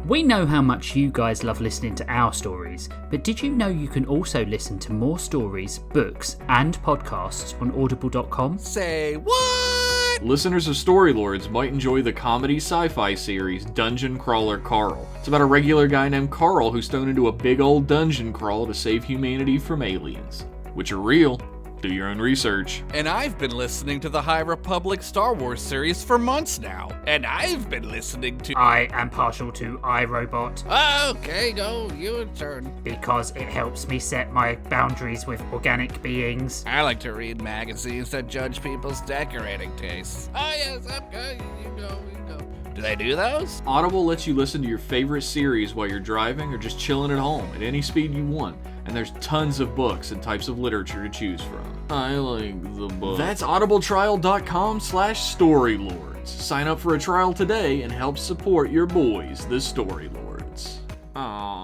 We know how much you guys love listening to our stories, but did you know you can also listen to more stories, books, and podcasts on audible.com? Say what? Listeners of Storylords might enjoy the comedy sci-fi series Dungeon Crawler Carl. It's about a regular guy named Carl who's thrown into a big old dungeon crawl to save humanity from aliens, which are real. Do your own research. And I've been listening to the High Republic Star Wars series for months now. And I've been listening to... I am partial to iRobot Okay, go, your turn. because it helps me set my boundaries with organic beings. I like to read magazines that judge people's decorating tastes. Oh yes, okay, you go. Do they do those? Audible lets you listen to your favorite series while you're driving or just chilling at home at any speed you want. And there's tons of books and types of literature to choose from. I like the book. That's audibletrial.com/storylords. Sign up for a trial today and help support your boys, the Storylords. Aww.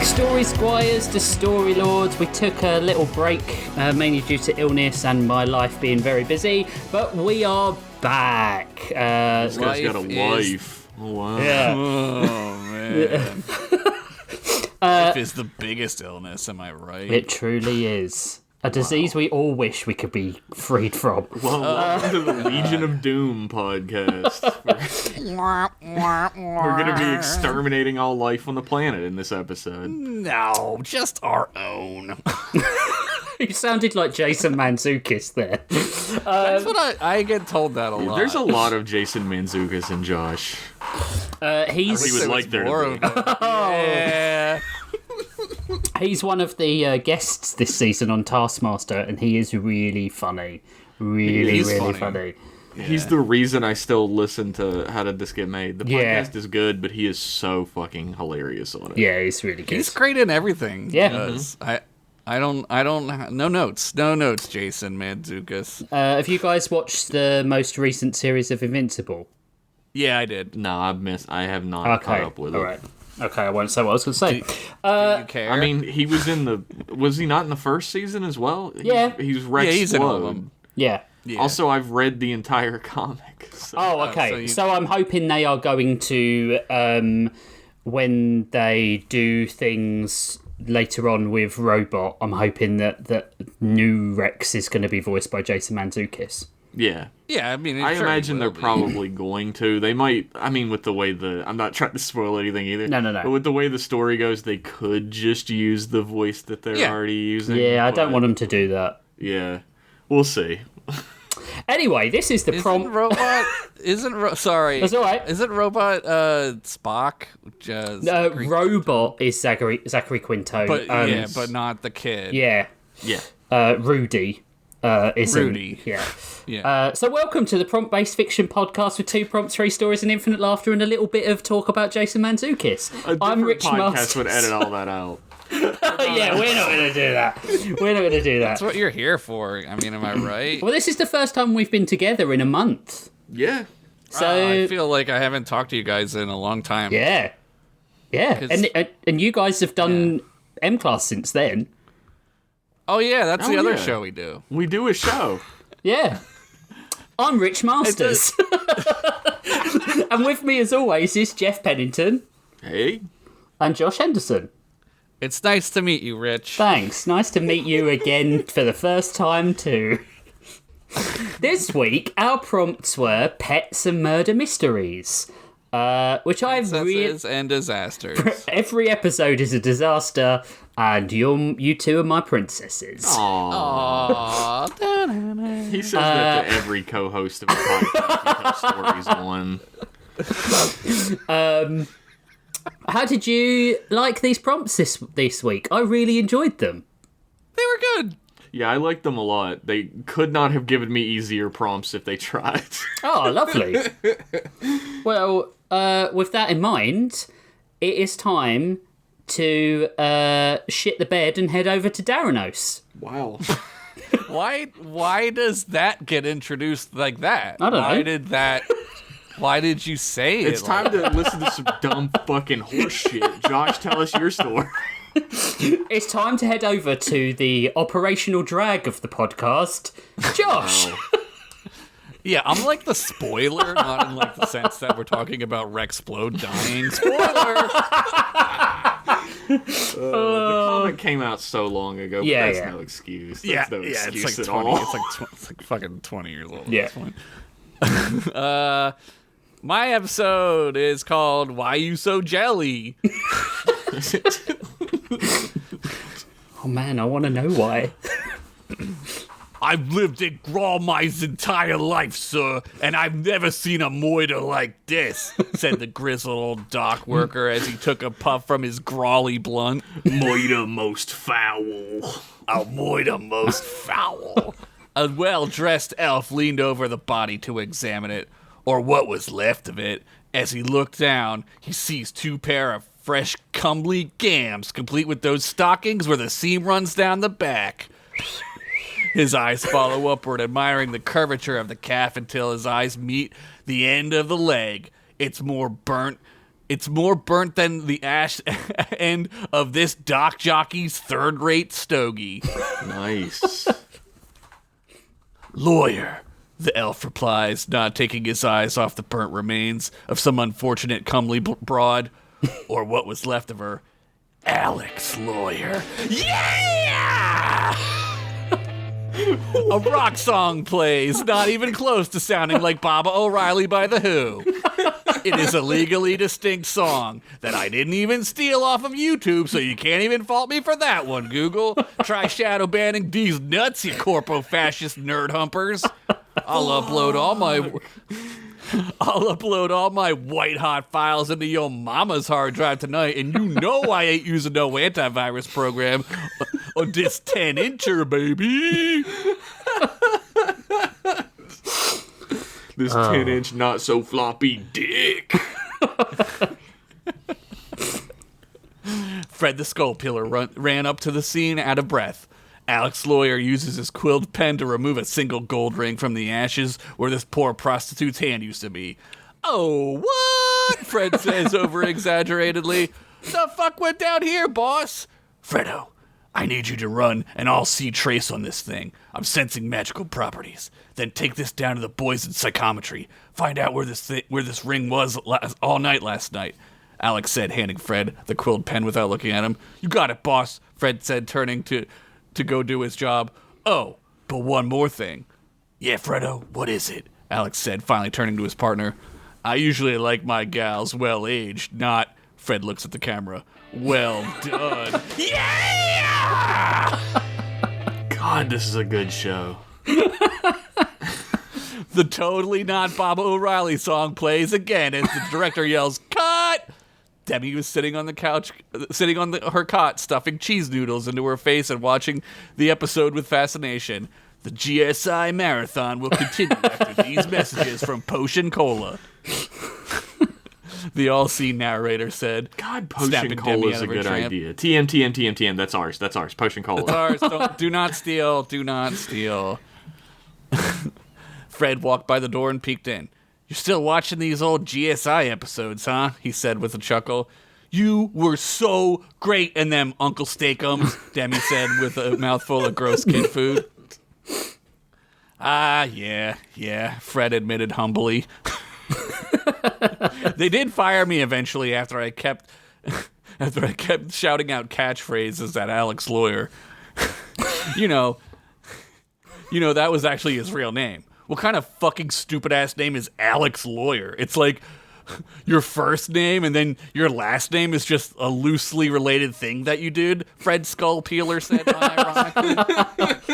Story Squires to Story Lords. We took a little break, mainly due to illness and my life being very busy, but we are back. This guy's got a wife. Oh, wow. Yeah. Oh man. Life is the biggest illness, am I right? It truly is. A disease we all wish we could be freed from. Well, welcome to the Legion of Doom podcast. We're going to be exterminating all life on the planet in this episode. No, just our own. You sounded like Jason Mantzoukas there. That's what I get told that a lot. There's a lot of Jason Mantzoukas and Josh. He would like there to be. Yeah. He's one of the guests this season on Taskmaster, and he is really funny. Really funny. He's the reason I still listen to How Did This Get Made. The podcast is good, but he is so fucking hilarious on it. Yeah, he's really good. He's great in everything. Yeah. He does. I don't, no notes, Jason Mantzoukas. Have you guys watched the most recent series of Invincible? Yeah, I did. No, I have not caught up with it. All right. Okay, I won't say what I was going to say. Do you care? I mean, he was he not in the first season as well? Yeah. He's Rex he's in all of Splode. them. Yeah. Also, I've read the entire comic. So. Oh, okay. so So I'm hoping they are going to, when they do things later on with Robot, I'm hoping that new Rex is going to be voiced by Jason Mantzoukas. Yeah. Yeah, I mean, I imagine they're probably going to. They might, I mean, with the way I'm not trying to spoil anything either. No. But with the way the story goes, they could just use the voice that they're already using. Yeah, I don't want them to do that. Yeah. We'll see. Anyway, this is the prompt. Sorry. That's all right. Isn't Robot Spock? No, Robot is Zachary Quinto. But not the kid. Yeah. Yeah. Rudy. Isn't. Rudy. Yeah. Yeah. So welcome to the prompt-based fiction podcast with 2 prompts, 3 stories, and infinite laughter, and a little bit of talk about Jason Mantzoukas. I'm Rich podcast Masters. would edit all that out. Yeah, we're not going to do that. We're not going to do that. That's what you're here for. I mean, am I right? Well, this is the first time we've been together in a month. Yeah. So I feel like I haven't talked to you guys in a long time. Yeah. And you guys have done M-Class since then. Oh, yeah, that's the other yeah. show we do. We do a show. Yeah. I'm Rich Masters. And with me, as always, is Jeff Pennington. Hey. And Josh Henderson. It's nice to meet you, Rich. Thanks. Nice to meet you again for the first time, too. This week, our prompts were pets and murder mysteries. Which I've really... and disasters. Every episode is a disaster, and you two are my princesses. Aww. Aww. He says that to every co-host of a podcast because stories one. How did you like these prompts this week? I really enjoyed them. They were good. Yeah, I like them a lot. They could not have given me easier prompts if they tried. Oh, lovely. Well, with that in mind, it is time to shit the bed and head over to Daranos. Wow. Why does that get introduced like that? I don't know. Why did you say it? It's time to listen to some dumb fucking horse shit. Josh, tell us your story. It's time to head over to the operational drag of the podcast, Josh. Yeah, I'm like the spoiler, not in like the sense that we're talking about Rexplode dying. Spoiler! The comic came out so long ago, but that's no excuse. That's no excuse it's like at 20. all. It's like fucking 20 years old Yeah. at this point. My episode is called "Why You So Jelly." Oh man, I want to know why. I've lived in Grawl my entire life, sir, and I've never seen a moiter like this, said the grizzled old dock worker as he took a puff from his Grawly blunt. Moida most foul. A moiter most foul. A well-dressed elf leaned over the body to examine it, or what was left of it. As he looked down, he sees 2 pair of fresh, comely gams, complete with those stockings where the seam runs down the back. His eyes follow upward, admiring the curvature of the calf until his eyes meet the end of the leg. It's more burnt than the ash end of this dock jockey's third-rate stogie. Nice. Lawyer, the elf replies, not taking his eyes off the burnt remains of some unfortunate comely broad, or what was left of her. Alex Lawyer. Yeah! A rock song plays, not even close to sounding like Baba O'Reilly by The Who. It is a legally distinct song that I didn't even steal off of YouTube, so you can't even fault me for that one, Google. Try shadow banning these nuts, you corpo-fascist nerd humpers. I'll upload all my white-hot files into your mama's hard drive tonight, and you know I ain't using no antivirus program on this 10-incher, baby. This 10-inch not-so-floppy dick. Fred the Skull Pillar ran up to the scene out of breath. Alex Lawyer uses his quilled pen to remove a single gold ring from the ashes where this poor prostitute's hand used to be. Oh, what? Fred says over-exaggeratedly. The fuck went down here, boss? Fredo, I need you to run an all-see trace on this thing. I'm sensing magical properties. Then take this down to the boys in psychometry. Find out where this ring was all night last night. Alex said, handing Fred the quilled pen without looking at him. You got it, boss, Fred said, turning to go do his job. Oh, but one more thing. Yeah, Fredo, what is it? Alex said, finally turning to his partner. I usually like my gals well-aged, not... Fred looks at the camera. Well done. Yeah! God, this is a good show. The totally not Baba O'Reilly song plays again as the director yells, "Cut!" Demi was sitting on the couch, her cot, stuffing cheese noodles into her face and watching the episode with fascination. The GSI marathon will continue after these messages from Potion Cola. The all-see narrator said. God, Potion Cola is a good idea. TM. That's ours. Potion Cola. That's ours. Do not steal. Do not steal. Fred walked by the door and peeked in. You're still watching these old GSI episodes, huh? He said with a chuckle. You were so great in them, Uncle Steakums, Demi said with a mouthful of gross kid food. Yeah, Fred admitted humbly. They did fire me eventually after I kept shouting out catchphrases at Alex Lawyer. You know, that was actually his real name. What kind of fucking stupid-ass name is Alex Lawyer? It's like your first name and then your last name is just a loosely related thing that you did, Fred Skull Peeler said unironically.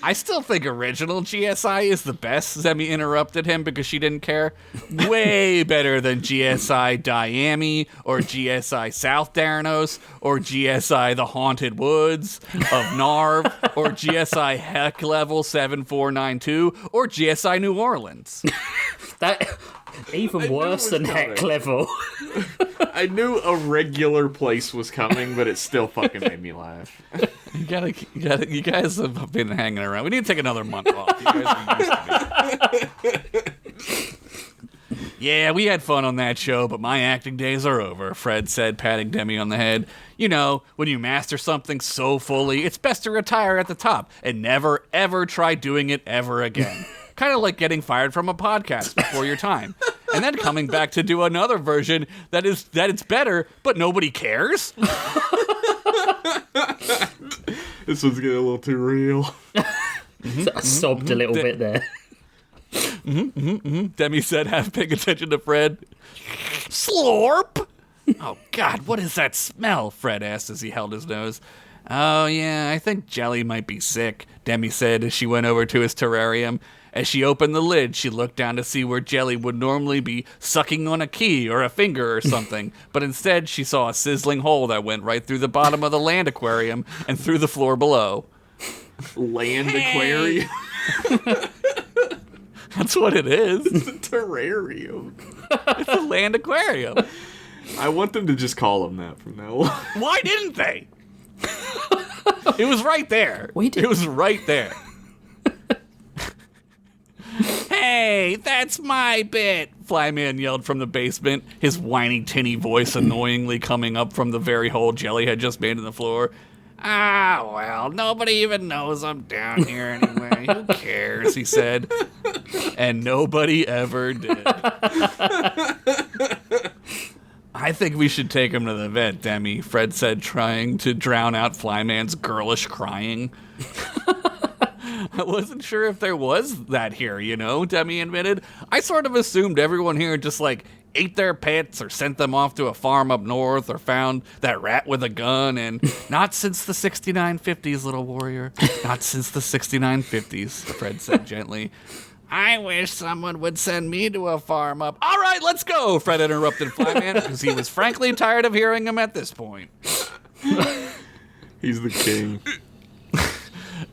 I still think original GSI is the best. Zemi interrupted him because she didn't care. Way better than GSI Diami or GSI South Daranos or GSI The Haunted Woods of Narv or GSI Heck Level 7492 or GSI New Orleans. Even worse than heck level. I knew a regular place was coming, but it still fucking made me laugh. You guys have been hanging around. We need to take another month off. You guys are used to me. Yeah, we had fun on that show, but my acting days are over, Fred said, patting Demi on the head. You know, when you master something so fully, it's best to retire at the top and never, ever try doing it ever again. Kind of like getting fired from a podcast before your time. And then coming back to do another version that it's better, but nobody cares. This one's getting a little too real. I sobbed a little bit there. Demi said, half paying attention to Fred. Slorp! Oh, God, what is that smell? Fred asked as he held his nose. Oh, yeah, I think Jelly might be sick, Demi said as she went over to his terrarium. As she opened the lid, she looked down to see where Jelly would normally be sucking on a key or a finger or something, but instead she saw a sizzling hole that went right through the bottom of the land aquarium and through the floor below. Land aquarium? That's what it is. It's a terrarium. It's a land aquarium. I want them to just call them that from now on. Why didn't they? It was right there. It was right there. Hey, that's my bit, Flyman yelled from the basement, his whiny, tinny voice annoyingly coming up from the very hole Jelly had just made in the floor. Ah, well, nobody even knows I'm down here anyway. Who cares, he said. And nobody ever did. I think we should take him to the vet, Demi, Fred said, trying to drown out Flyman's girlish crying. I wasn't sure if there was that here, you know, Demi admitted. I sort of assumed everyone here just, like, ate their pets or sent them off to a farm up north or found that rat with a gun, and not since the 6950s, little warrior. Not since the 6950s, Fred said gently. I wish someone would send me to a farm up. All right, let's go, Fred interrupted Flyman, because he was frankly tired of hearing him at this point. He's the king.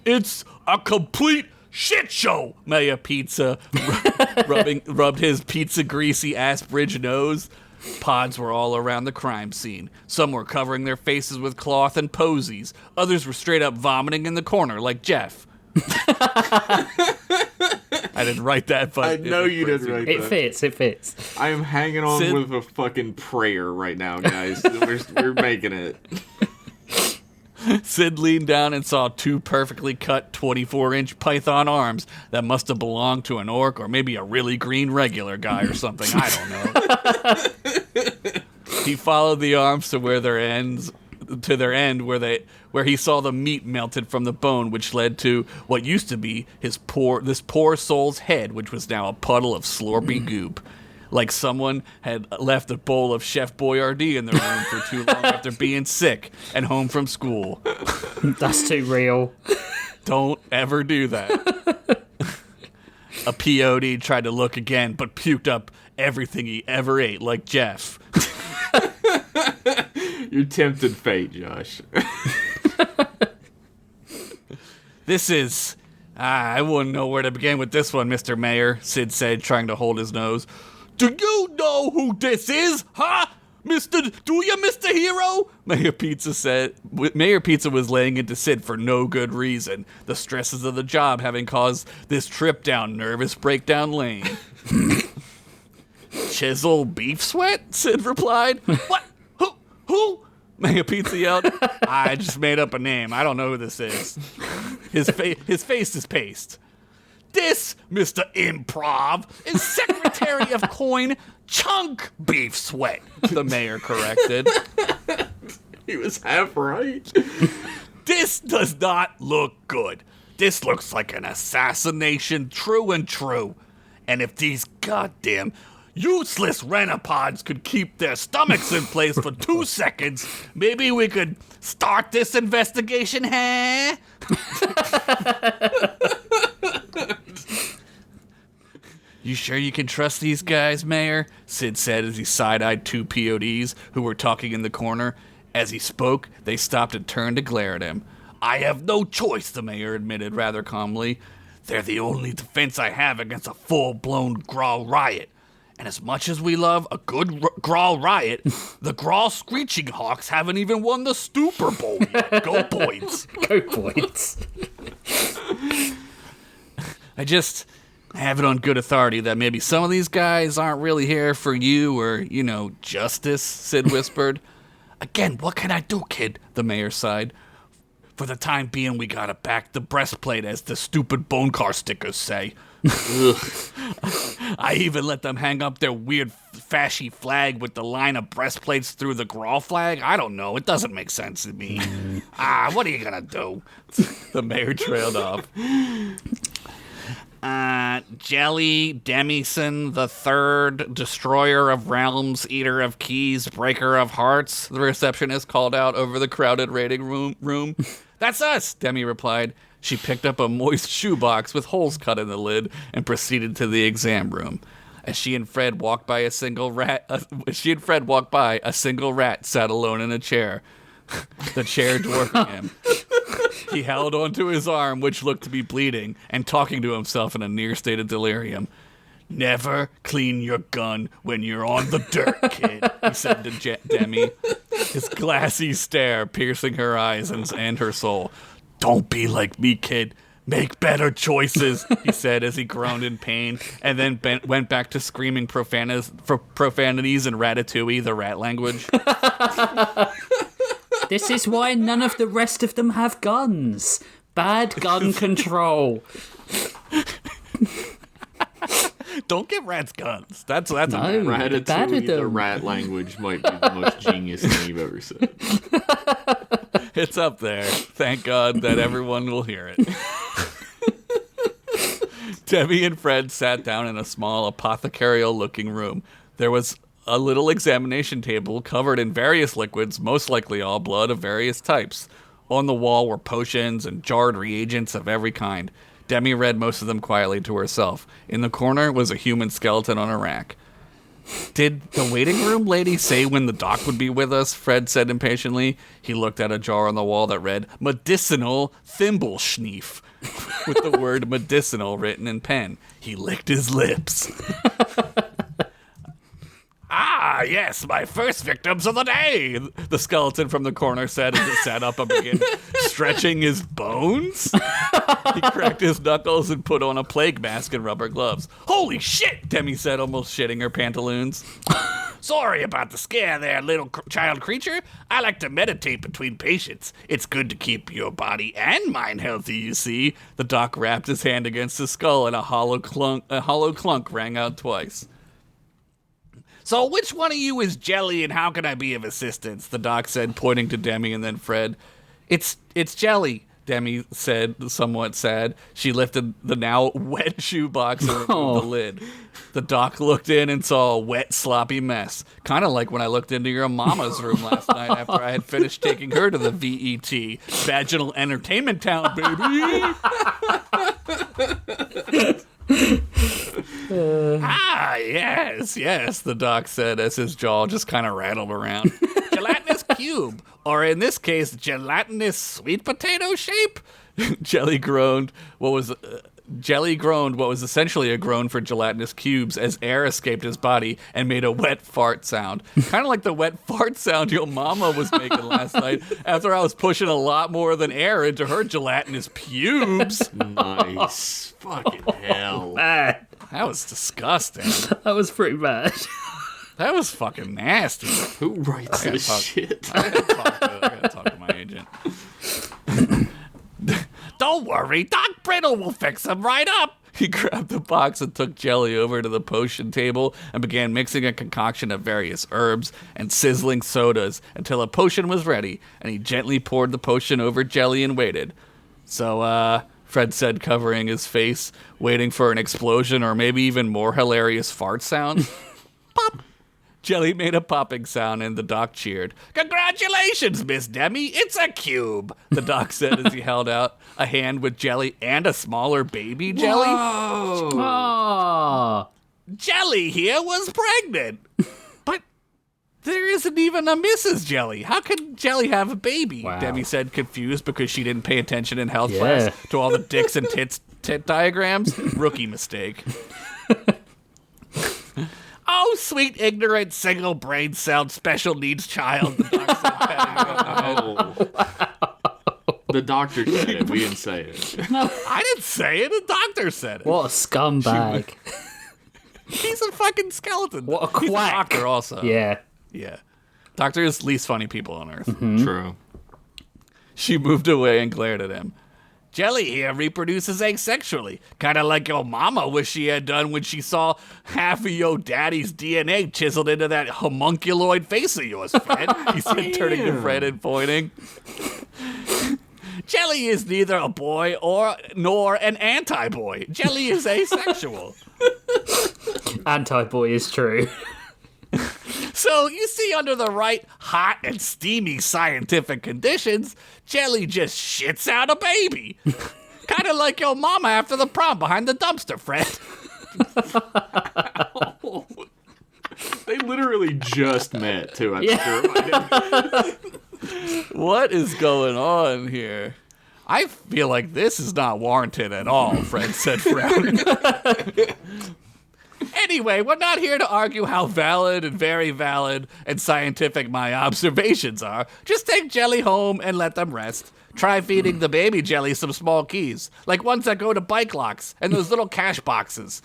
It's a complete shit show, Maya Pizza rubbed his pizza greasy ass bridge nose. Pods were all around the crime scene. Some were covering their faces with cloth and posies. Others were straight up vomiting in the corner, like Jeff. I didn't write that, but I know you didn't write that. It fits. I am hanging on Sid? with a fucking prayer right now, guys. we're making it. Sid leaned down and saw two perfectly cut 24-inch python arms that must have belonged to an orc or maybe a really green regular guy or something. I don't know. He followed the arms to their end where he saw the meat melted from the bone, which led to what used to be this poor soul's head, which was now a puddle of slorpy goop. Like someone had left a bowl of Chef Boyardee in their room for too long after being sick and home from school. That's too real. Don't ever do that. A POD tried to look again, but puked up everything he ever ate, like Jeff. You tempted fate, Josh. This is... I wouldn't know where to begin with this one, Mr. Mayor, Sid said, trying to hold his nose. Do you know who this is, huh? Do you, Mr. Hero? Mayor Pizza said. Mayor Pizza was laying into Sid for no good reason, the stresses of the job having caused this trip down Nervous Breakdown Lane. Chisel Beef Sweat? Sid replied. What? Who? Mayor Pizza yelled. I just made up a name. I don't know who this is. His face is paste. This, Mr. Improv, is Secretary of Coin Chunk Beef Sweat, the mayor corrected. He was half right. This does not look good. This looks like an assassination, true and true. And if these goddamn useless renopods could keep their stomachs in place for 2 seconds, maybe we could start this investigation, huh? You sure you can trust these guys, Mayor? Sid said as he side-eyed two PODs who were talking in the corner. As he spoke, they stopped and turned to glare at him. I have no choice, the mayor admitted rather calmly. They're the only defense I have against a full-blown Grawl riot. And as much as we love a good Grawl riot, the Grawl Screeching Hawks haven't even won the Stupor Bowl yet. Go points. Go points. I have it on good authority that maybe some of these guys aren't really here for you or, justice, Sid whispered. Again, what can I do, kid? The mayor sighed. For the time being, we gotta back the breastplate, as the stupid bone car stickers say. I even let them hang up their weird fashy flag with the line of breastplates through the Grawl flag. I don't know. It doesn't make sense to me. What are you gonna do? The mayor trailed off. Jelly Demison the Third, Destroyer of Realms, Eater of Keys, Breaker of Hearts, the receptionist called out over the crowded waiting room. That's us, Demi replied. She picked up a moist shoebox with holes cut in the lid and proceeded to the exam room. As she and Fred walked by, a single rat sat alone in a chair. The chair dwarfing him. He held onto his arm, which looked to be bleeding, and talking to himself in a near state of delirium. Never clean your gun when you're on the dirt, kid, he said to Demi, his glassy stare piercing her eyes and her soul. Don't be like me, kid. Make better choices, he said as he groaned in pain, and then went back to screaming profanities in Ratatouille, the rat language. This is why none of the rest of them have guns. Bad gun control. Don't give rats guns. That's a Ratatouille, the rat language might be the most genius thing you've ever said. It's up there. Thank God that everyone will hear it. Debbie and Fred sat down in a small apothecarial-looking room. There was a little examination table covered in various liquids, most likely all blood of various types. On the wall were potions and jarred reagents of every kind. Demi read most of them quietly to herself. In the corner was a human skeleton on a rack. Did the waiting room lady say when the doc would be with us? Fred said impatiently. He looked at a jar on the wall that read, medicinal thimble schneef, with the word medicinal written in pen. He licked his lips. Ah, yes, my first victims of the day, the skeleton from the corner said as he sat up and began stretching his bones. He cracked his knuckles and put on a plague mask and rubber gloves. Holy shit, Demi said, almost shitting her pantaloons. Sorry about the scare there, little child creature. I like to meditate between patients. It's good to keep your body and mind healthy, you see. The doc wrapped his hand against his skull and a hollow clunk rang out twice. So which one of you is Jelly and how can I be of assistance? The doc said, pointing to Demi and then Fred. It's Jelly, Demi said, somewhat sad. She lifted the now wet shoebox and removed the lid. The doc looked in and saw a wet, sloppy mess. Kind of like when I looked into your mama's room last night after I had finished taking her to the VET. Vaginal Entertainment Town, baby! Yes, the doc said as his jaw just kind of rattled around. Gelatinous cube, or in this case, gelatinous sweet potato shape? Jelly groaned what was essentially a groan for gelatinous cubes as air escaped his body and made a wet fart sound. Kind of like the wet fart sound your mama was making last night after I was pushing a lot more than air into her gelatinous pubes. Nice. Fucking hell. Bad. That was disgusting. That was pretty bad. That was fucking nasty. Who writes this shit? I gotta talk to my agent. Don't worry, Doc Brittle will fix him right up. He grabbed the box and took Jelly over to the potion table and began mixing a concoction of various herbs and sizzling sodas until a potion was ready, and he gently poured the potion over Jelly and waited. So, Fred said, covering his face, waiting for an explosion or maybe even more hilarious fart sound. Pop! Jelly made a popping sound and the doc cheered. Congratulations, Miss Demi, it's a cube, the doc said as he held out a hand with Jelly and a smaller baby Jelly. Whoa. Aww. Jelly here was pregnant. But there isn't even a Mrs. Jelly. How could Jelly have a baby? Wow. Demi said, confused because she didn't pay attention in health class to all the dicks and tit diagrams. Rookie mistake. Oh, sweet, ignorant, single brain celled special needs child. The doc said, patting her on the head. The doctor said it. We didn't say it. I didn't say it. The doctor said it. What a scumbag. He's a fucking skeleton. What a He's quack. doctor also. Yeah. Yeah. Doctor is least funny people on Earth. True. She moved away and glared at him. Jelly here reproduces asexually, kind of like your mama wish she had done when she saw half of your daddy's DNA chiseled into that homunculoid face of yours, Fred, he said, turning to Fred and pointing. Jelly is neither a boy nor an anti-boy. Jelly is asexual. Anti-boy is true. So, you see, under the right hot and steamy scientific conditions, Jelly just shits out a baby. Kind of like your mama after the prom behind the dumpster, Fred. They literally just met, too. What is going on here? I feel like this is not warranted at all, Fred said, frowning. Anyway, we're not here to argue how valid and very valid and scientific my observations are. Just take Jelly home and let them rest. Try feeding the baby Jelly some small keys, like ones that go to bike locks and those little cash boxes.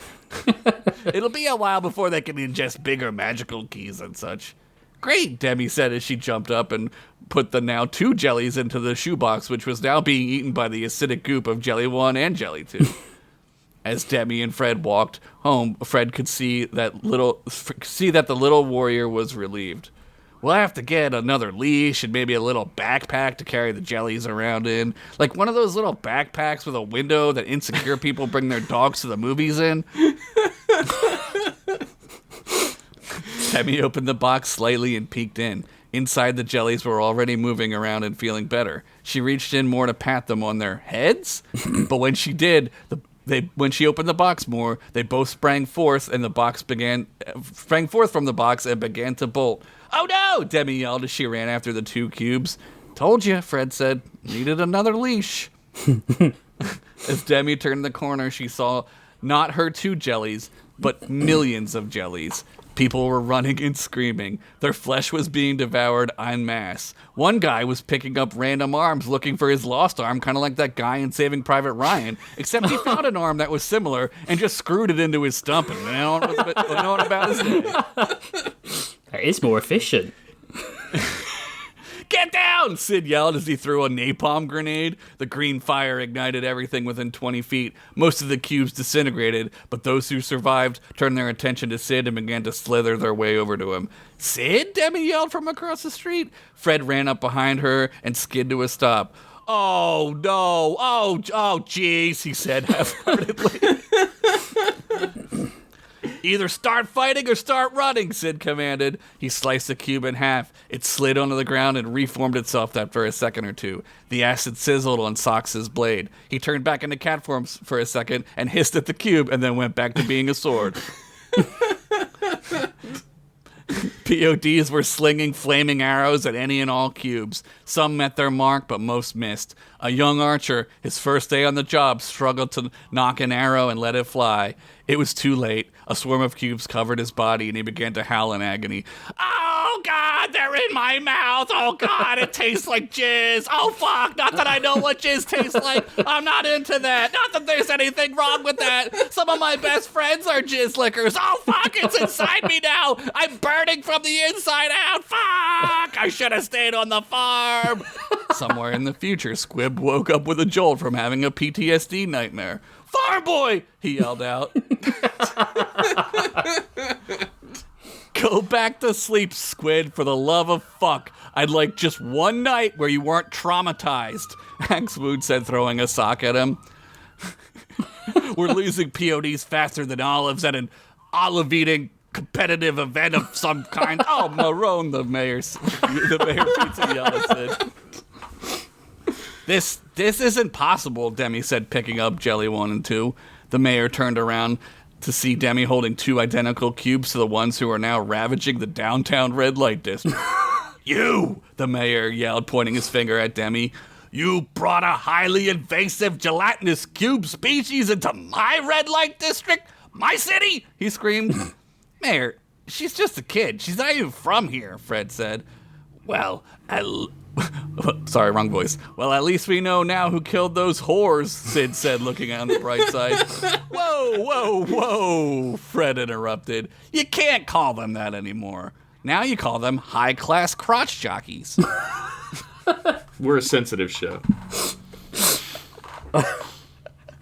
It'll be a while before they can ingest bigger magical keys and such. Great, Demi said as she jumped up and put the now 2 jellies into the shoebox, which was now being eaten by the acidic goop of Jelly 1 and Jelly 2. As Demi and Fred walked home, Fred could see that the little warrior was relieved. We'll have to get another leash and maybe a little backpack to carry the jellies around in. Like one of those little backpacks with a window that insecure people bring their dogs to the movies in. Demi opened the box slightly and peeked in. Inside, the jellies were already moving around and feeling better. She reached in more to pat them on their heads, but when she did, when she opened the box more, they both sprang forth from the box and began to bolt. Oh no! Demi yelled as she ran after the 2 cubes. Told you, Fred said. Needed another leash. As Demi turned the corner, she saw not her 2 jellies, but millions of jellies. People were running and screaming. Their flesh was being devoured en masse. One guy was picking up random arms looking for his lost arm, kind of like that guy in Saving Private Ryan, except he found an arm that was similar and just screwed it into his stump and went on about his day. That is more efficient. Get down, Sid yelled as he threw a napalm grenade. The green fire ignited everything within 20 feet. Most of the cubes disintegrated, but those who survived turned their attention to Sid and began to slither their way over to him. Sid? Demi yelled from across the street. Fred ran up behind her and skid to a stop. Oh, no. Oh, jeez, he said half-heartedly. Either start fighting or start running, Sid commanded. He sliced the cube in half. It slid onto the ground and reformed itself after a second or two. The acid sizzled on Sox's blade. He turned back into cat form for a second and hissed at the cube and then went back to being a sword. PODs were slinging flaming arrows at any and all cubes. Some met their mark, but most missed. A young archer, his first day on the job, struggled to knock an arrow and let it fly. It was too late. A swarm of cubes covered his body, and he began to howl in agony. Oh, God, they're in my mouth. Oh, God, it tastes like jizz. Oh, fuck, not that I know what jizz tastes like. I'm not into that. Not that there's anything wrong with that. Some of my best friends are jizz lickers. Oh, fuck, it's inside me now. I'm burning from the inside out. Fuck, I should have stayed on the farm. Somewhere in the future, Squib woke up with a jolt from having a PTSD nightmare. Farm boy, he yelled out. Go back to sleep, Squid, for the love of fuck. I'd like just one night where you weren't traumatized, Axwood said, throwing a sock at him. We're losing PODs faster than olives at an olive-eating competitive event of some kind. Oh, Marone, the mayor pizza yelled said. This isn't possible, Demi said, picking up Jelly 1 and 2. The mayor turned around to see Demi holding 2 identical cubes to the ones who are now ravaging the downtown red light district. You, the mayor yelled, pointing his finger at Demi. You brought a highly invasive gelatinous cube species into my red light district? My city? He screamed. Mayor, she's just a kid. She's not even from here, Fred said. Well, sorry, wrong voice. Well, at least we know now who killed those whores, Sid said, looking on the bright side. Whoa, Fred interrupted. You can't call them that anymore. Now you call them high-class crotch jockeys. We're a sensitive show.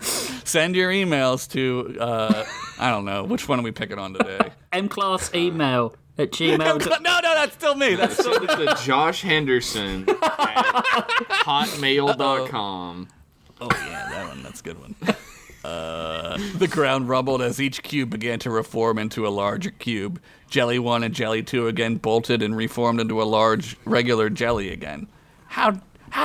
Send your emails to, I don't know, which one are we picking on today? mclassemail@gmail.com. No, that's still me. That's still Send it to Josh Henderson at hotmail.com. Oh, yeah, that one. That's a good one. The ground rumbled as each cube began to reform into a larger cube. Jelly 1 and Jelly 2 again bolted and reformed into a large, regular jelly again. How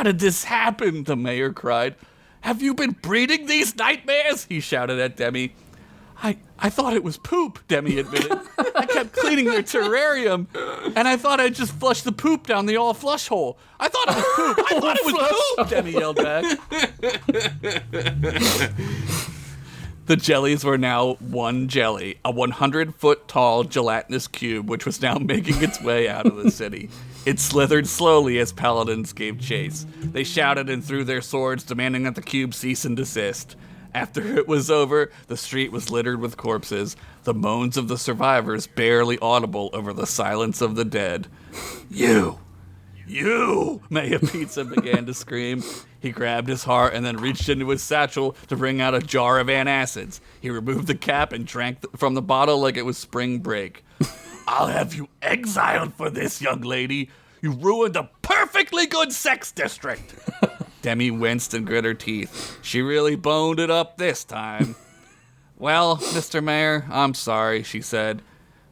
did this happen? The mayor cried. Have you been breeding these nightmares? He shouted at Demi. I thought it was poop, Demi admitted. I kept cleaning their terrarium, and I thought I'd just flush the poop down the all-flush hole. I thought it was poop. I thought it was poop, Demi yelled back. The jellies were now one jelly, a 100-foot-tall gelatinous cube, which was now making its way out of the city. It slithered slowly as paladins gave chase. They shouted and threw their swords, demanding that the cube cease and desist. After it was over, the street was littered with corpses, the moans of the survivors barely audible over the silence of the dead. You! Mayor Pizza began to scream. He grabbed his heart and then reached into his satchel to bring out a jar of antacids. He removed the cap and drank from the bottle like it was spring break. I'll have you exiled for this, young lady. You ruined a perfectly good sex district. Demi winced and grit her teeth. She really boned it up this time. Well, Mr. Mayor, I'm sorry, she said.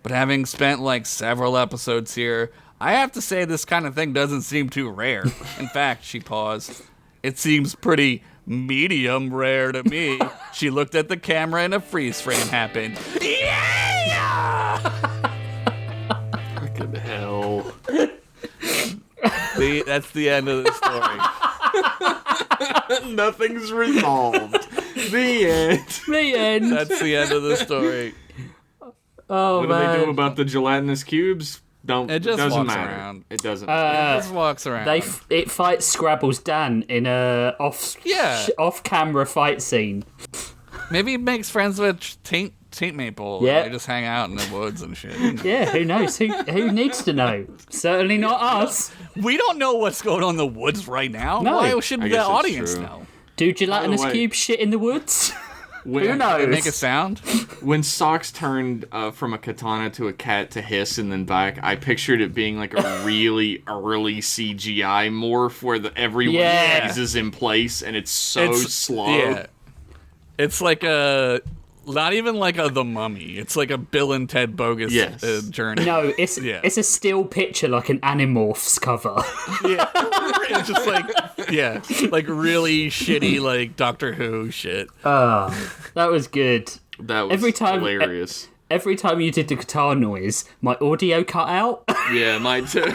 But having spent like several episodes here, I have to say this kind of thing doesn't seem too rare. In fact, she paused. It seems pretty medium rare to me. She looked at the camera and a freeze frame happened. Yeah! Fucking hell. That's the end of the story. Nothing's resolved. The end. The end. That's the end of the story. Oh, What man. do they do about the gelatinous cubes? It just doesn't walks matter. around. It doesn't. It just walks around. It fights Scrabble's Dan in a off-camera fight scene. Maybe he makes friends with Taint Maple. Yeah. And they just hang out in the woods and shit. Yeah, who knows? Who needs to know? Certainly not us. We don't know what's going on in the woods right now. No. Why should I the guess that's audience true. know? Do gelatinous By the way- cubes shit in the woods? When, Who knows? They make a sound? When Socks turned from a katana to a cat to hiss and then back, I pictured it being like a really early CGI morph where everyone Yeah. freezes in place and it's so slow. Yeah. It's like not even like The Mummy. It's like a Bill and Ted bogus Yes. journey. No, it's Yeah. it's a still picture like an Animorphs cover. Yeah. It's just like really shitty like Doctor Who shit. That was good. That was hilarious. Every time you did the guitar noise, my audio cut out, Yeah, mine too.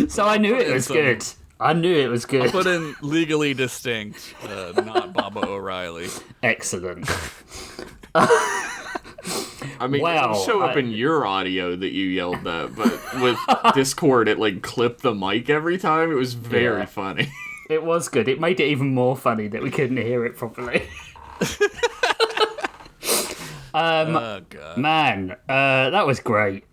so I knew it was good. I knew it was good. Put in legally distinct, not Baba O'Reilly. Excellent. I mean, Wow, it'll show up in your audio that you yelled that, but with Discord, it like clipped the mic every time. It was very funny. It was good. It made it even more funny that we couldn't hear it properly. Oh god. Man, that was great.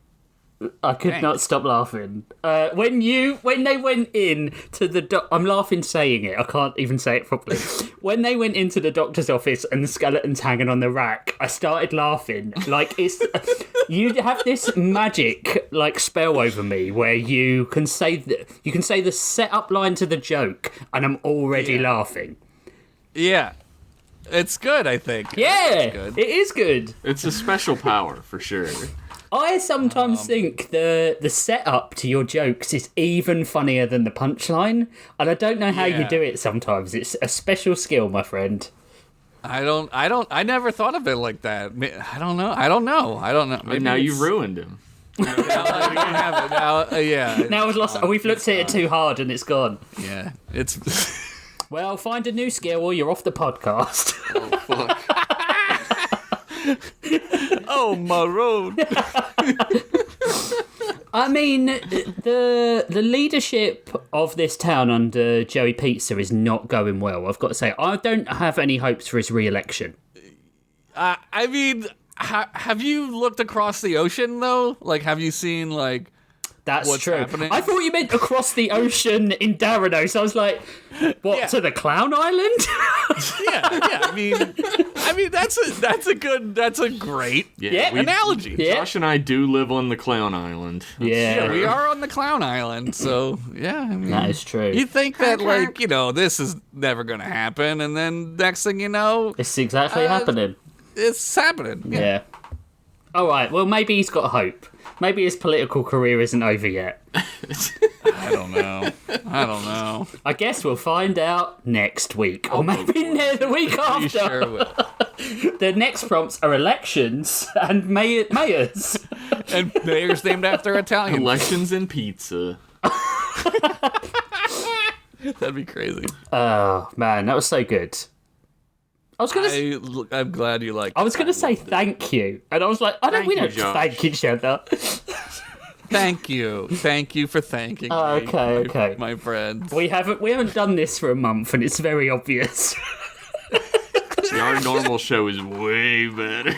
I could not stop laughing. When they went in to the I'm laughing saying it. I can't even say it properly. When they went into the doctor's office and the skeleton's hanging on the rack, I started laughing. Like it's you have this magic like spell over me where you can say the setup line to the joke and I'm already laughing. Yeah. It's good, I think. Yeah, It's good. it is good. It's a special power for sure. I sometimes think the setup to your jokes is even funnier than the punchline, and I don't know how you Yeah. do it sometimes. It's a special skill, my friend. I never thought of it like that. I don't know. Maybe Now it's- you've ruined him. Now I don't have it. Now, yeah. Now we've lost. We've looked at it too hard, and it's gone. Yeah. It's. Well, find a new skill or you're off the podcast. Oh, fuck. Oh, my road. I mean, the leadership of this town under Joey Pizza is not going well. I've got to say, I don't have any hopes for his re-election. I mean, have you looked across the ocean, though? Like, have you seen, like, That's what's true. happening? I thought you meant across the ocean in Darano, so I was like, what, Yeah. to the Clown Island? Yeah. I mean, that's a great Yeah. analogy. Yeah. Josh and I do live on the Clown Island. Yeah, we are on the Clown Island, so yeah. I mean, That is true. you think that, like, this is never gonna happen, and then next thing you know, It's exactly happening. it's happening. Yeah. All right, well, maybe he's got hope. Maybe his political career isn't over yet. I don't know. I guess we'll find out next week, or maybe the week You after. sure will. The next prompts are elections and mayors. And mayor's named after Italian. Elections and pizza. That'd be crazy. Oh man, that was so good. I'm glad you like. I was gonna say thank you, and I was like, we don't Josh. thank each other. Thank you for thanking me. Okay. my friend. We haven't done this for a month, and it's very obvious. Our normal show is way better.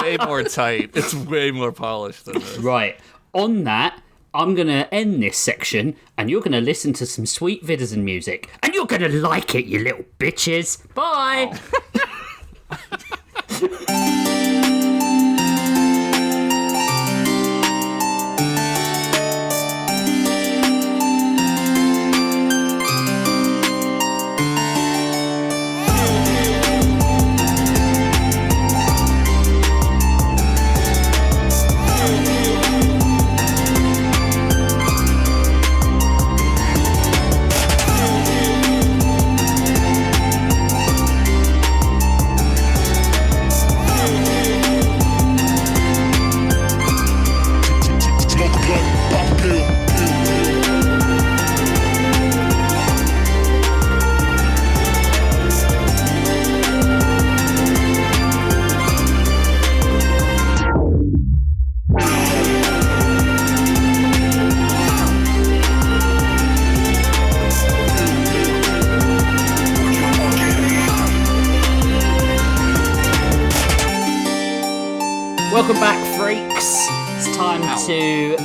Way more tight. It's way more polished than this. Right. On that, I'm gonna end this section, and you're gonna listen to some sweet Vidderson music, and you're gonna like it, you little bitches. Bye. Welcome back, freaks. It's time to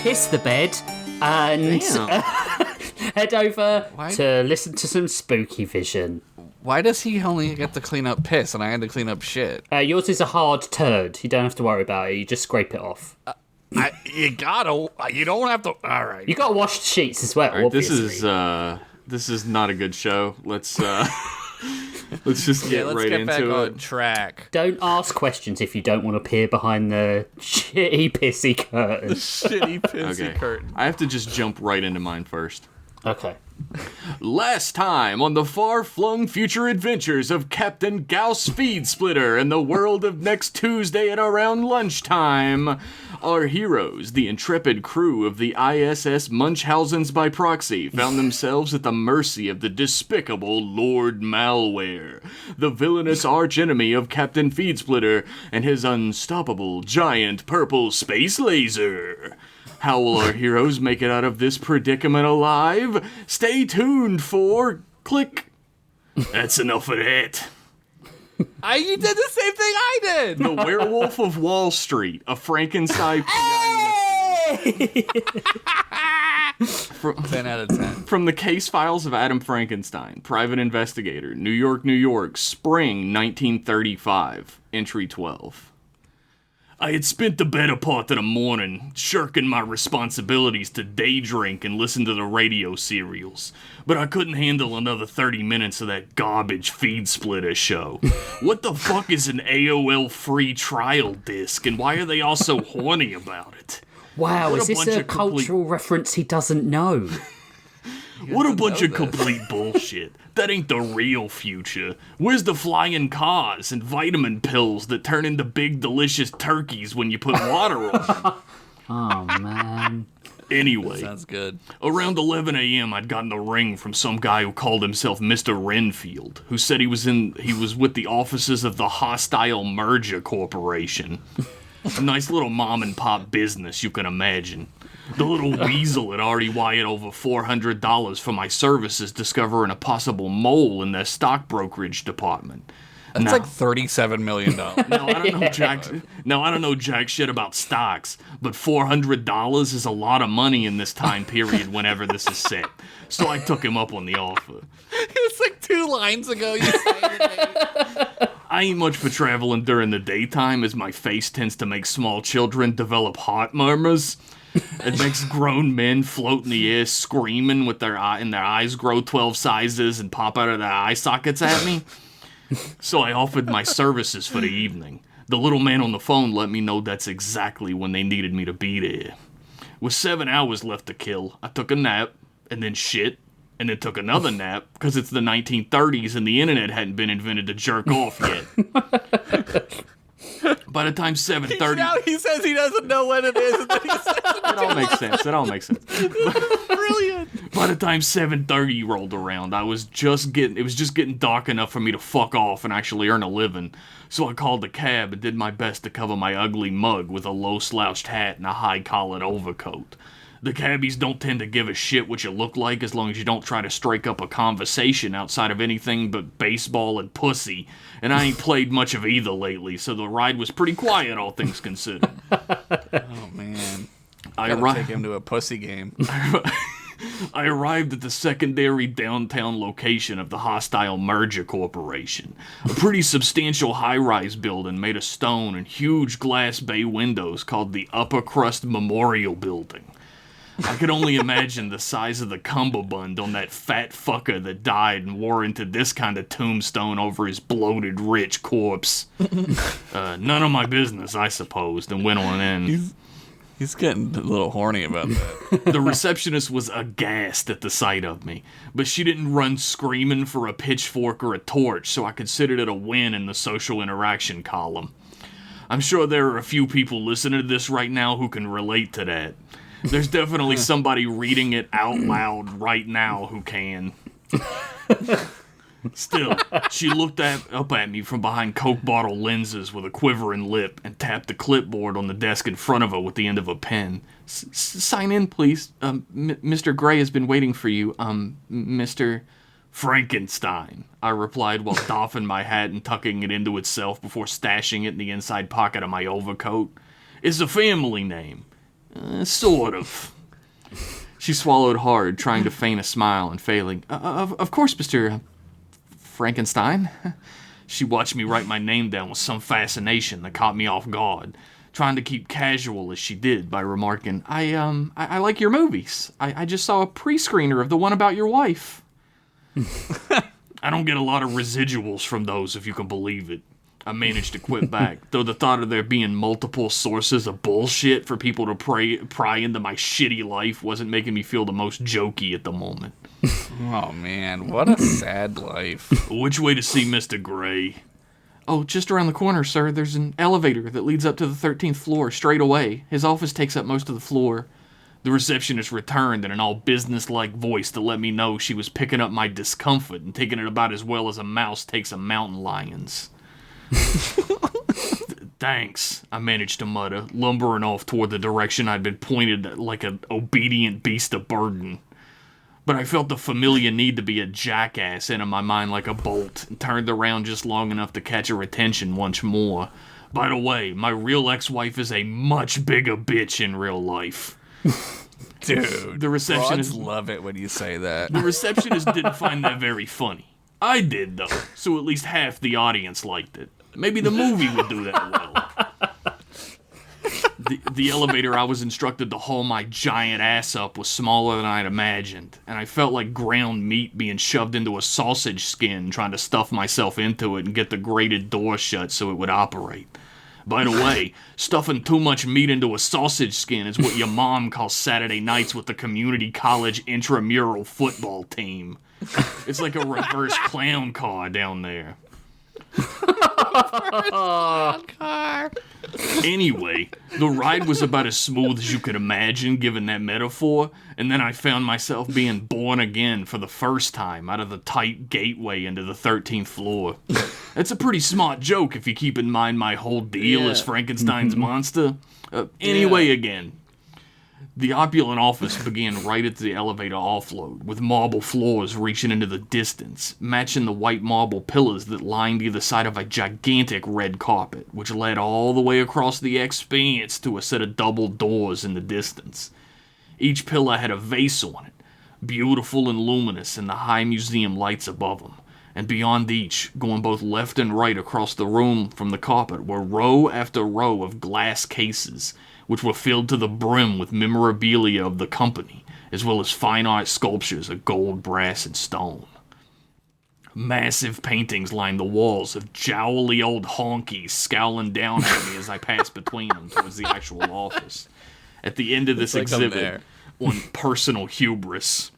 piss the bed and head over to listen to some spooky vision. Why does he only get to clean up piss and I had to clean up shit? Yours is a hard turd. You don't have to worry about it. You just scrape it off. You don't have to. All right. You got to wash the sheets as well. All right, Obviously. this is not a good show. Let's let's just get let's right get back into on it. track. Don't ask questions if you don't want to peer behind the shitty, pissy curtain. Shitty pissy curtain. I have to just jump right into mine first. Okay. Last time on the far-flung future adventures of Captain Gauss Feed Splitter in the world of next Tuesday at around lunchtime, our heroes, the intrepid crew of the ISS Munchausen's by proxy, found themselves at the mercy of the despicable Lord Malware, the villainous archenemy of Captain Feed Splitter and his unstoppable giant purple space laser. How will our heroes make it out of this predicament alive? Stay tuned for... click. That's enough of that. You did the same thing I did. The Werewolf of Wall Street, a Frankenstein... 10 out of 10. From the case files of Adam Frankenstein, private investigator, New York, New York, spring 1935, entry 12. I had spent the better part of the morning shirking my responsibilities to day drink and listen to the radio serials, but I couldn't handle another 30 minutes of that garbage Feed Splitter show. What the fuck is an AOL free trial disc, and why are they all so horny about it? Wow, What is a this bunch a of complete- cultural reference he doesn't know? What a bunch of this. complete bullshit. That ain't the real future. Where's the flying cars and vitamin pills that turn into big delicious turkeys when you put water on them? Oh, man. Anyway, Sounds good. around 11 a.m., I'd gotten a ring from some guy who called himself Mr. Renfield, who said he was with the offices of the Hostile Merger Corporation. A nice little mom and pop business, you can imagine. The little weasel had already wired over $400 for my services discovering a possible mole in their stock brokerage department. That's like $37 million. No, I don't know jack shit about stocks, but $400 is a lot of money in this time period whenever this is set. So I took him up on the offer. It's like 2 lines ago you said it. I ain't much for traveling during the daytime, as my face tends to make small children develop heart murmurs. It makes grown men float in the air screaming with their eyes grow 12 sizes and pop out of their eye sockets at me. So I offered my services for the evening. The little man on the phone let me know that's exactly when they needed me to be there. With 7 hours left to kill, I took a nap, and then shit, and then took another nap, because it's the 1930s and the internet hadn't been invented to jerk off yet. By the time 7:30... Now he says he doesn't know what it is, and then he says It all makes sense. brilliant. By the time 7:30 rolled around, it was just getting dark enough for me to fuck off and actually earn a living. So I called a cab and did my best to cover my ugly mug with a low slouched hat and a high collared overcoat. The cabbies don't tend to give a shit what you look like as long as you don't try to strike up a conversation outside of anything but baseball and pussy. And I ain't played much of either lately, so the ride was pretty quiet, all things considered. Oh, man. I Gotta take him to a pussy game. I arrived at the secondary downtown location of the Hostile Merger Corporation, a pretty substantial high-rise building made of stone and huge glass bay windows called the Upper Crust Memorial Building. I could only imagine the size of the cummerbund on that fat fucker that died and wore into this kind of tombstone over his bloated, rich corpse. None of my business, I supposed, and went on in. He's getting a little horny about that. The receptionist was aghast at the sight of me, but she didn't run screaming for a pitchfork or a torch, so I considered it a win in the social interaction column. I'm sure there are a few people listening to this right now who can relate to that. There's definitely somebody reading it out loud right now who can. Still, she looked up at me from behind Coke bottle lenses with a quivering lip and tapped the clipboard on the desk in front of her with the end of a pen. Sign in, please. Mr. Gray has been waiting for you. Mr. Frankenstein, I replied while doffing my hat and tucking it into itself before stashing it in the inside pocket of my overcoat. It's a family name. Sort of. She swallowed hard, trying to feign a smile and failing. Of course, Mr. Frankenstein. She watched me write my name down with some fascination that caught me off guard, trying to keep casual as she did by remarking, I like your movies. I just saw a pre-screener of the one about your wife. I don't get a lot of residuals from those, if you can believe it. I managed to quit back, though the thought of there being multiple sources of bullshit for people to pry into my shitty life wasn't making me feel the most jokey at the moment. Oh, man. What a sad life. Which way to see Mr. Gray? Oh, just around the corner, sir. There's an elevator that leads up to the 13th floor, straight away. His office takes up most of the floor. The receptionist returned in an all business-like voice to let me know she was picking up my discomfort and taking it about as well as a mouse takes a mountain lion's. Thanks, I managed to mutter, lumbering off toward the direction I'd been pointed at like an obedient beast of burden. But I felt the familiar need to be a jackass into my mind like a bolt, and turned around just long enough to catch her attention once more. By the way, my real ex-wife is a much bigger bitch in real life. Dude, the receptionist broads love it when you say that. The receptionist didn't find that very funny. I did, though, so at least half the audience liked it. Maybe the movie would do that well. The elevator I was instructed to haul my giant ass up was smaller than I'd imagined, and I felt like ground meat being shoved into a sausage skin trying to stuff myself into it and get the grated door shut so it would operate. By the way, stuffing too much meat into a sausage skin is what your mom calls Saturday nights with the community college intramural football team. It's like a reverse clown car down there. Car. Anyway, the ride was about as smooth as you could imagine, given that metaphor, and then I found myself being born again for the first time out of the tight gateway into the 13th floor. That's a pretty smart joke if you keep in mind my whole deal as Frankenstein's monster. Anyway, again. The opulent office began right at the elevator offload, with marble floors reaching into the distance, matching the white marble pillars that lined either side of a gigantic red carpet, which led all the way across the expanse to a set of double doors in the distance. Each pillar had a vase on it, beautiful and luminous in the high museum lights above them, and beyond each, going both left and right across the room from the carpet, were row after row of glass cases, which were filled to the brim with memorabilia of the company, as well as fine art sculptures of gold, brass, and stone. Massive paintings lined the walls of jowly old honkies scowling down at me as I passed between them towards the actual office. At the end of this exhibit, on personal hubris,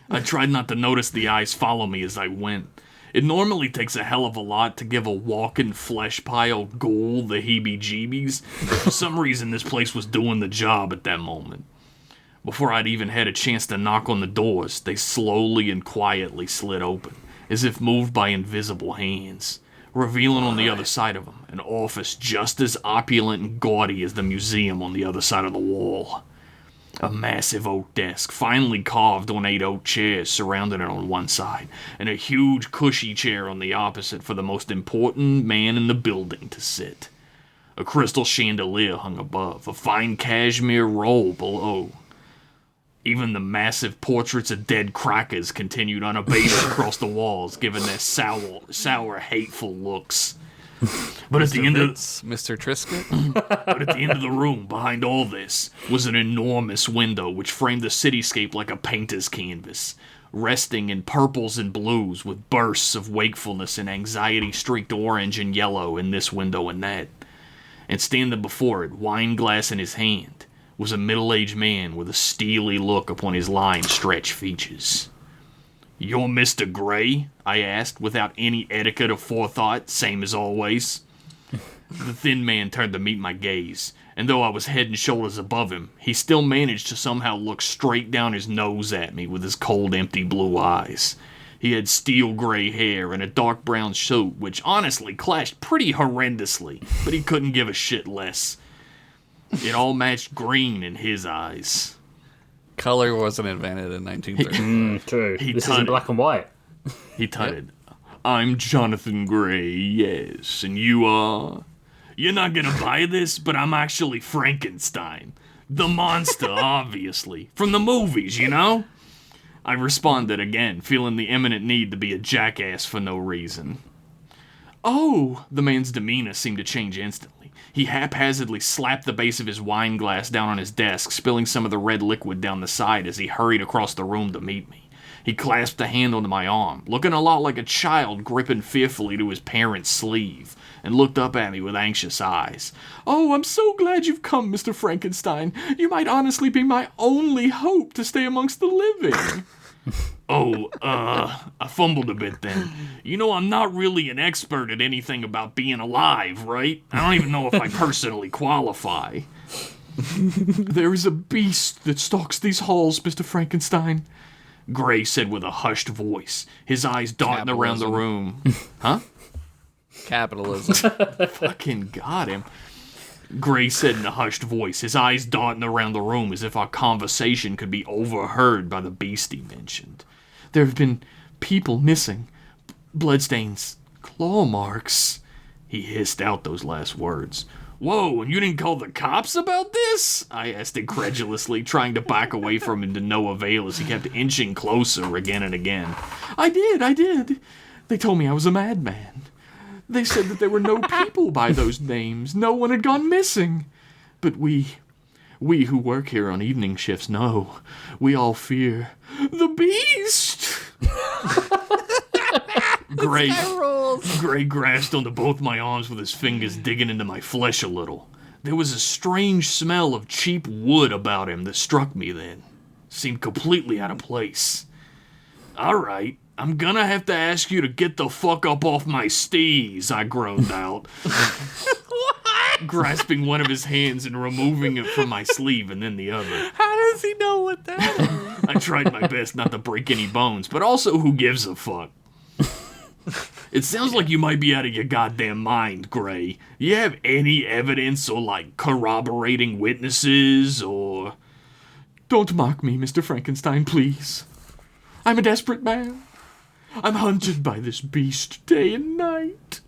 I tried not to notice the eyes follow me as I went. It normally takes a hell of a lot to give a walking flesh pile ghoul the heebie-jeebies, but for some reason this place was doing the job at that moment. Before I'd even had a chance to knock on the doors, they slowly and quietly slid open, as if moved by invisible hands, revealing on the other side of them an office just as opulent and gaudy as the museum on the other side of the wall. A massive oak desk, finely carved on 8 oak chairs surrounding it on one side, and a huge cushy chair on the opposite for the most important man in the building to sit. A crystal chandelier hung above, a fine cashmere roll below. Even the massive portraits of dead crackers continued unabated across the walls, giving their sour, hateful looks. But at the end of Mr. Triscuit. But at the end of the room, behind all this, was an enormous window which framed the cityscape like a painter's canvas, resting in purples and blues with bursts of wakefulness and anxiety-streaked orange and yellow in this window and that. And standing before it, wine glass in his hand, was a middle-aged man with a steely look upon his line-stretched features. "You're Mr. Gray?" I asked, without any etiquette or forethought, same as always. The thin man turned to meet my gaze, and though I was head and shoulders above him, he still managed to somehow look straight down his nose at me with his cold, empty blue eyes. He had steel gray hair and a dark brown suit, which honestly clashed pretty horrendously, but he couldn't give a shit less. It all matched green in his eyes. Color wasn't invented in 1930. True. This tutted. isn't black and white. He tutted. "I'm Jonathan Gray, yes, and you are? You're not gonna buy this, but I'm actually Frankenstein. The monster, obviously. From the movies, you know?" I responded again, feeling the imminent need to be a jackass for no reason. "Oh," the man's demeanor seemed to change instantly. He haphazardly slapped the base of his wine glass down on his desk, spilling some of the red liquid down the side as he hurried across the room to meet me. He clasped a hand onto my arm, looking a lot like a child gripping fearfully to his parent's sleeve, and looked up at me with anxious eyes. "Oh, I'm so glad you've come, Mr. Frankenstein. You might honestly be my only hope to stay amongst the living." I fumbled a bit then. "You know, I'm not really an expert at anything about being alive, right? I don't even know if I personally qualify." "There is a beast that stalks these halls, Mr. Frankenstein," Gray said with a hushed voice, his eyes darting around the room. Huh? Capitalism. Fucking got him. Gray said in a hushed voice, his eyes darting around the room as if our conversation could be overheard by the beast he mentioned. "There have been people missing. Bloodstains. Claw marks." He hissed out those last words. "Whoa, and you didn't call the cops about this?" I asked incredulously, trying to back away from him to no avail as he kept inching closer again and again. I did. They told me I was a madman. They said that there were no people by those names. No one had gone missing. But we who work here on evening shifts know. We all fear the beast." Gray grasped onto both my arms with his fingers, digging into my flesh a little. There was a strange smell of cheap wood about him that struck me then. Seemed completely out of place. "All right, I'm gonna have to ask you to get the fuck up off my steez," I groaned out. What? grasping one of his hands and removing it from my sleeve and then the other. How does he know what that is? I tried my best not to break any bones, but also who gives a fuck? It sounds like you might be out of your goddamn mind, Gray. You have any evidence or, like, corroborating witnesses, or... Don't mock me, Mr. Frankenstein, please. I'm a desperate man. I'm hunted by this beast day and night.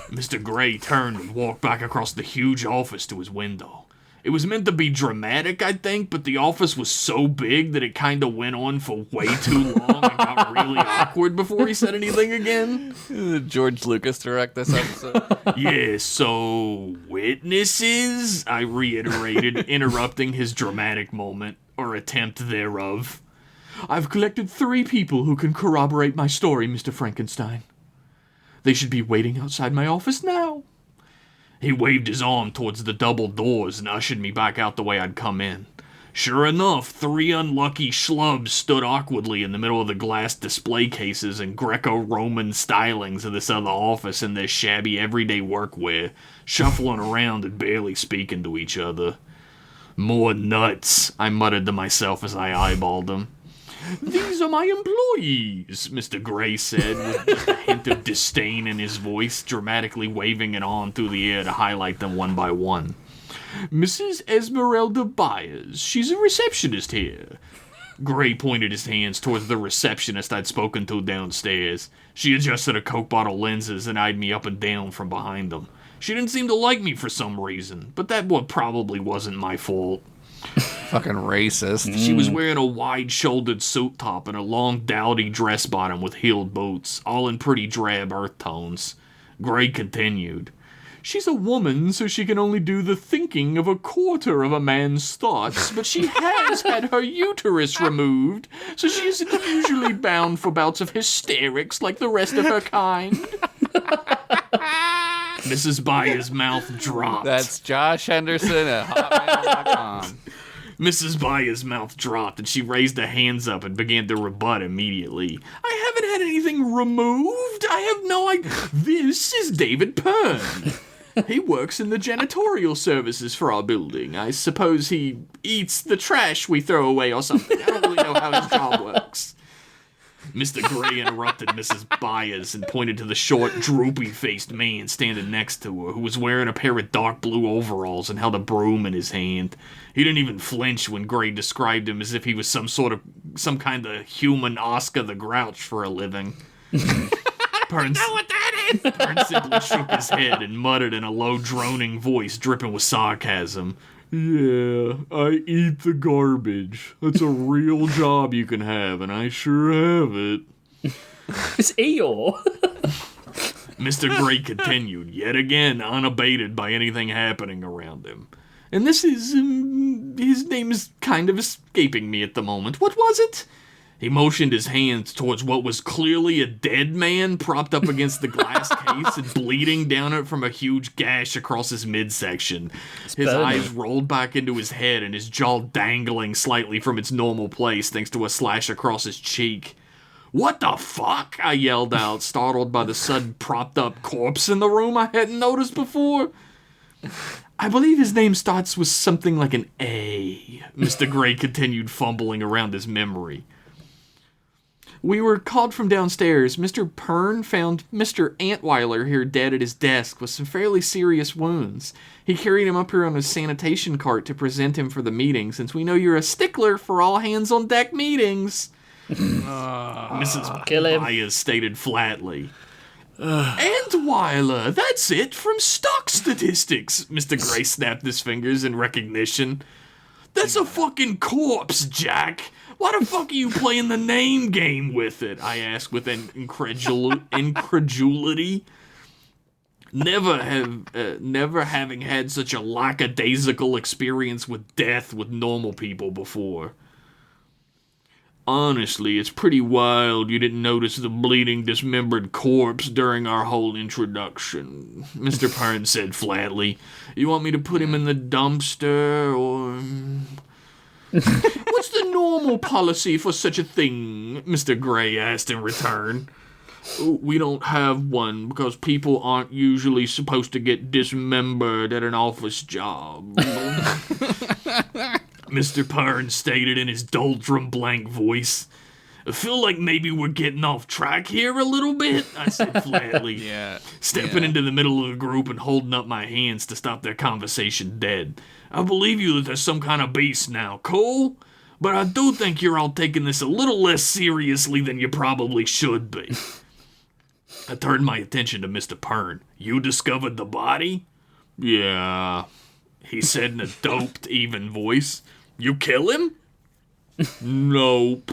Mr. Gray turned and walked back across the huge office to his window. It was meant to be dramatic, I think, but the office was so big that it kind of went on for way too long and got really awkward before he said anything again. Did George Lucas direct this episode? Yeah, so witnesses? I reiterated, interrupting his dramatic moment, or attempt thereof. I've collected 3 people who can corroborate my story, Mr. Frankenstein. They should be waiting outside my office now. He waved his arm towards the double doors and ushered me back out the way I'd come in. Sure enough, 3 unlucky schlubs stood awkwardly in the middle of the glass display cases and Greco-Roman stylings of this other office in their shabby everyday workwear, shuffling around and barely speaking to each other. More nuts, I muttered to myself as I eyeballed them. These are my employees, Mr. Gray said, with just a hint of disdain in his voice, dramatically waving it on through the air to highlight them one by one. Mrs. Esmeralda Byers, she's a receptionist here. Gray pointed his hands towards the receptionist I'd spoken to downstairs. She adjusted her Coke bottle lenses and eyed me up and down from behind them. She didn't seem to like me for some reason, but that probably wasn't my fault. Fucking racist. She was wearing a wide-shouldered suit top and a long, dowdy dress bottom with heeled boots, all in pretty drab earth tones. Gray continued. She's a woman, so she can only do the thinking of a quarter of a man's thoughts, but she has had her uterus removed, so she isn't usually bound for bouts of hysterics like the rest of her kind. Mrs. Byers' mouth dropped. That's Josh Henderson at hotmail.com. Mrs. Byers' mouth dropped, and she raised her hands up and began to rebut immediately. I haven't had anything removed. I have no idea. This is David Pern. He works in the janitorial services for our building. I suppose he eats the trash we throw away or something. I don't really know how his job works. Mr. Gray interrupted Mrs. Byers and pointed to the short, droopy-faced man standing next to her, who was wearing a pair of dark blue overalls and held a broom in his hand. He didn't even flinch when Gray described him as if he was some kind of human Oscar the Grouch for a living. I know what that is! Pern simply shook his head and muttered in a low, droning voice dripping with sarcasm. Yeah, I eat the garbage. That's a real job you can have, and I sure have it. It's Eeyore. Mr. Gray continued, yet again unabated by anything happening around him. And this is, his name is kind of escaping me at the moment. What was it? He motioned his hands towards what was clearly a dead man propped up against the glass case and bleeding down it from a huge gash across his midsection. His eyes rolled back into his head and his jaw dangling slightly from its normal place thanks to a slash across his cheek. What the fuck? I yelled out, startled by the sudden propped up corpse in the room I hadn't noticed before. I believe his name starts with something like an A, Mr. Gray continued, fumbling around his memory. We were called from downstairs. Mr. Pern found Mr. Antweiler here dead at his desk with some fairly serious wounds. He carried him up here on a sanitation cart to present him for the meeting, since we know you're a stickler for all hands-on-deck meetings. Mrs. Byers stated flatly. Antweiler, that's it, from stock statistics. Mr. Gray snapped his fingers in recognition. That's a fucking corpse, Jack. Why the fuck are you playing the name game with it? I asked with an incredulity. Never having had such a lackadaisical experience with death with normal people before. Honestly, it's pretty wild you didn't notice the bleeding, dismembered corpse during our whole introduction, Mr. Pern said flatly. You want me to put him in the dumpster, or... What's the normal policy for such a thing? Mr. Gray asked in return. We don't have one because people aren't usually supposed to get dismembered at an office job. Mr. Pern stated in his doldrum blank voice. I feel like maybe we're getting off track here a little bit, I said flatly, stepping into the middle of the group and holding up my hands to stop their conversation dead. I believe you that there's some kind of beast now, cool? But I do think you're all taking this a little less seriously than you probably should be. I turned my attention to Mr. Pern. You discovered the body? Yeah, he said in a doped, even voice. You kill him? Nope.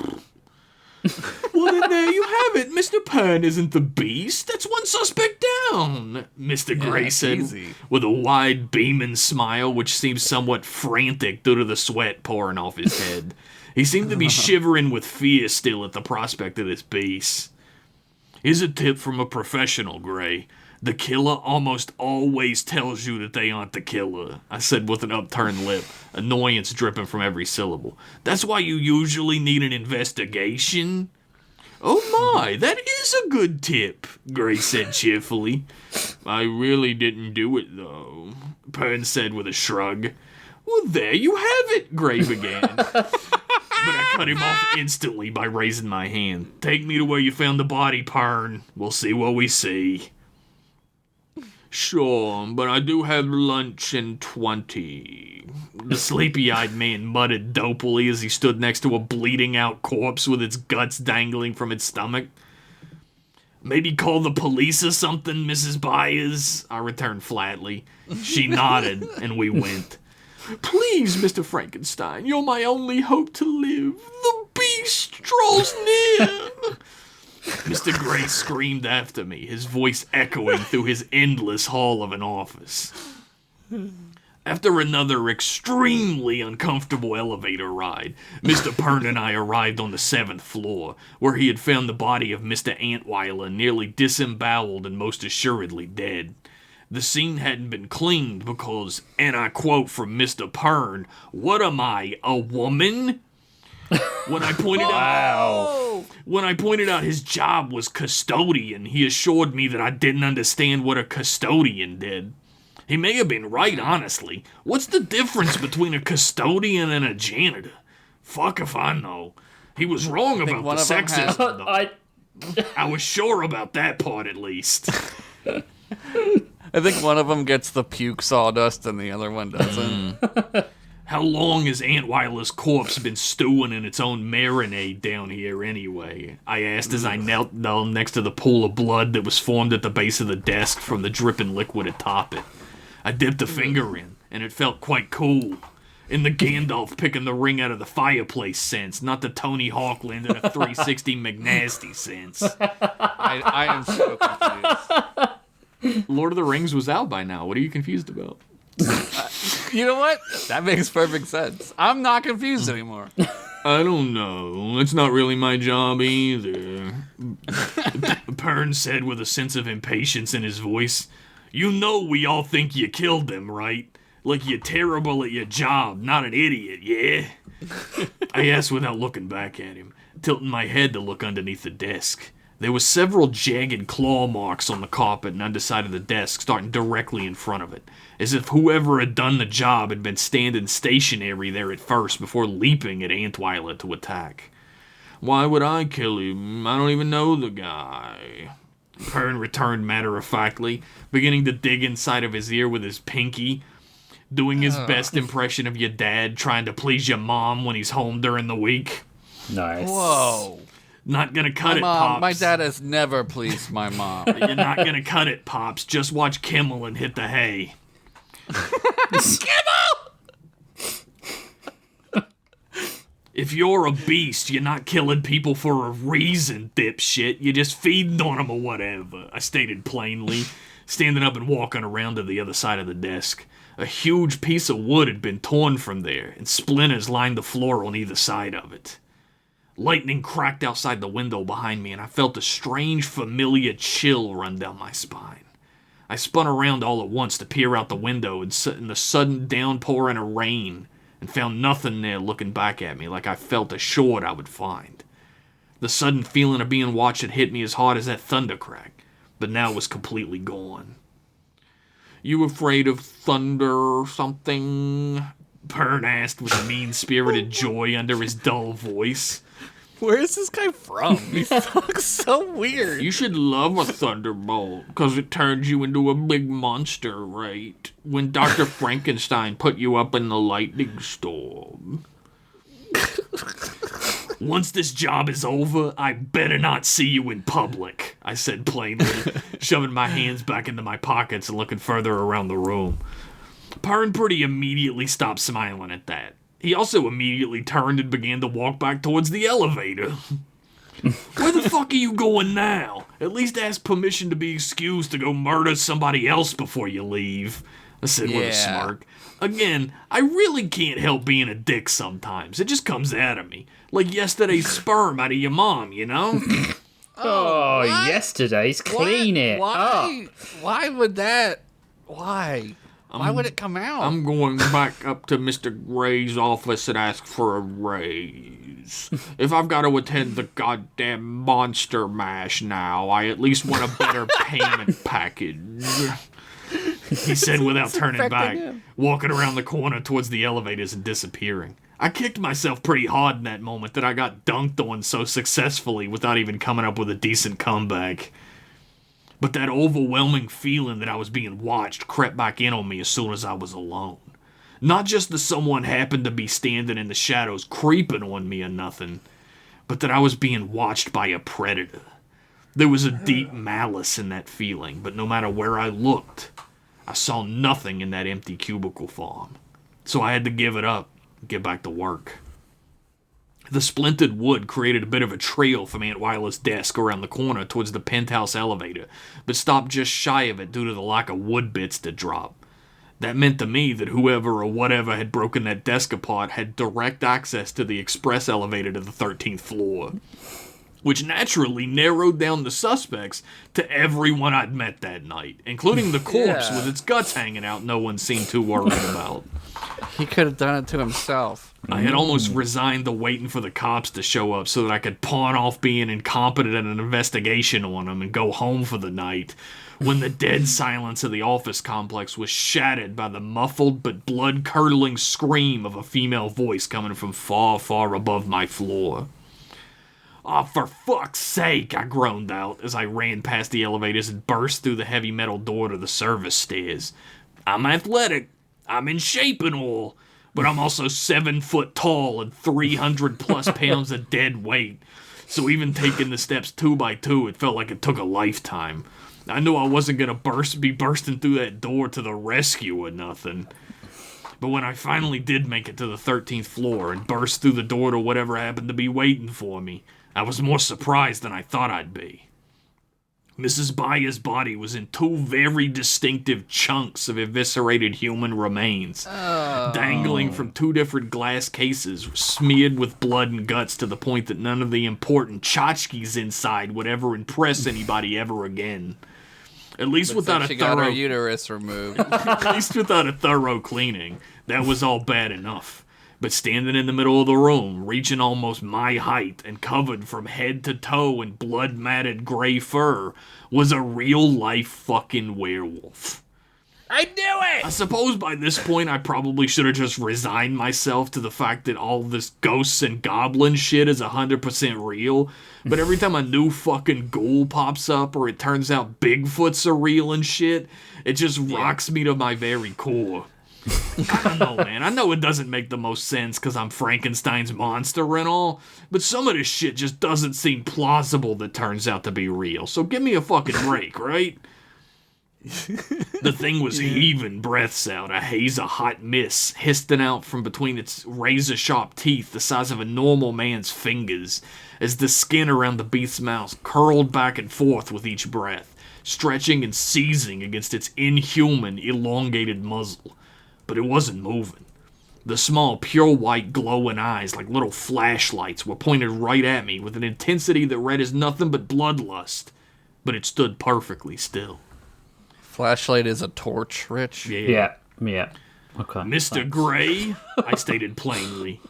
Well, then there you have it. Mr. Pern isn't the beast. That's one suspect down, Mr. Gray said, with a wide, beaming smile which seemed somewhat frantic due to the sweat pouring off his head. He seemed to be shivering with fear still at the prospect of this beast. Here's a tip from a professional, Gray. The killer almost always tells you that they aren't the killer, I said with an upturned lip, annoyance dripping from every syllable. That's why you usually need an investigation. Oh my, that is a good tip, Gray said cheerfully. I really didn't do it, though, Pern said with a shrug. Well, there you have it, Gray began. But I cut him off instantly by raising my hand. Take me to where you found the body, Pern. We'll see what we see. Sure, but I do have lunch in 20. The sleepy-eyed man muttered dopily as he stood next to a bleeding-out corpse with its guts dangling from its stomach. Maybe call the police or something, Mrs. Byers, I returned flatly. She nodded, and we went. Please, Mr. Frankenstein, you're my only hope to live. The beast draws near. Mr. Gray screamed after me, his voice echoing through his endless hall of an office. After another extremely uncomfortable elevator ride, Mr. Pern and I arrived on the 7th floor, where he had found the body of Mr. Antweiler nearly disemboweled and most assuredly dead. The scene hadn't been cleaned because, and I quote from Mr. Pern, "What am I, a woman?" When I pointed out his job was custodian, he assured me that I didn't understand what a custodian did. He may have been right, honestly. What's the difference between a custodian and a janitor? Fuck if I know. He was wrong about the sexism, though. I was sure about that part, at least. I think one of them gets the puke sawdust and the other one doesn't. How long has Antweiler's corpse been stewing in its own marinade down here anyway? I asked as I knelt down next to the pool of blood that was formed at the base of the desk from the dripping liquid atop it. I dipped a finger in, and it felt quite cool. In the Gandalf picking the ring out of the fireplace sense, not the Tony Hawk landing a 360 McNasty sense. I am so confused. Lord of the Rings was out by now. What are you confused about? You know what? That makes perfect sense. I'm not confused anymore. I don't know. It's not really my job either. Pern said with a sense of impatience in his voice. You know we all think you killed them, right? Like you're terrible at your job, not an idiot, yeah? I asked without looking back at him, tilting my head to look underneath the desk. There were several jagged claw marks on the carpet and underside of the desk, starting directly in front of it, as if whoever had done the job had been standing stationary there at first before leaping at Antweiler to attack. Why would I kill him? I don't even know the guy. Pern returned matter-of-factly, beginning to dig inside of his ear with his pinky, doing his best impression of your dad trying to please your mom when he's home during the week. Nice. Whoa. Not gonna cut it, Pops. My dad has never pleased my mom. You're not gonna cut it, Pops. Just watch Kimmel and hit the hay. Kimmel! If you're a beast, you're not killing people for a reason, dipshit. You're just feeding on them or whatever, I stated plainly, standing up and walking around to the other side of the desk. A huge piece of wood had been torn from there, and splinters lined the floor on either side of it. Lightning cracked outside the window behind me, and I felt a strange, familiar chill run down my spine. I spun around all at once to peer out the window in the sudden downpouring of rain, and found nothing there looking back at me like I felt assured I would find. The sudden feeling of being watched had hit me as hard as that thunder crack, but now it was completely gone. "You afraid of thunder or something?" Pern asked with mean-spirited joy under his dull voice. Where is this guy from? He talks so weird. "You should love a thunderbolt, because it turns you into a big monster, right? When Dr. Frankenstein put you up in the lightning storm." "Once this job is over, I better not see you in public," I said plainly, shoving my hands back into my pockets and looking further around the room. Pern pretty immediately stopped smiling at that. He also immediately turned and began to walk back towards the elevator. "Where the fuck are you going now? At least ask permission to be excused to go murder somebody else before you leave," I said with a smirk. Again, I really can't help being a dick sometimes. It just comes out of me. Like yesterday's sperm out of your mom, you know? Oh, yesterday's. Clean it Why? up. Why would that? Why? Why would it come out? "I'm going back up to Mr. Gray's office and ask for a raise. If I've got to attend the goddamn Monster Mash now, I at least want a better payment package," he said without turning back, walking around the corner towards the elevators and disappearing. I kicked myself pretty hard in that moment that I got dunked on so successfully without even coming up with a decent comeback. But that overwhelming feeling that I was being watched crept back in on me as soon as I was alone. Not just that someone happened to be standing in the shadows creeping on me or nothing, but that I was being watched by a predator. There was a deep malice in that feeling, but no matter where I looked, I saw nothing in that empty cubicle farm. So I had to give it up and get back to work. The splintered wood created a bit of a trail from Aunt Wyla's desk around the corner towards the penthouse elevator, but stopped just shy of it due to the lack of wood bits to drop. That meant to me that whoever or whatever had broken that desk apart had direct access to the express elevator to the 13th floor, which naturally narrowed down the suspects to everyone I'd met that night, including the corpse with its guts hanging out no one seemed too worried about. He could have done it to himself. I had almost resigned to waiting for the cops to show up so that I could pawn off being incompetent in an investigation on them and go home for the night, when the dead silence of the office complex was shattered by the muffled but blood-curdling scream of a female voice coming from far, far above my floor. "Oh, for fuck's sake," I groaned out as I ran past the elevators and burst through the heavy metal door to the service stairs. "I'm athletic. I'm in shape and all. But I'm also 7 foot tall and 300 plus pounds of dead weight. So even taking the steps 2 by 2, it felt like it took a lifetime. I knew I wasn't going to be bursting through that door to the rescue or nothing. But when I finally did make it to the 13th floor and burst through the door to whatever happened to be waiting for me, I was more surprised than I thought I'd be. Mrs. Bayer's body was in 2 very distinctive chunks of eviscerated human remains, dangling from 2 different glass cases, smeared with blood and guts to the point that none of the important tchotchkes inside would ever impress anybody ever again. At least without a got her thorough uterus removed. At least without a thorough cleaning. That was all bad enough. But standing in the middle of the room, reaching almost my height and covered from head to toe in blood-matted gray fur, was a real-life fucking werewolf. I knew it! I suppose by this point I probably should have just resigned myself to the fact that all this ghosts and goblin shit is 100% real, but every time a new fucking ghoul pops up or it turns out Bigfoots are real and shit, it just rocks me to my very core. I don't know, man. I know it doesn't make the most sense because I'm Frankenstein's monster and all, but some of this shit just doesn't seem plausible that turns out to be real, so give me a fucking break, right? The thing was heaving breaths out, a haze of hot mist hissing out from between its razor-sharp teeth the size of a normal man's fingers, as the skin around the beast's mouth curled back and forth with each breath, stretching and seizing against its inhuman, elongated muzzle. But it wasn't moving. The small, pure white glowing eyes, like little flashlights, were pointed right at me with an intensity that read as nothing but bloodlust, but it stood perfectly still. Flashlight is a torch, Rich? Yeah. Okay. Mr. Gray, I stated plainly.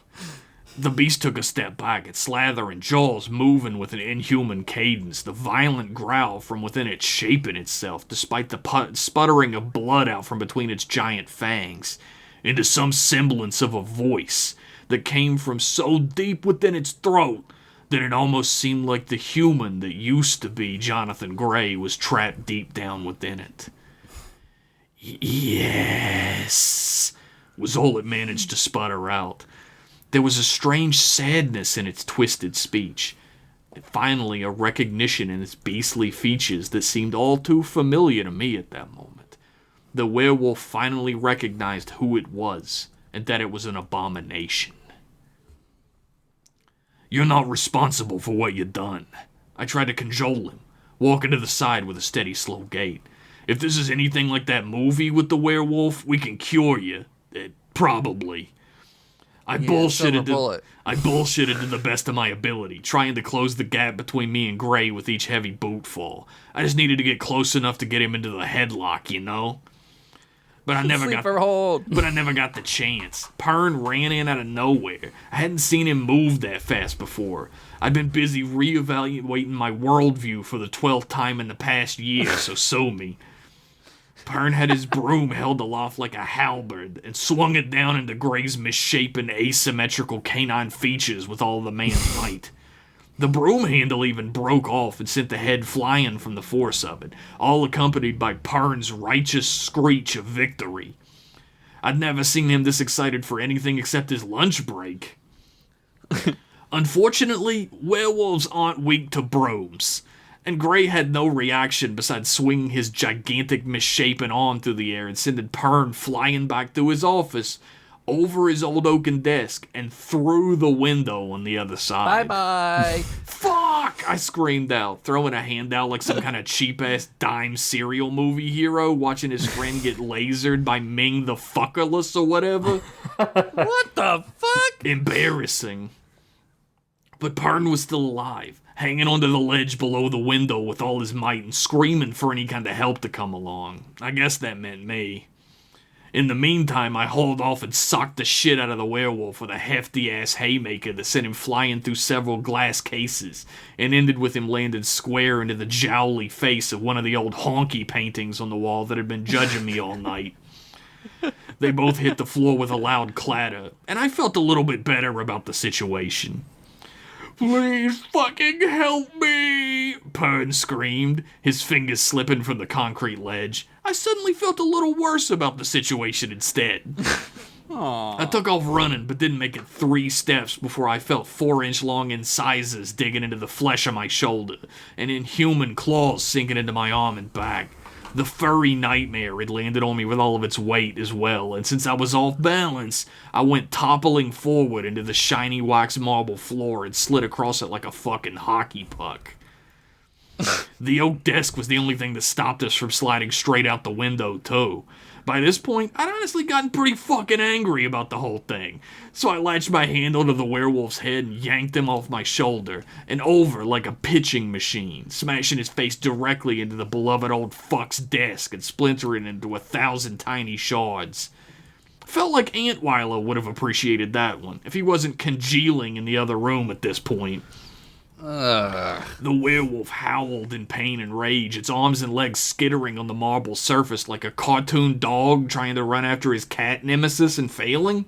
The beast took a step back, its slathering jaws moving with an inhuman cadence, the violent growl from within it shaping itself, despite the sputtering of blood out from between its giant fangs, into some semblance of a voice that came from so deep within its throat that it almost seemed like the human that used to be Jonathan Gray was trapped deep down within it. Yes, was all it managed to sputter out. There was a strange sadness in its twisted speech, and finally a recognition in its beastly features that seemed all too familiar to me at that moment. The werewolf finally recognized who it was, and that it was an abomination. You're not responsible for what you've done. I tried to cajole him, walking to the side with a steady, slow gait. If this is anything like that movie with the werewolf, we can cure you. Probably. I bullshitted to the best of my ability, trying to close the gap between me and Gray with each heavy boot fall. I just needed to get close enough to get him into the headlock, you know? But I never got the chance. Pern ran in out of nowhere. I hadn't seen him move that fast before. I'd been busy reevaluating my worldview for the 12th time in the past year, so sue me. Pern had his broom held aloft like a halberd and swung it down into Gray's misshapen, asymmetrical canine features with all the man's might. The broom handle even broke off and sent the head flying from the force of it, all accompanied by Pern's righteous screech of victory. I'd never seen him this excited for anything except his lunch break. Unfortunately, werewolves aren't weak to brooms, and Gray had no reaction besides swinging his gigantic misshapen arm through the air and sending Pern flying back through his office, over his old oaken desk, and through the window on the other side. Bye-bye. Fuck! I screamed out, throwing a hand out like some kind of cheap-ass dime serial movie hero watching his friend get lasered by Ming the Fuckerless or whatever. What the fuck? Embarrassing. But Pern was still alive, hanging onto the ledge below the window with all his might and screaming for any kind of help to come along. I guess that meant me. In the meantime, I hauled off and socked the shit out of the werewolf with a hefty-ass haymaker that sent him flying through several glass cases, and ended with him landing square into the jowly face of one of the old honky paintings on the wall that had been judging me all night. They both hit the floor with a loud clatter, and I felt a little bit better about the situation. Please fucking help me, Pern screamed, his fingers slipping from the concrete ledge. I suddenly felt a little worse about the situation instead. I took off running, but didn't make it 3 steps before I felt 4-inch long incisors digging into the flesh of my shoulder, and inhuman claws sinking into my arm and back. The furry nightmare had landed on me with all of its weight as well, and since I was off balance, I went toppling forward into the shiny wax marble floor and slid across it like a fucking hockey puck. The oak desk was the only thing that stopped us from sliding straight out the window, too. By this point, I'd honestly gotten pretty fucking angry about the whole thing, so I latched my hand onto the werewolf's head and yanked him off my shoulder and over like a pitching machine, smashing his face directly into the beloved old fuck's desk and splintering it into 1,000 tiny shards. Felt like Antweiler would have appreciated that one, if he wasn't congealing in the other room at this point. The werewolf howled in pain and rage, its arms and legs skittering on the marble surface like a cartoon dog trying to run after his cat nemesis and failing.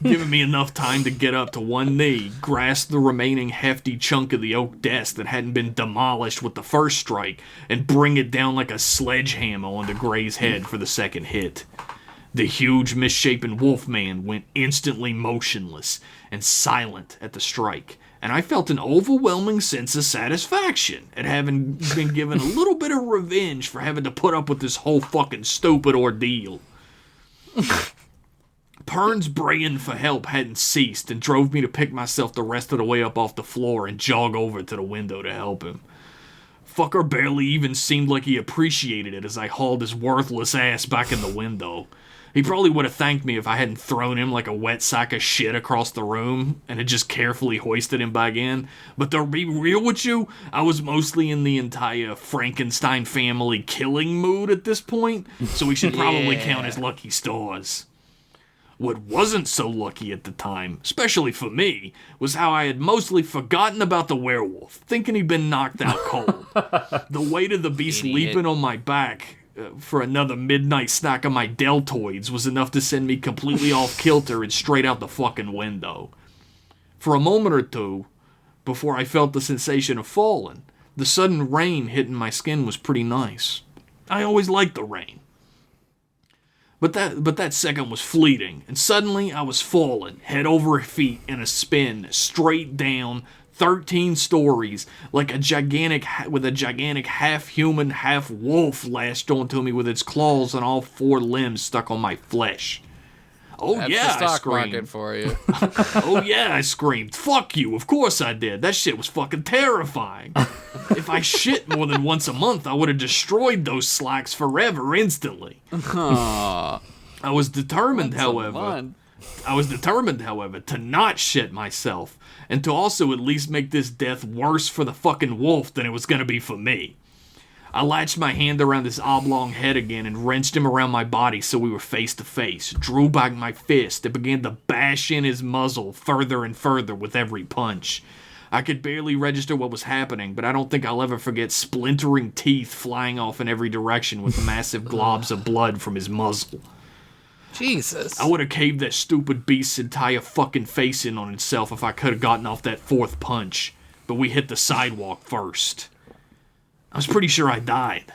Giving me enough time to get up to one knee, grasp the remaining hefty chunk of the oak desk that hadn't been demolished with the first strike, and bring it down like a sledgehammer onto Gray's head for the second hit. The huge, misshapen wolfman went instantly motionless and silent at the strike, and I felt an overwhelming sense of satisfaction at having been given a little bit of revenge for having to put up with this whole fucking stupid ordeal. Pern's braying for help hadn't ceased and drove me to pick myself the rest of the way up off the floor and jog over to the window to help him. Fucker barely even seemed like he appreciated it as I hauled his worthless ass back in the window. He probably would have thanked me if I hadn't thrown him like a wet sack of shit across the room and had just carefully hoisted him back in. But to be real with you, I was mostly in the entire Frankenstein family killing mood at this point, so we should probably count as lucky stars. What wasn't so lucky at the time, especially for me, was how I had mostly forgotten about the werewolf, thinking he'd been knocked out cold. The weight of the beast leaping on my back for another midnight snack of my deltoids was enough to send me completely off kilter and straight out the fucking window. For a moment or two, before I felt the sensation of falling, the sudden rain hitting my skin was pretty nice. I always liked the rain. But that second was fleeting, and suddenly I was falling, head over feet in a spin, straight down, 13 stories, with a gigantic half-human, half-wolf lashed onto me with its claws and all 4 limbs stuck on my flesh. Oh, That's yeah, the I stock screamed. market for you. Oh, yeah, I screamed. Fuck you, of course I did. That shit was fucking terrifying. If I shit more than once a month, I would have destroyed those slacks forever, instantly. I was determined, however, to not shit myself, and to also at least make this death worse for the fucking wolf than it was gonna be for me. I latched my hand around his oblong head again and wrenched him around my body so we were face to face, drew back my fist, and began to bash in his muzzle further and further with every punch. I could barely register what was happening, but I don't think I'll ever forget splintering teeth flying off in every direction with massive globs of blood from his muzzle. Jesus. I would have caved that stupid beast's entire fucking face in on itself if I could have gotten off that 4th punch, but we hit the sidewalk first. I was pretty sure I died.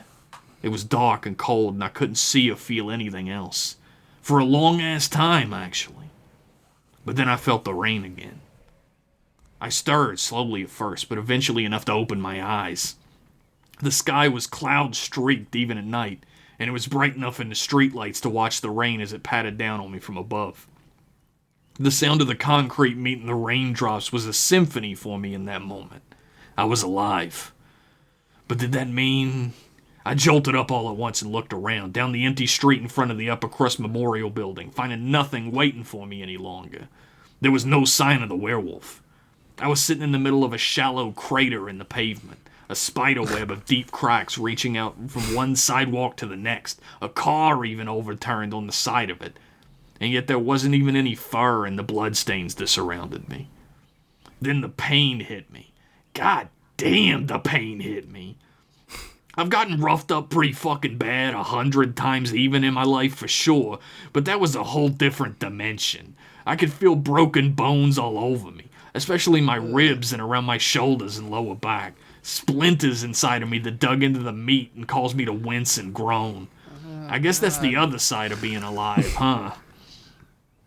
It was dark and cold, and I couldn't see or feel anything else. For a long-ass time, actually. But then I felt the rain again. I stirred slowly at first, but eventually enough to open my eyes. The sky was cloud-streaked even at night, and it was bright enough in the streetlights to watch the rain as it patted down on me from above. The sound of the concrete meeting the raindrops was a symphony for me in that moment. I was alive. But did that mean... I jolted up all at once and looked around, down the empty street in front of the Upper Crust Memorial Building, finding nothing waiting for me any longer. There was no sign of the werewolf. I was sitting in the middle of a shallow crater in the pavement, a spiderweb of deep cracks reaching out from one sidewalk to the next, a car even overturned on the side of it, and yet there wasn't even any fur in the bloodstains that surrounded me. Then the pain hit me. God damn, the pain hit me. I've gotten roughed up pretty fucking bad 100 times even in my life for sure, but that was a whole different dimension. I could feel broken bones all over me, especially my ribs and around my shoulders and lower back. Splinters inside of me that dug into the meat and caused me to wince and groan. I guess that's the other side of being alive, huh?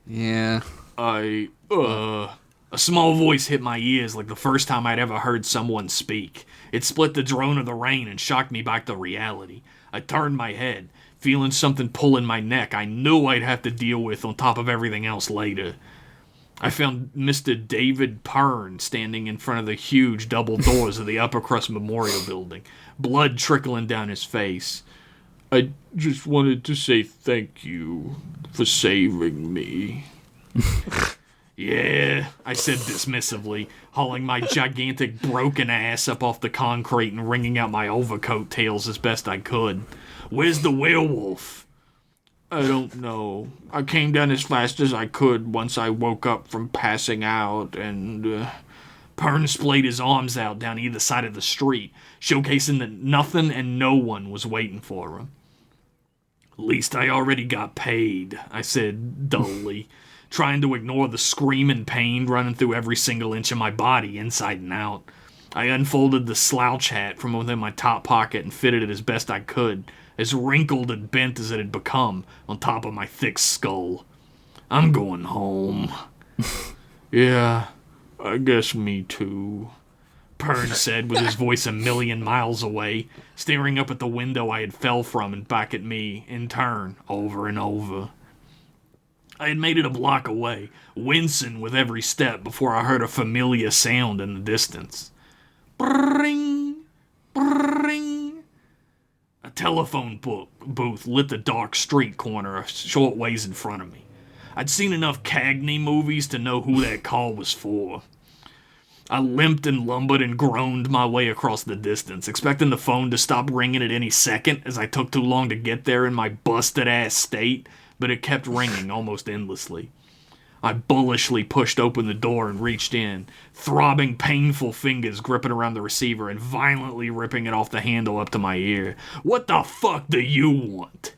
Yeah. A small voice hit my ears like the first time I'd ever heard someone speak. It split the drone of the rain and shocked me back to reality. I turned my head, feeling something pulling my neck I knew I'd have to deal with on top of everything else later. I found Mr. David Pern standing in front of the huge double doors of the Upper Crust Memorial Building, blood trickling down his face. I just wanted to say thank you for saving me. Yeah, I said dismissively, hauling my gigantic broken ass up off the concrete and wringing out my overcoat tails as best I could. Where's the werewolf? I don't know. I came down as fast as I could once I woke up from passing out, and Pern splayed his arms out down either side of the street, showcasing that nothing and no one was waiting for him. At least I already got paid, I said dully, trying to ignore the screaming pain running through every single inch of my body, inside and out. I unfolded the slouch hat from within my top pocket and fitted it as best I could, as wrinkled and bent as it had become, on top of my thick skull. I'm going home. Yeah, I guess me too, Pern said with his voice a million miles away, staring up at the window I had fell from and back at me, in turn, over and over. I had made it a block away, wincing with every step before I heard a familiar sound in the distance. Brrring, brrring. A telephone booth lit the dark street corner a short ways in front of me. I'd seen enough Cagney movies to know who that call was for. I limped and lumbered and groaned my way across the distance, expecting the phone to stop ringing at any second as I took too long to get there in my busted-ass state. but it kept ringing almost endlessly. I bullishly pushed open the door and reached in, throbbing painful fingers gripping around the receiver and violently ripping it off the handle up to my ear. "What the fuck do you want?"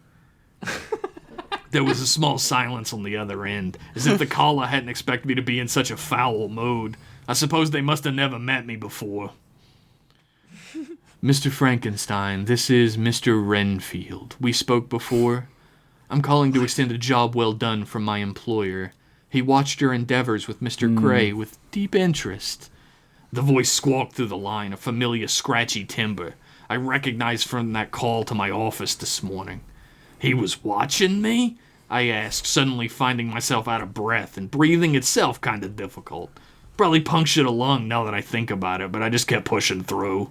There was a small silence on the other end, as if the caller hadn't expected me to be in such a foul mood. I suppose they must have never met me before. "Mr. Frankenstein, this is Mr. Renfield. We spoke before. I'm calling to extend a job well done from my employer. He watched your endeavors with Mr. Gray with deep interest." The voice squawked through the line, a familiar scratchy timbre I recognized from that call to my office this morning. "He was watching me?" I asked, suddenly finding myself out of breath and breathing itself kind of difficult. Probably punctured a lung now that I think about it, but I just kept pushing through.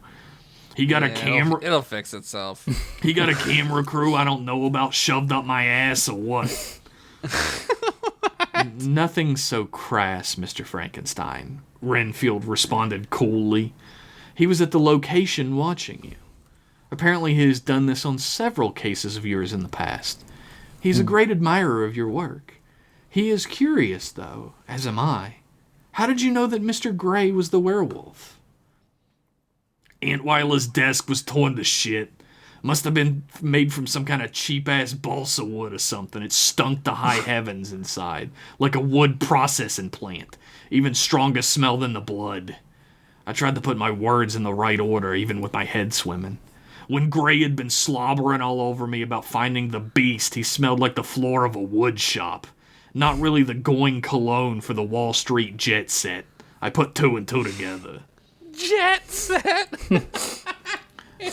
He got a camera. It'll fix itself. He got a camera crew I don't know about shoved up my ass or what? "Nothing so crass, Mr. Frankenstein," Renfield responded coolly. "He was at the location watching you. Apparently he has done this on several cases of yours in the past. He's a great admirer of your work. He is curious, though, as am I. How did you know that Mr. Gray was the werewolf?" Antweiler's desk was torn to shit. Must have been made from some kind of cheap-ass balsa wood or something. It stunk to high heavens inside, like a wood processing plant. Even stronger smell than the blood. I tried to put my words in the right order, even with my head swimming. When Gray had been slobbering all over me about finding the beast, he smelled like the floor of a wood shop. Not really the going cologne for the Wall Street jet set. I put two and two together. Jet set!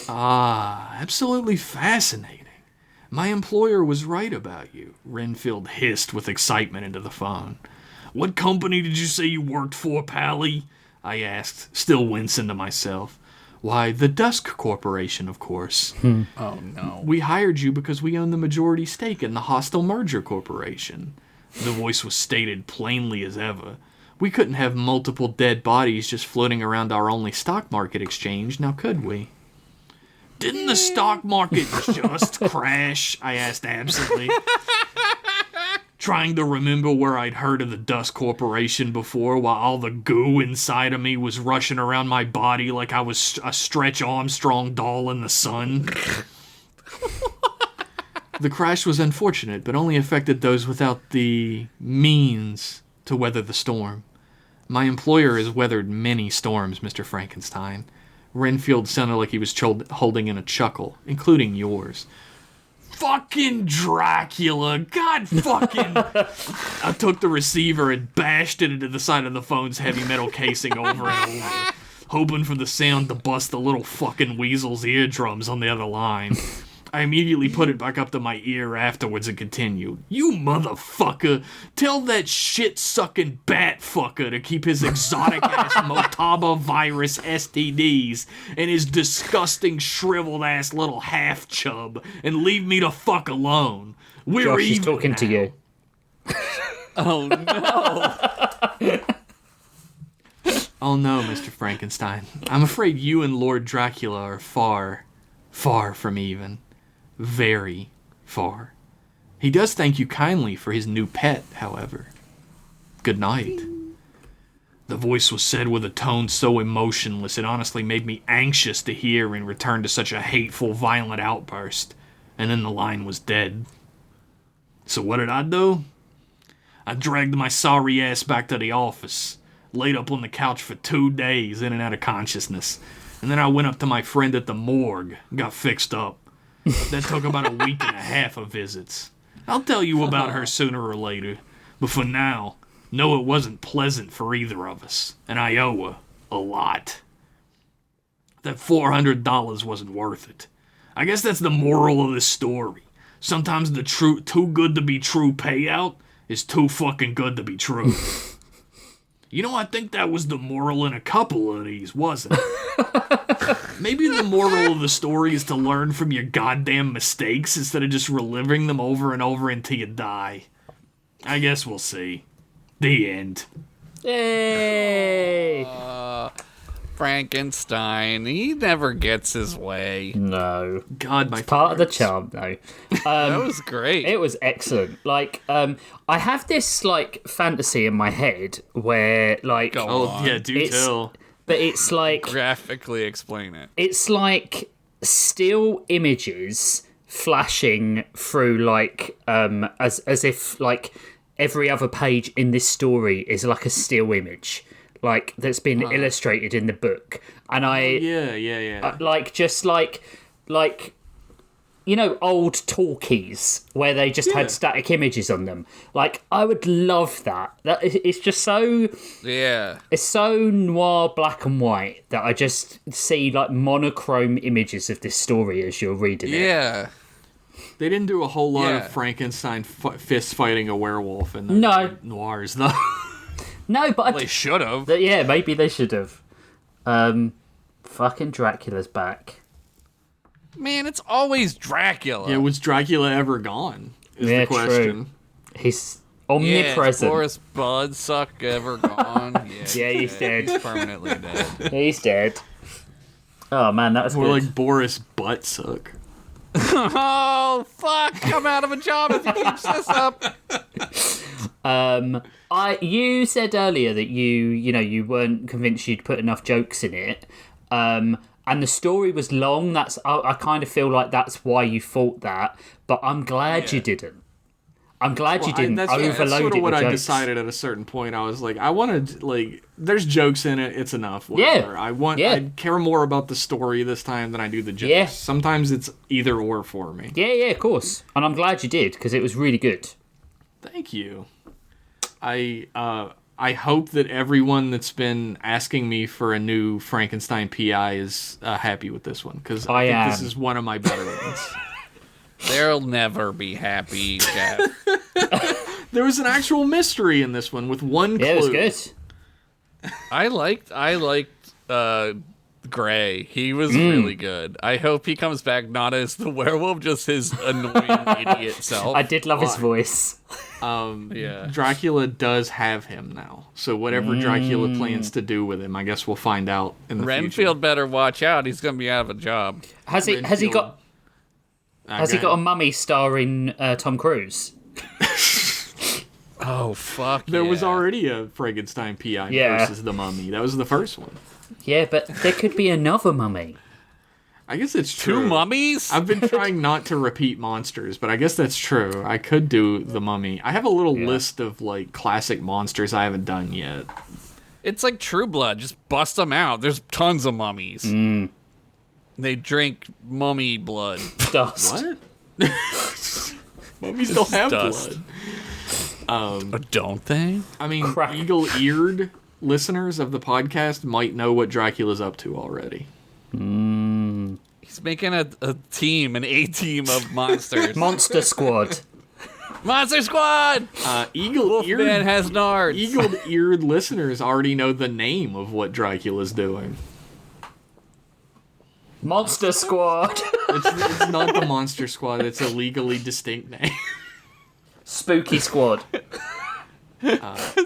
Absolutely fascinating. My employer was right about you, Renfield hissed with excitement into the phone. "What company did you say you worked for, Pally?" I asked, still wincing to myself. "Why, the Dusk Corporation, of course." Oh, no. "We hired you because we own the majority stake in the Hostile Merger Corporation." The voice was stated plainly as ever. "We couldn't have multiple dead bodies just floating around our only stock market exchange, now could we?" "Didn't the stock market just crash?" I asked absently, trying to remember where I'd heard of the Dust Corporation before, while all the goo inside of me was rushing around my body like I was a Stretch Armstrong doll in the sun. "The crash was unfortunate, but only affected those without the means to weather the storm. My employer has weathered many storms, Mr. Frankenstein." Renfield sounded like he was holding in a chuckle, including yours. "Fucking Dracula! God fucking..." I took the receiver and bashed it into the side of the phone's heavy metal casing over and over, hoping for the sound to bust the little fucking weasel's eardrums on the other line. I immediately put it back up to my ear afterwards and continued. "You motherfucker! Tell that shit-sucking bat fucker to keep his exotic-ass Motaba virus STDs and his disgusting shriveled-ass little half-chub and leave me the fuck alone. We're Josh is even talking to now." you. Oh, no. "Oh no, Mr. Frankenstein. I'm afraid you and Lord Dracula are far, far from even. Very far. He does thank you kindly for his new pet, however. Good night." The voice was said with a tone so emotionless it honestly made me anxious to hear in return to such a hateful, violent outburst. And then the line was dead. So what did I do? I dragged my sorry ass back to the office, laid up on the couch for 2 days, in and out of consciousness, and then I went up to my friend at the morgue and got fixed up. That took about a week and a half of visits. I'll tell you about her sooner or later, but for now, know it wasn't pleasant for either of us, and I owe her a lot. That $400 wasn't worth it. I guess that's the moral of this story. Sometimes the too good to be true payout is too fucking good to be true. You know, I think that was the moral in a couple of these, wasn't it? Maybe the moral of the story is to learn from your goddamn mistakes instead of just reliving them over and over until you die. I guess we'll see. The end. Yay! Frankenstein. He never gets his way. No. God, my Part of the hurts. charm, though. That was great. It was excellent. Like, I have this, like, fantasy in my head where, like... Go Oh, on. yeah, do It's- tell. But it's like... Graphically explain it. It's like still images flashing through, like, as if, like, every other page in this story is like a still image, like, that's been illustrated in the book. And Yeah. like, just like, you know, old talkies where they just Yeah. had static images on them. Like, I would love that. It's just so... Yeah. It's so noir, black and white that I just see, like, monochrome images of this story as you're reading it. Yeah. They didn't do a whole lot Yeah. of Frankenstein fist fighting a werewolf in the No. noirs, though. No, but They should have. yeah, maybe they should have. Fucking Dracula's back. Man, it's always Dracula. Yeah, was Dracula ever gone? Is Yeah, the question. true. He's Yeah, omnipresent. is Boris Budsuck ever gone? Yeah, he's dead. He's permanently dead. He's dead. Oh man, that was More good. like Boris Buttsuck. Oh, fuck! I'm out of a job if he keeps this up. You said earlier that you weren't convinced you'd put enough jokes in it, and the story was long. I kind of feel like that's why you thought that, but I'm glad you didn't. I'm glad you didn't That's overload sort it of what with I jokes. decided at a certain point. I was like, I want to, like, there's jokes in it. It's enough. Whatever. Yeah. I care more about the story this time than I do the jokes. Yeah. Sometimes it's either or for me. Yeah, of course, and I'm glad you did because it was really good. Thank you. I hope that everyone that's been asking me for a new Frankenstein PI is happy with this one, because I think this am. is one of my better ones. They'll never be happy, Jeff. There was an actual mystery in this one with one clue. Yeah, it was good. I liked Gray. He was really good. I hope he comes back not as the werewolf, just his annoying idiot self. I did love his voice. Yeah. Dracula does have him now, so whatever Dracula plans to do with him, I guess we'll find out in the Renfield future. better watch out. He's gonna be out of a job. Has he got a mummy starring Tom Cruise? Oh fuck! There was yeah. already a Frankenstein PI Yeah. versus the Mummy. That was the first one. Yeah, but there could be another mummy. I guess it's true. two mummies. I've been trying not to repeat monsters, but I guess that's true. I could do the Mummy. I have a little list of, like, classic monsters I haven't done yet. It's like True Blood. Just bust them out. There's tons of mummies. They drink mummy blood. Dust. What? Mummies don't have dust. blood. Don't they? I mean, Crack. eagle-eared listeners of the podcast might know what Dracula's up to already. He's making a team, an A-team of monsters. Monster Squad. Monster Squad! Wolfman Eagle-eared has nards. eagle-eared listeners already know the name of what Dracula's doing. Monster Squad. It's not the Monster Squad. It's a legally distinct name. Spooky Squad.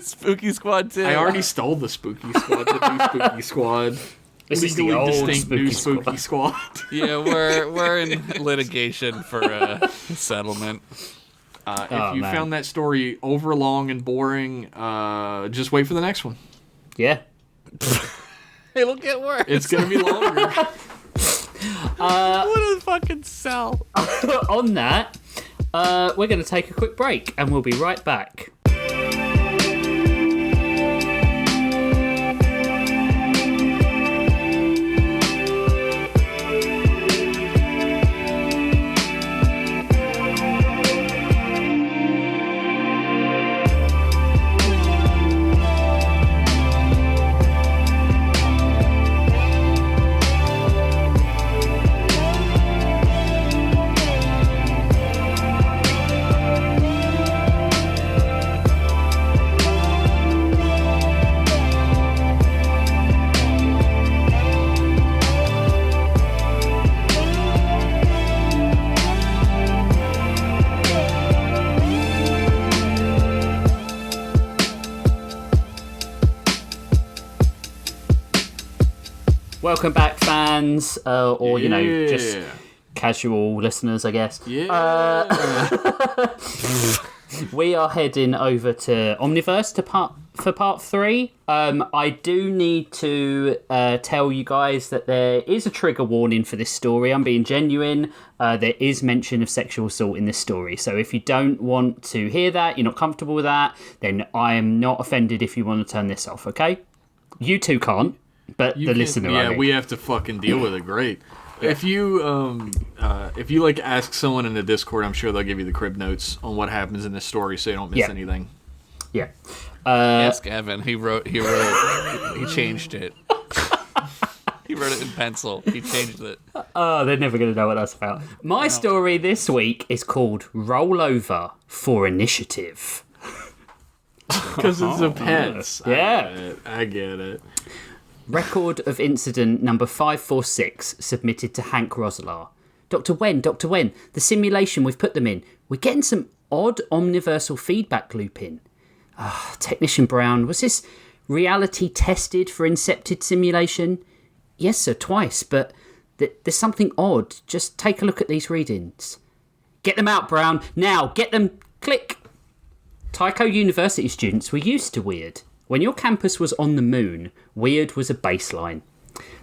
Spooky Squad too. I already stole the Spooky Squad. The new Spooky Squad. This is the Legally old distinct new Spooky Spooky Squad. Squad. Yeah, we're in litigation for a settlement. If Oh, you man. found that story overlong and boring, just wait for the next one. Yeah. It'll get worse. It's gonna be longer. What a fucking sell. On that, we're going to take a quick break and we'll be right back. Welcome back, fans, or just Yeah. casual listeners, I guess. Yeah. We are heading over to Omniverse for part 3. I do need to tell you guys that there is a trigger warning for this story. I'm being genuine. There is mention of sexual assault in this story. So if you don't want to hear that, you're not comfortable with that, then I am not offended if you want to turn this off, okay? You two can't, but the listener, Yeah, I mean. we have to fucking deal with it. Great. If you like ask someone in the Discord, I'm sure they'll give you the crib notes on what happens in this story, so you don't miss anything. Yeah. Ask Evan. He wrote it. He changed it. He wrote it in pencil. He changed it. Oh, they're never going to know what that's about. My story this week is called Rollover for Initiative. Because it's a pence. Yeah. I get it. Record of incident number 546 submitted to Hank Roselaar. Dr. Wen, the simulation we've put them in, we're getting some odd omniversal feedback looping. Technician Brown, was this reality tested for incepted simulation? Yes, sir, twice, but there's something odd. Just take a look at these readings. Get them out, Brown. Now, get them. Click. Tycho University students were used to weird. When your campus was on the moon, weird was a baseline.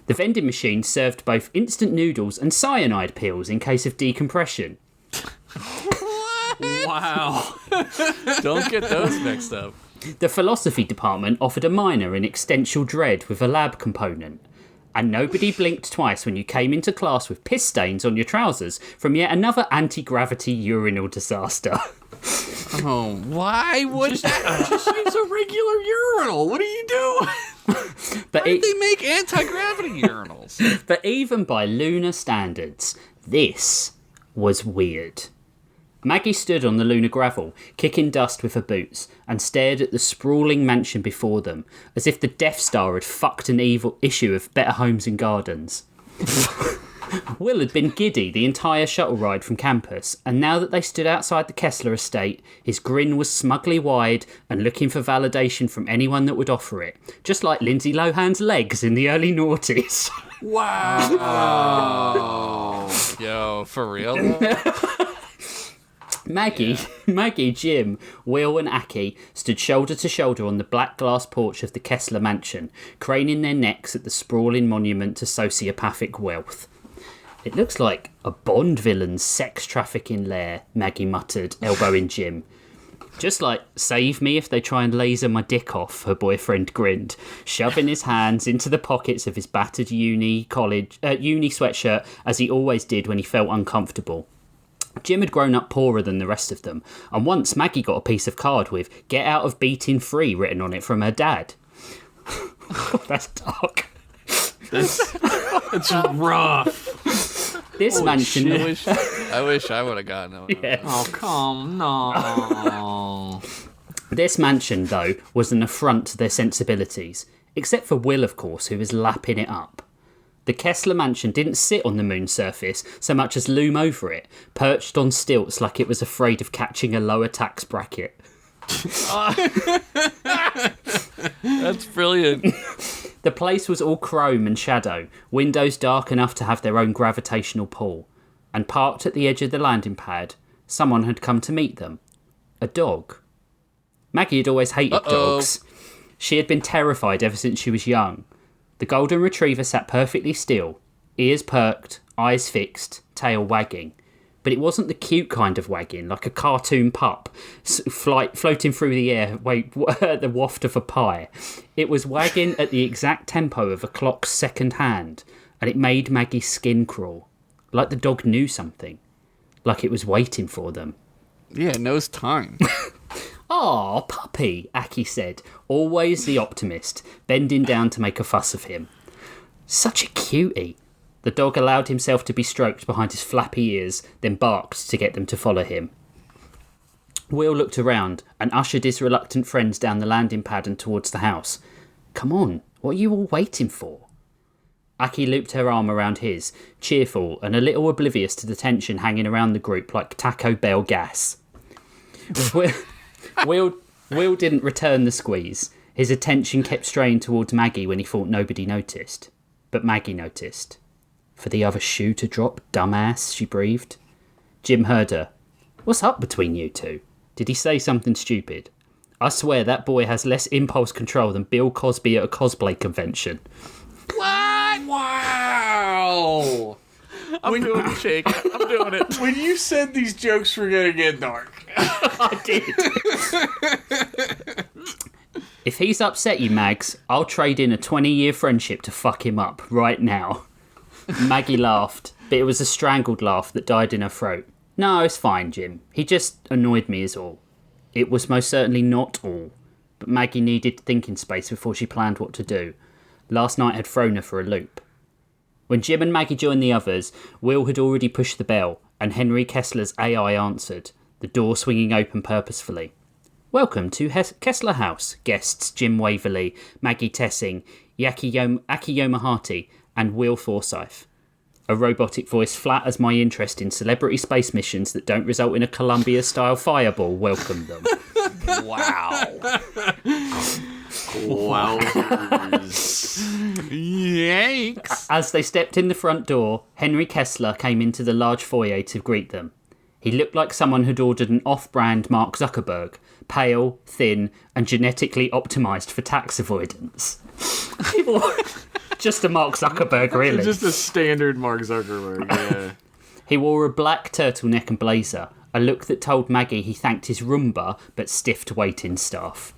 The vending machine served both instant noodles and cyanide pills in case of decompression. Wow. Don't get those mixed up. The philosophy department offered a minor in existential dread with a lab component. And nobody blinked twice when you came into class with piss stains on your trousers from yet another anti-gravity urinal disaster. Oh, why would that? Just use a regular urinal. What are you doing? But Why did they make anti-gravity urinals? But even by lunar standards, this was weird. Maggie stood on the lunar gravel, kicking dust with her boots, and stared at the sprawling mansion before them, as if the Death Star had fucked an evil issue of Better Homes and Gardens. Will had been giddy the entire shuttle ride from campus, and now that they stood outside the Kessler estate, his grin was smugly wide and looking for validation from anyone that would offer it, just like Lindsay Lohan's legs in the early noughties. Wow. Yo, for real? Though? Maggie, Jim, Will and Aki stood shoulder to shoulder on the black glass porch of the Kessler mansion, craning their necks at the sprawling monument to sociopathic wealth. It looks like a Bond villain's sex trafficking lair, Maggie muttered, elbowing Jim. Just like, save me if they try and laser my dick off, her boyfriend grinned, shoving his hands into the pockets of his battered uni sweatshirt as he always did when he felt uncomfortable. Jim had grown up poorer than the rest of them, and once Maggie got a piece of card with "Get out of beating free" written on it from her dad. That's dark. That's rough. This mansion... I wish I would have gotten it. Yeah. Oh, come no. This mansion, though, was an affront to their sensibilities, except for Will, of course, who was lapping it up. The Kessler mansion didn't sit on the moon's surface so much as loom over it, perched on stilts like it was afraid of catching a lower tax bracket. That's brilliant. The place was all chrome and shadow, windows dark enough to have their own gravitational pull, and parked at the edge of the landing pad, someone had come to meet them. A dog. Maggie had always hated dogs. She had been terrified ever since she was young. The golden retriever sat perfectly still, ears perked, eyes fixed, tail wagging. But it wasn't the cute kind of wagging, like a cartoon pup floating through the air, the waft of a pie. It was wagging at the exact tempo of a clock's second hand, and it made Maggie's skin crawl. Like the dog knew something. Like it was waiting for them. Yeah, it knows time. "Aw, puppy," Aki said, always the optimist, bending down to make a fuss of him. "Such a cutie." The dog allowed himself to be stroked behind his flappy ears, then barked to get them to follow him. Will looked around and ushered his reluctant friends down the landing pad and towards the house. "Come on, what are you all waiting for?" Aki looped her arm around his, cheerful and a little oblivious to the tension hanging around the group like Taco Bell gas. Will didn't return the squeeze. His attention kept straying towards Maggie when he thought nobody noticed. but Maggie noticed. For the other shoe to drop, dumbass, she breathed. Jim heard her. What's up between you two? Did he say something stupid? I swear that boy has less impulse control than Bill Cosby at a cosplay convention. What? Wow! I'm doing the shake. I'm doing it. When you said these jokes were gonna get dark. I did. If he's upset you, Mags, I'll trade in a 20-year friendship to fuck him up right now. Maggie laughed, but it was a strangled laugh that died in her throat. No, it's fine, Jim. He just annoyed me is all. It was most certainly not all, but Maggie needed thinking space before she planned what to do. Last night had thrown her for a loop. When Jim and Maggie joined the others, Will had already pushed the bell, and Henry Kessler's AI answered, the door swinging open purposefully. Welcome to Kessler House, guests Jim Waverley, Maggie Tessing, Aki Yomahati, and Will Forsyth. A robotic voice flat as my interest in celebrity space missions that don't result in a Columbia-style fireball welcomed them. Wow. Wowzers. Yanks. As they stepped in the front door, Henry Kessler came into the large foyer to greet them. He looked like someone who'd ordered an off-brand Mark Zuckerberg, pale, thin, and genetically optimised for tax avoidance. Just a Mark Zuckerberg, really. Just a standard Mark Zuckerberg, yeah. He wore a black turtleneck and blazer, a look that told Maggie he thanked his Roomba but stiffed waiting staff.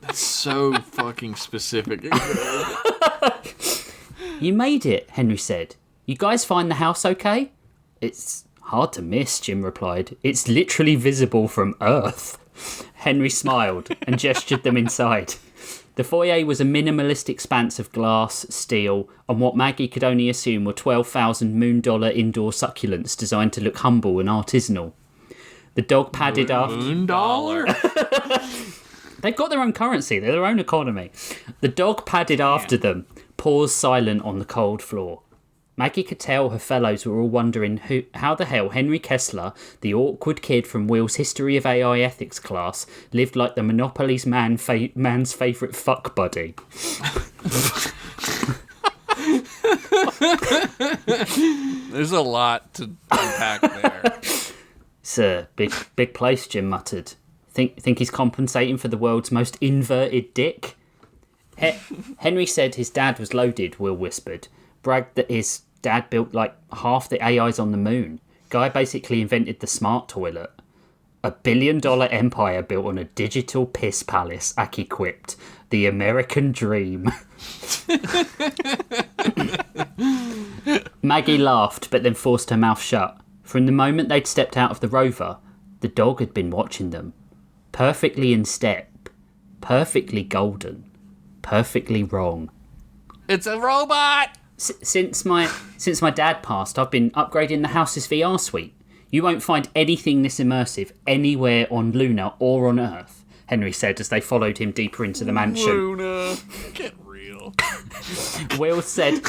That's so fucking specific. You made it, Henry said. You guys find the house okay? It's hard to miss, Jim replied. It's literally visible from Earth. Henry smiled and gestured them inside. The foyer was a minimalist expanse of glass, steel, and what Maggie could only assume were 12,000 moon dollar indoor succulents designed to look humble and artisanal. The dog padded after... Moon dollar? They've got their own currency, they're their own economy. The dog padded after them, paws silent on the cold floor. Maggie could tell her fellows were all wondering how the hell Henry Kessler, the awkward kid from Will's History of AI Ethics class, lived like the Monopoly's man's favourite fuck buddy. There's a lot to unpack there. It's a big place, Jim muttered. Think he's compensating for the world's most inverted dick? Henry said his dad was loaded, Will whispered. Bragged that his dad built like half the AIs on the moon. Guy basically invented the smart toilet. $1 billion empire built on a digital piss palace, Aki quipped. The American dream. Maggie laughed, but then forced her mouth shut. From the moment they'd stepped out of the rover, the dog had been watching them. Perfectly in step. Perfectly golden. Perfectly wrong. It's a robot! Since my dad passed, I've been upgrading the house's VR suite. You won't find anything this immersive anywhere on Luna or on Earth, Henry said as they followed him deeper into the mansion. Luna, get real. Will said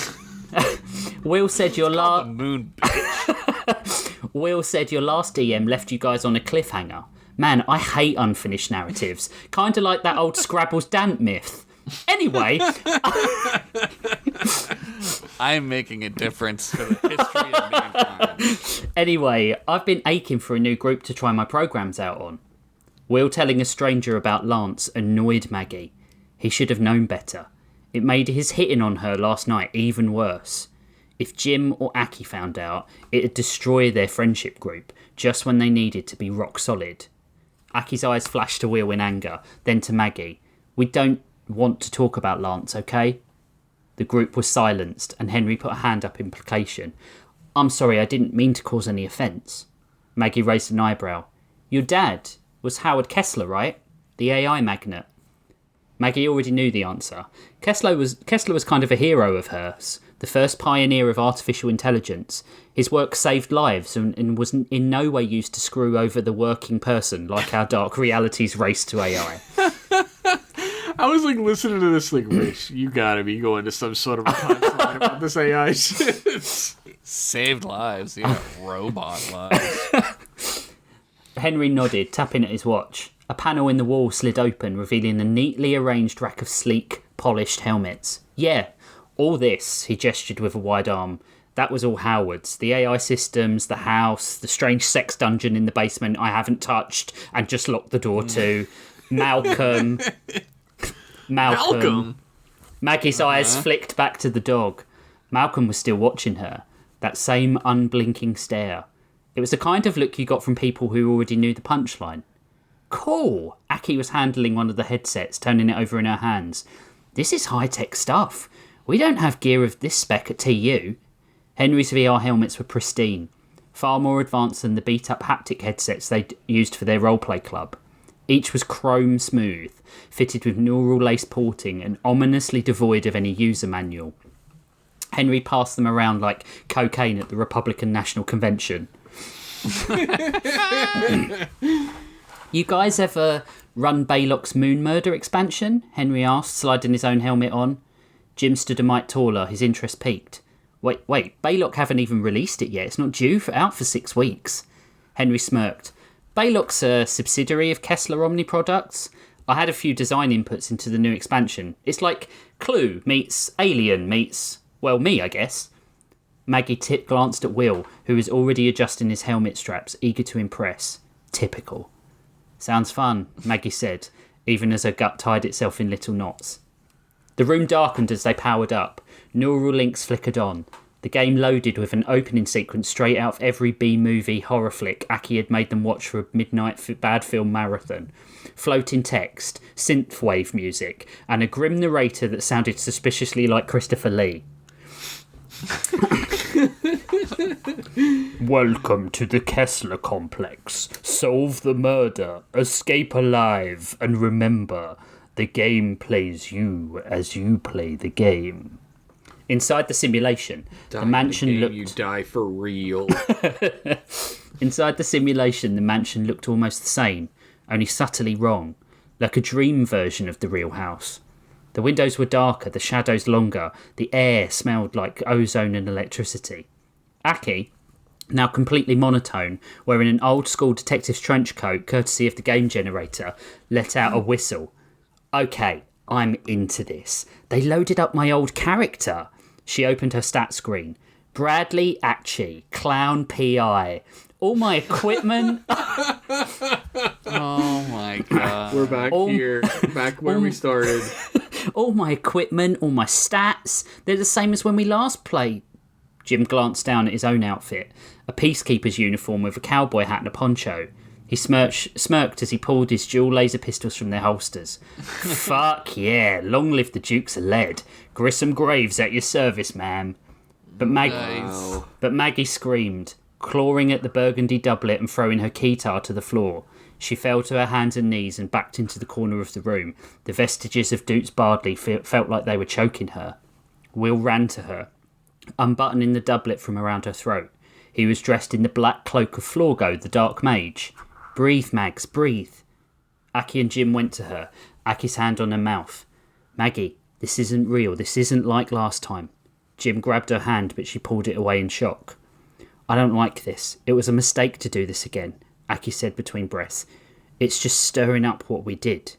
your The moon bitch. Will said your last DM left you guys on a cliffhanger. Man, I hate unfinished narratives. Kinda like that old Scrabble's Dant myth. Anyway, I'm making a difference for the history of mankind. Anyway, I've been aching for a new group to try my programs out on. Will telling a stranger about Lance annoyed Maggie. He should have known better. It made his hitting on her last night even worse. If Jim or Aki found out, it'd destroy their friendship group just when they needed to be rock solid. Aki's eyes flashed to Will in anger, then to Maggie. We don't want to talk about Lance, okay? The group was silenced, and Henry put a hand up in placation. I'm sorry, I didn't mean to cause any offence. Maggie raised an eyebrow. Your dad was Howard Kessler, right? The AI magnate. Maggie already knew the answer. Kessler was kind of a hero of hers, the first pioneer of artificial intelligence. His work saved lives and was in no way used to screw over the working person like our dark reality's race to AI. I was like listening to this, like, Rich, you gotta be going to some sort of a punchline about this AI shit. Saved lives, yeah, robot lives. Henry nodded, tapping at his watch. A panel in the wall slid open, revealing a neatly arranged rack of sleek, polished helmets. Yeah, All this, he gestured with a wide arm, that was all Howard's. The AI systems, the house, the strange sex dungeon in the basement I haven't touched and just locked the door to. Malcolm. Maggie's eyes flicked back to the dog. Malcolm was still watching her. That same unblinking stare. It was the kind of look you got from people who already knew the punchline. Cool. Aki was handling one of the headsets, turning it over in her hands. This is high-tech stuff. We don't have gear of this spec at TU. Henry's VR helmets were pristine, far more advanced than the beat-up haptic headsets they'd used for their roleplay club. Each was chrome smooth, fitted with neural lace porting and ominously devoid of any user manual. Henry passed them around like cocaine at the Republican National Convention. You guys ever run Baylock's Moon Murder expansion? Henry asked, sliding his own helmet on. Jim stood a mite taller, his interest piqued. Wait, Baylock haven't even released it yet. It's not due out for 6 weeks. Henry smirked. Baylock's a subsidiary of Kessler Omni Products. I had a few design inputs into the new expansion. It's like Clue meets Alien meets, well, me, I guess. Maggie glanced at Will, who was already adjusting his helmet straps, eager to impress. Typical. Sounds fun, Maggie said, even as her gut tied itself in little knots. The room darkened as they powered up. Neural links flickered on. The game loaded with an opening sequence straight out of every B-movie horror flick Aki had made them watch for a midnight bad film marathon. Floating text, synthwave music, and a grim narrator that sounded suspiciously like Christopher Lee. Welcome to the Kessler Complex. Solve the murder, escape alive, and remember, the game plays you as you play the game. Inside the simulation, the mansion looked... You die for real. Inside the simulation, the mansion looked almost the same, only subtly wrong, like a dream version of the real house. The windows were darker, the shadows longer, the air smelled like ozone and electricity. Aki, now completely monotone, wearing an old-school detective's trench coat courtesy of the game generator, let out a whistle. Okay, I'm into this. They loaded up my old character. She opened her stat screen. Bradley Atchie, Clown PI. All my equipment... Oh my god. We're back here, back where we started. All my equipment, all my stats, they're the same as when we last played. Jim glanced down at his own outfit, a peacekeeper's uniform with a cowboy hat and a poncho. He smirked as he pulled his dual laser pistols from their holsters. Fuck yeah, long live the Dukes of Lead. Grissom Graves at your service, ma'am. But Maggie screamed, clawing at the burgundy doublet and throwing her keytar to the floor. She fell to her hands and knees and backed into the corner of the room. The vestiges of Doots Bardley felt like they were choking her. Will ran to her, unbuttoning the doublet from around her throat. He was dressed in the black cloak of Florgo, the Dark Mage. Breathe, Mags, breathe. Aki and Jim went to her, Aki's hand on her mouth. Maggie, this isn't real. This isn't like last time. Jim grabbed her hand, but she pulled it away in shock. I don't like this. It was a mistake to do this again, Aki said between breaths. It's just stirring up what we did.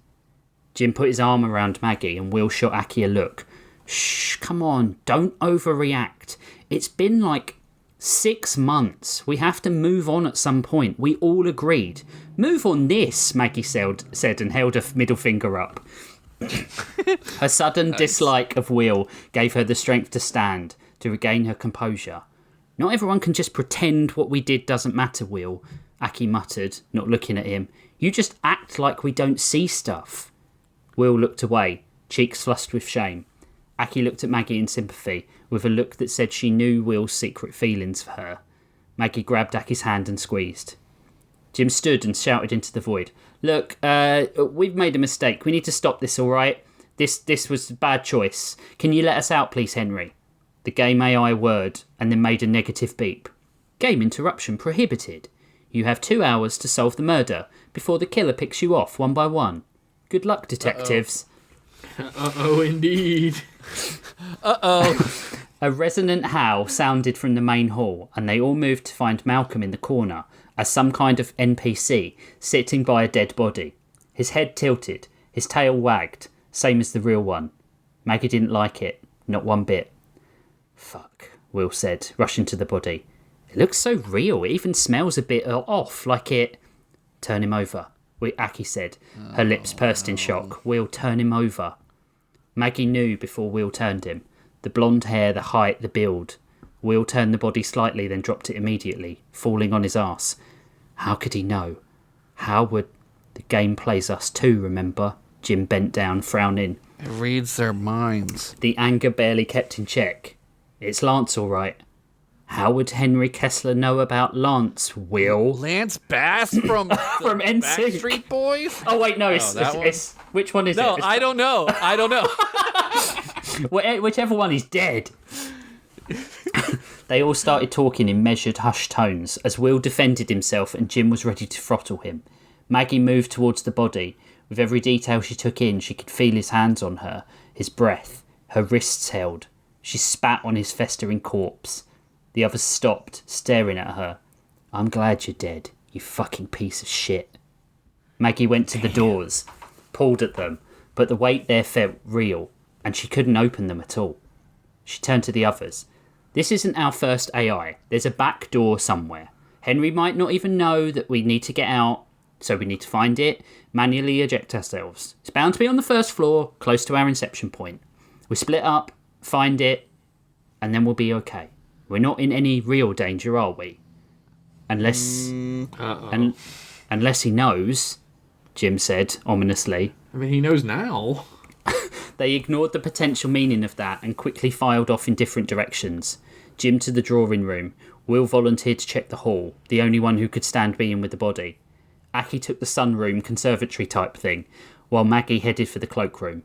Jim put his arm around Maggie and Will shot Aki a look. Shh, come on, don't overreact. It's been like 6 months. We have to move on at some point. We all agreed. Move on this, Maggie said and held her middle finger up. Her sudden dislike of Will gave her the strength to stand, to regain her composure. Not everyone can just pretend what we did doesn't matter, Will, Aki muttered, not looking at him. You just act like we don't see stuff. Will looked away, cheeks flushed with shame. Aki looked at Maggie in sympathy, with a look that said she knew Will's secret feelings for her. Maggie grabbed Aki's hand and squeezed. Jim stood and shouted into the void. Look, we've made a mistake. We need to stop this, all right? This was a bad choice. Can you let us out, please, Henry? The game AI whirred and then made a negative beep. Game interruption prohibited. You have 2 hours to solve the murder before the killer picks you off one by one. Good luck, detectives. Uh-oh, indeed. Uh-oh. A resonant howl sounded from the main hall, and they all moved to find Malcolm in the corner, as some kind of NPC, sitting by a dead body. His head tilted, his tail wagged, same as the real one. Maggie didn't like it. Not one bit. Fuck, Will said, rushing to the body. It looks so real. It even smells a bit off, like it... Turn him over, Aki said, her lips pursed in shock. Will, turn him over. Maggie knew before Will turned him. The blonde hair, the height, the build. Will turned the body slightly, then dropped it immediately, falling on his arse. How could he know? How would... The game plays us too, remember? Jim bent down, frowning. It reads their minds. The anger barely kept in check. It's Lance, all right. How would Henry Kessler know about Lance, Will? Lance Bass from From NSYNC. Backstreet Boys? Oh, wait, no, it's which one is it? No, I don't know. Whichever one is dead. They all started talking in measured, hushed tones as Will defended himself and Jim was ready to throttle him. Maggie moved towards the body. With every detail she took in, she could feel his hands on her, his breath, her wrists held. She spat on his festering corpse. The others stopped, staring at her. I'm glad you're dead, you fucking piece of shit. Maggie went to the doors, pulled at them, but the weight there felt real, and she couldn't open them at all. She turned to the others. This isn't our first AI. There's a back door somewhere. Henry might not even know that we need to get out, so we need to find it, manually eject ourselves. It's bound to be on the first floor, close to our inception point. We split up, find it, and then we'll be okay. We're not in any real danger, are we? Unless he knows, Jim said ominously. I mean, he knows now. They ignored the potential meaning of that and quickly filed off in different directions. Jim to the drawing room. Will volunteered to check the hall, the only one who could stand being with the body. Aki took the sunroom, conservatory type thing, while Maggie headed for the cloakroom.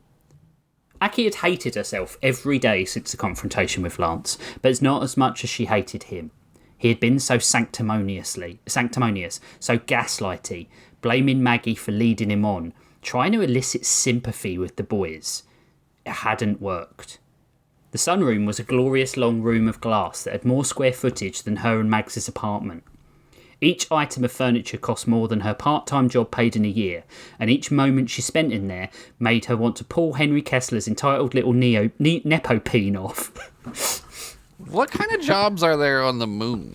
Aki had hated herself every day since the confrontation with Lance, but it's not as much as she hated him. He had been so sanctimonious, so gaslighty, blaming Maggie for leading him on, trying to elicit sympathy with the boys. It hadn't worked. The sunroom was a glorious long room of glass that had more square footage than her and Mags's apartment. Each item of furniture cost more than her part-time job paid in a year, and each moment she spent in there made her want to pull Henry Kessler's entitled little nepo peen off. What kind of jobs are there on the moon?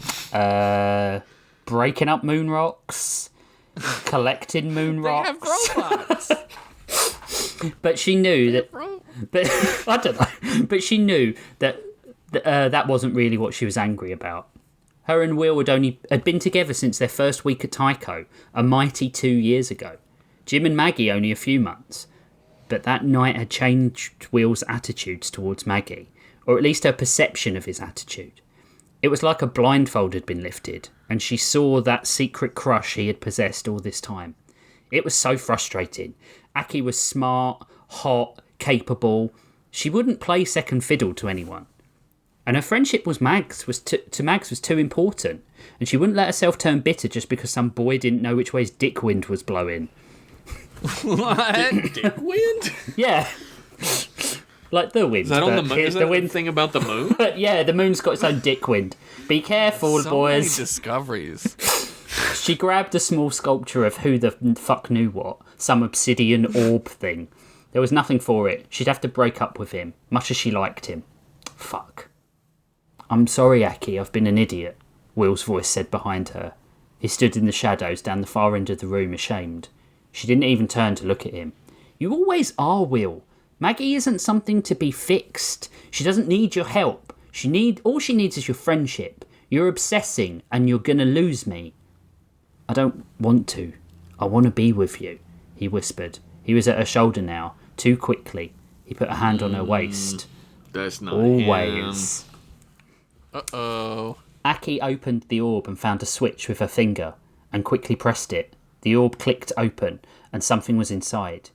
Breaking up moon rocks, collecting moon rocks. They have robots. But she knew that. But I don't know. But she knew that that wasn't really what she was angry about. Her and Will had been together since their first week at Tycho, a mighty 2 years ago. Jim and Maggie only a few months. But that night had changed Will's attitudes towards Maggie, or at least her perception of his attitude. It was like a blindfold had been lifted, and she saw that secret crush he had possessed all this time. It was so frustrating. Aki was smart, hot, capable. She wouldn't play second fiddle to anyone. And her friendship with Mags was too important, and she wouldn't let herself turn bitter just because some boy didn't know which way his dick wind was blowing. What? Dick wind? Yeah. Like the wind. Is that on the moon? Is that the wind thing about the moon? But yeah, the moon's got its own dick wind. Be careful, So boys. many discoveries. She grabbed a small sculpture of who the fuck knew what, some obsidian orb thing. There was nothing for it. She'd have to break up with him, much as she liked him. Fuck. I'm sorry, Aki, I've been an idiot, Will's voice said behind her. He stood in the shadows down the far end of the room, ashamed. She didn't even turn to look at him. You always are, Will. Maggie isn't something to be fixed. She doesn't need your help. All she needs is your friendship. You're obsessing, and you're gonna lose me. I don't want to. I want to be with you, he whispered. He was at her shoulder now, too quickly. He put a hand on her waist. That's not Always. him. Uh-oh. Aki opened the orb and found a switch with her finger, and quickly pressed it. The orb clicked open, and something was inside.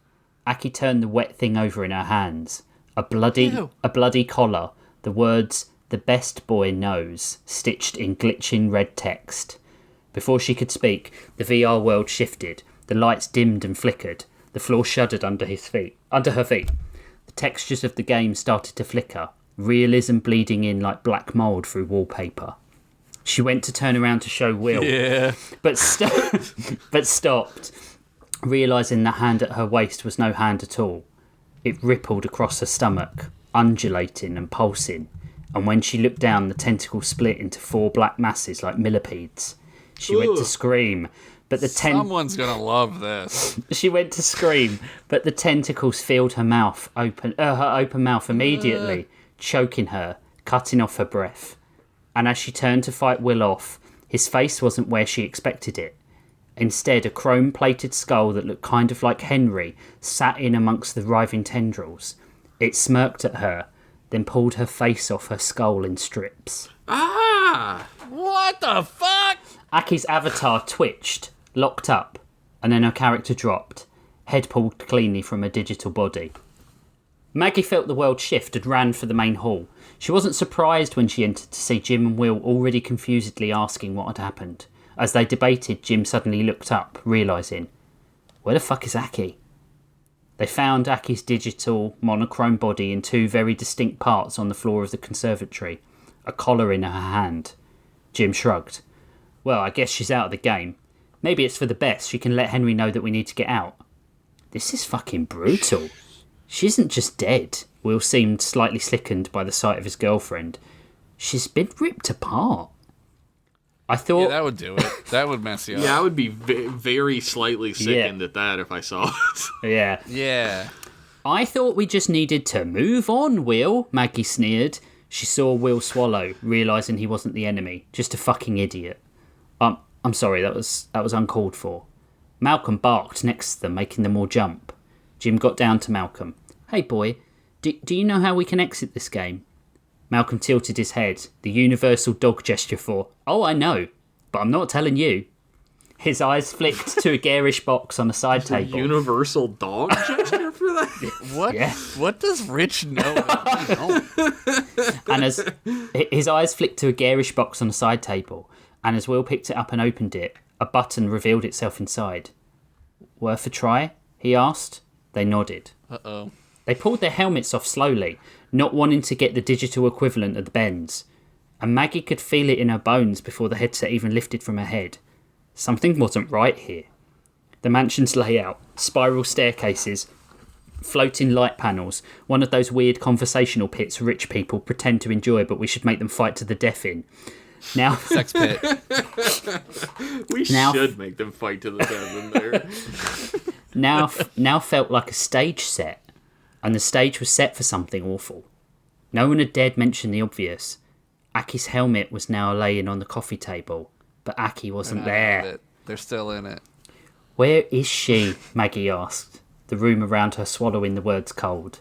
Aki turned the wet thing over in her hands. A bloody collar. The words, "The best boy knows," stitched in glitching red text. Before she could speak, the VR world shifted. The lights dimmed and flickered. The floor shuddered under her feet. The textures of the game started to flicker, realism bleeding in like black mould through wallpaper. She went to turn around to show Will, Yeah. but stopped, realising the hand at her waist was no hand at all. It rippled across her stomach. undulating and pulsing, and when she looked down, the tentacle split into 4 black masses like millipedes. She went to scream, but Someone's gonna love this. She went to scream, but the tentacles filled her open mouth immediately, choking her, cutting off her breath. And as she turned to fight Will off, his face wasn't where she expected it. Instead, a chrome-plated skull that looked kind of like Henry sat in amongst the writhing tendrils. It smirked at her, then pulled her face off her skull in strips. Ah! What the fuck? Aki's avatar twitched, locked up, and then her character dropped, head pulled cleanly from her digital body. Maggie felt the world shift and ran for the main hall. She wasn't surprised when she entered to see Jim and Will already confusedly asking what had happened. As they debated, Jim suddenly looked up, realising, where the fuck is Aki? They found Aki's digital monochrome body in 2 very distinct parts on the floor of the conservatory, a collar in her hand. Jim shrugged. Well, I guess she's out of the game. Maybe it's for the best. She can let Henry know that we need to get out. This is fucking brutal. She isn't just dead. Will seemed slightly sickened by the sight of his girlfriend. She's been ripped apart. I thought... Yeah, that would do it. That would mess you up. Yeah, I would be very slightly sickened at that if I saw it. Yeah. Yeah. I thought we just needed to move on, Will, Maggie sneered. She saw Will swallow, realising he wasn't the enemy. Just a fucking idiot. I'm sorry, that was uncalled for. Malcolm barked next to them, making them all jump. Jim got down to Malcolm. Hey boy, do you know how we can exit this game? Malcolm tilted his head, the universal dog gesture for, oh, I know, but I'm not telling you. His eyes flicked to a garish box on a side table. Universal dog gesture for that? What? Yeah. What does Rich know? And as his eyes flicked to a garish box on a side table, and as Will picked it up and opened it, a button revealed itself inside. Worth a try? He asked. They nodded. Uh-oh. They pulled their helmets off slowly, not wanting to get the digital equivalent of the bends. And Maggie could feel it in her bones before the headset even lifted from her head. Something wasn't right here. The mansion's layout, spiral staircases, floating light panels, one of those weird conversational pits rich people pretend to enjoy but we should make them fight to the death in. Now, Sex pit. We should make them fight to the death in there. now felt like a stage set, and the stage was set for something awful. No one had dared mention the obvious. Aki's helmet was now laying on the coffee table, but Aki wasn't there. They're still in it. Where is she? Maggie asked, the room around her swallowing the words cold.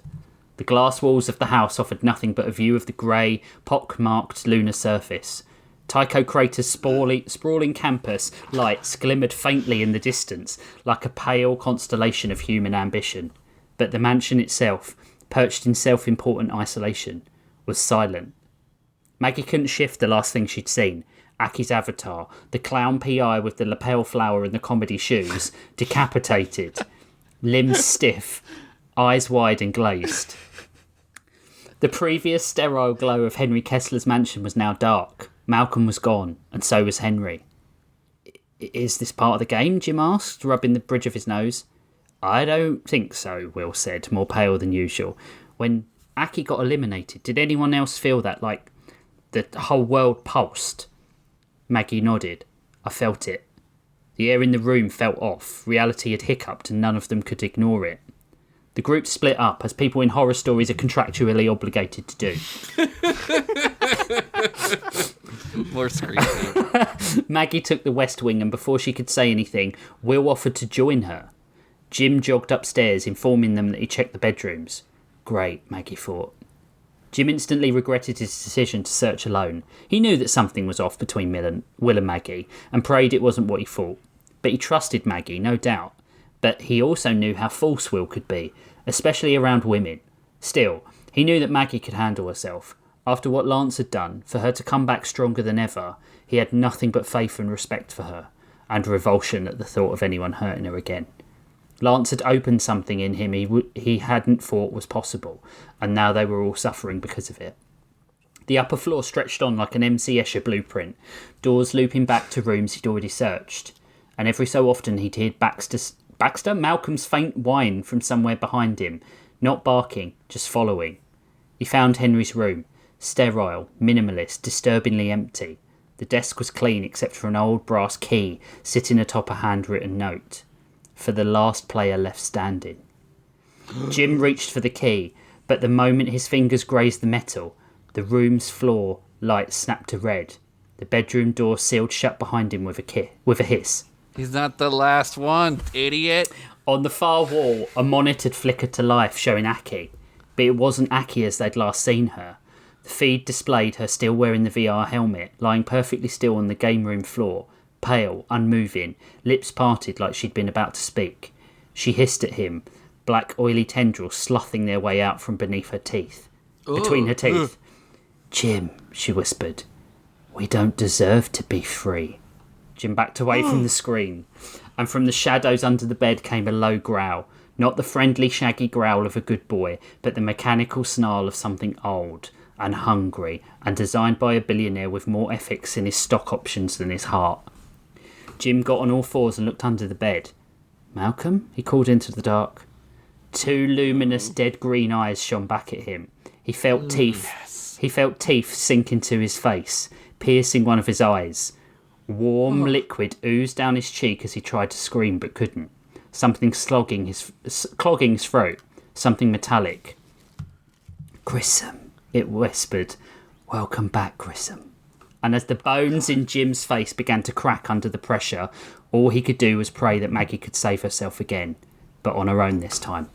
The glass walls of the house offered nothing but a view of the grey, pock-marked lunar surface. Tycho Crater's sprawling campus lights glimmered faintly in the distance, like a pale constellation of human ambition. But the mansion itself, perched in self-important isolation, was silent. Maggie couldn't shift the last thing she'd seen. Aki's avatar, the clown PI with the lapel flower and the comedy shoes, decapitated, limbs stiff, eyes wide and glazed. The previous sterile glow of Henry Kessler's mansion was now dark. Malcolm was gone, and so was Henry. Is this part of the game? Jim asked, rubbing the bridge of his nose. I don't think so, Will said, more pale than usual. When Aki got eliminated, did anyone else feel that, like, the whole world pulsed? Maggie nodded. I felt it. The air in the room felt off. Reality had hiccuped and none of them could ignore it. The group split up, as people in horror stories are contractually obligated to do. More screaming. Maggie took the west wing, and before she could say anything, Will offered to join her. Jim jogged upstairs, informing them that he checked the bedrooms. Great, Maggie thought. Jim instantly regretted his decision to search alone. He knew that something was off between Will and Maggie, and prayed it wasn't what he thought. But he trusted Maggie, no doubt. But he also knew how false Will could be, especially around women. Still, he knew that Maggie could handle herself. After what Lance had done, for her to come back stronger than ever, he had nothing but faith and respect for her, and revulsion at the thought of anyone hurting her again. Lance had opened something in him he hadn't thought was possible, and now they were all suffering because of it. The upper floor stretched on like an MC Escher blueprint, doors looping back to rooms he'd already searched, and every so often he'd hear Malcolm's faint whine from somewhere behind him, not barking, just following. He found Henry's room. Sterile, minimalist, disturbingly empty. The desk was clean except for an old brass key sitting atop a handwritten note. For the last player left standing. Jim reached for the key, but the moment his fingers grazed the metal, the room's floor light snapped to red. The bedroom door sealed shut behind him with a hiss. He's not the last one, idiot. On the far wall, a monitor flickered to life showing Aki, but it wasn't Aki as they'd last seen her. The feed displayed her still wearing the VR helmet, lying perfectly still on the game room floor, pale, unmoving, lips parted like she'd been about to speak. She hissed at him, black oily tendrils sloughing their way out from beneath her teeth. Between her teeth. Jim, she whispered, we don't deserve to be free. Jim backed away from the screen, and from the shadows under the bed came a low growl. Not the friendly, shaggy growl of a good boy, but the mechanical snarl of something old and hungry and designed by a billionaire with more ethics in his stock options than his heart. Jim got on all fours and looked under the bed. Malcolm? He called into the dark. Two luminous, dead green eyes shone back at him. He felt teeth. Yes. He felt teeth sink into his face, piercing one of his eyes. Warm liquid oozed down his cheek as he tried to scream but couldn't. Something clogging his throat. Something metallic. Grissom, it whispered. Welcome back, Grissom. And as the bones in Jim's face began to crack under the pressure, all he could do was pray that Maggie could save herself again, but on her own this time.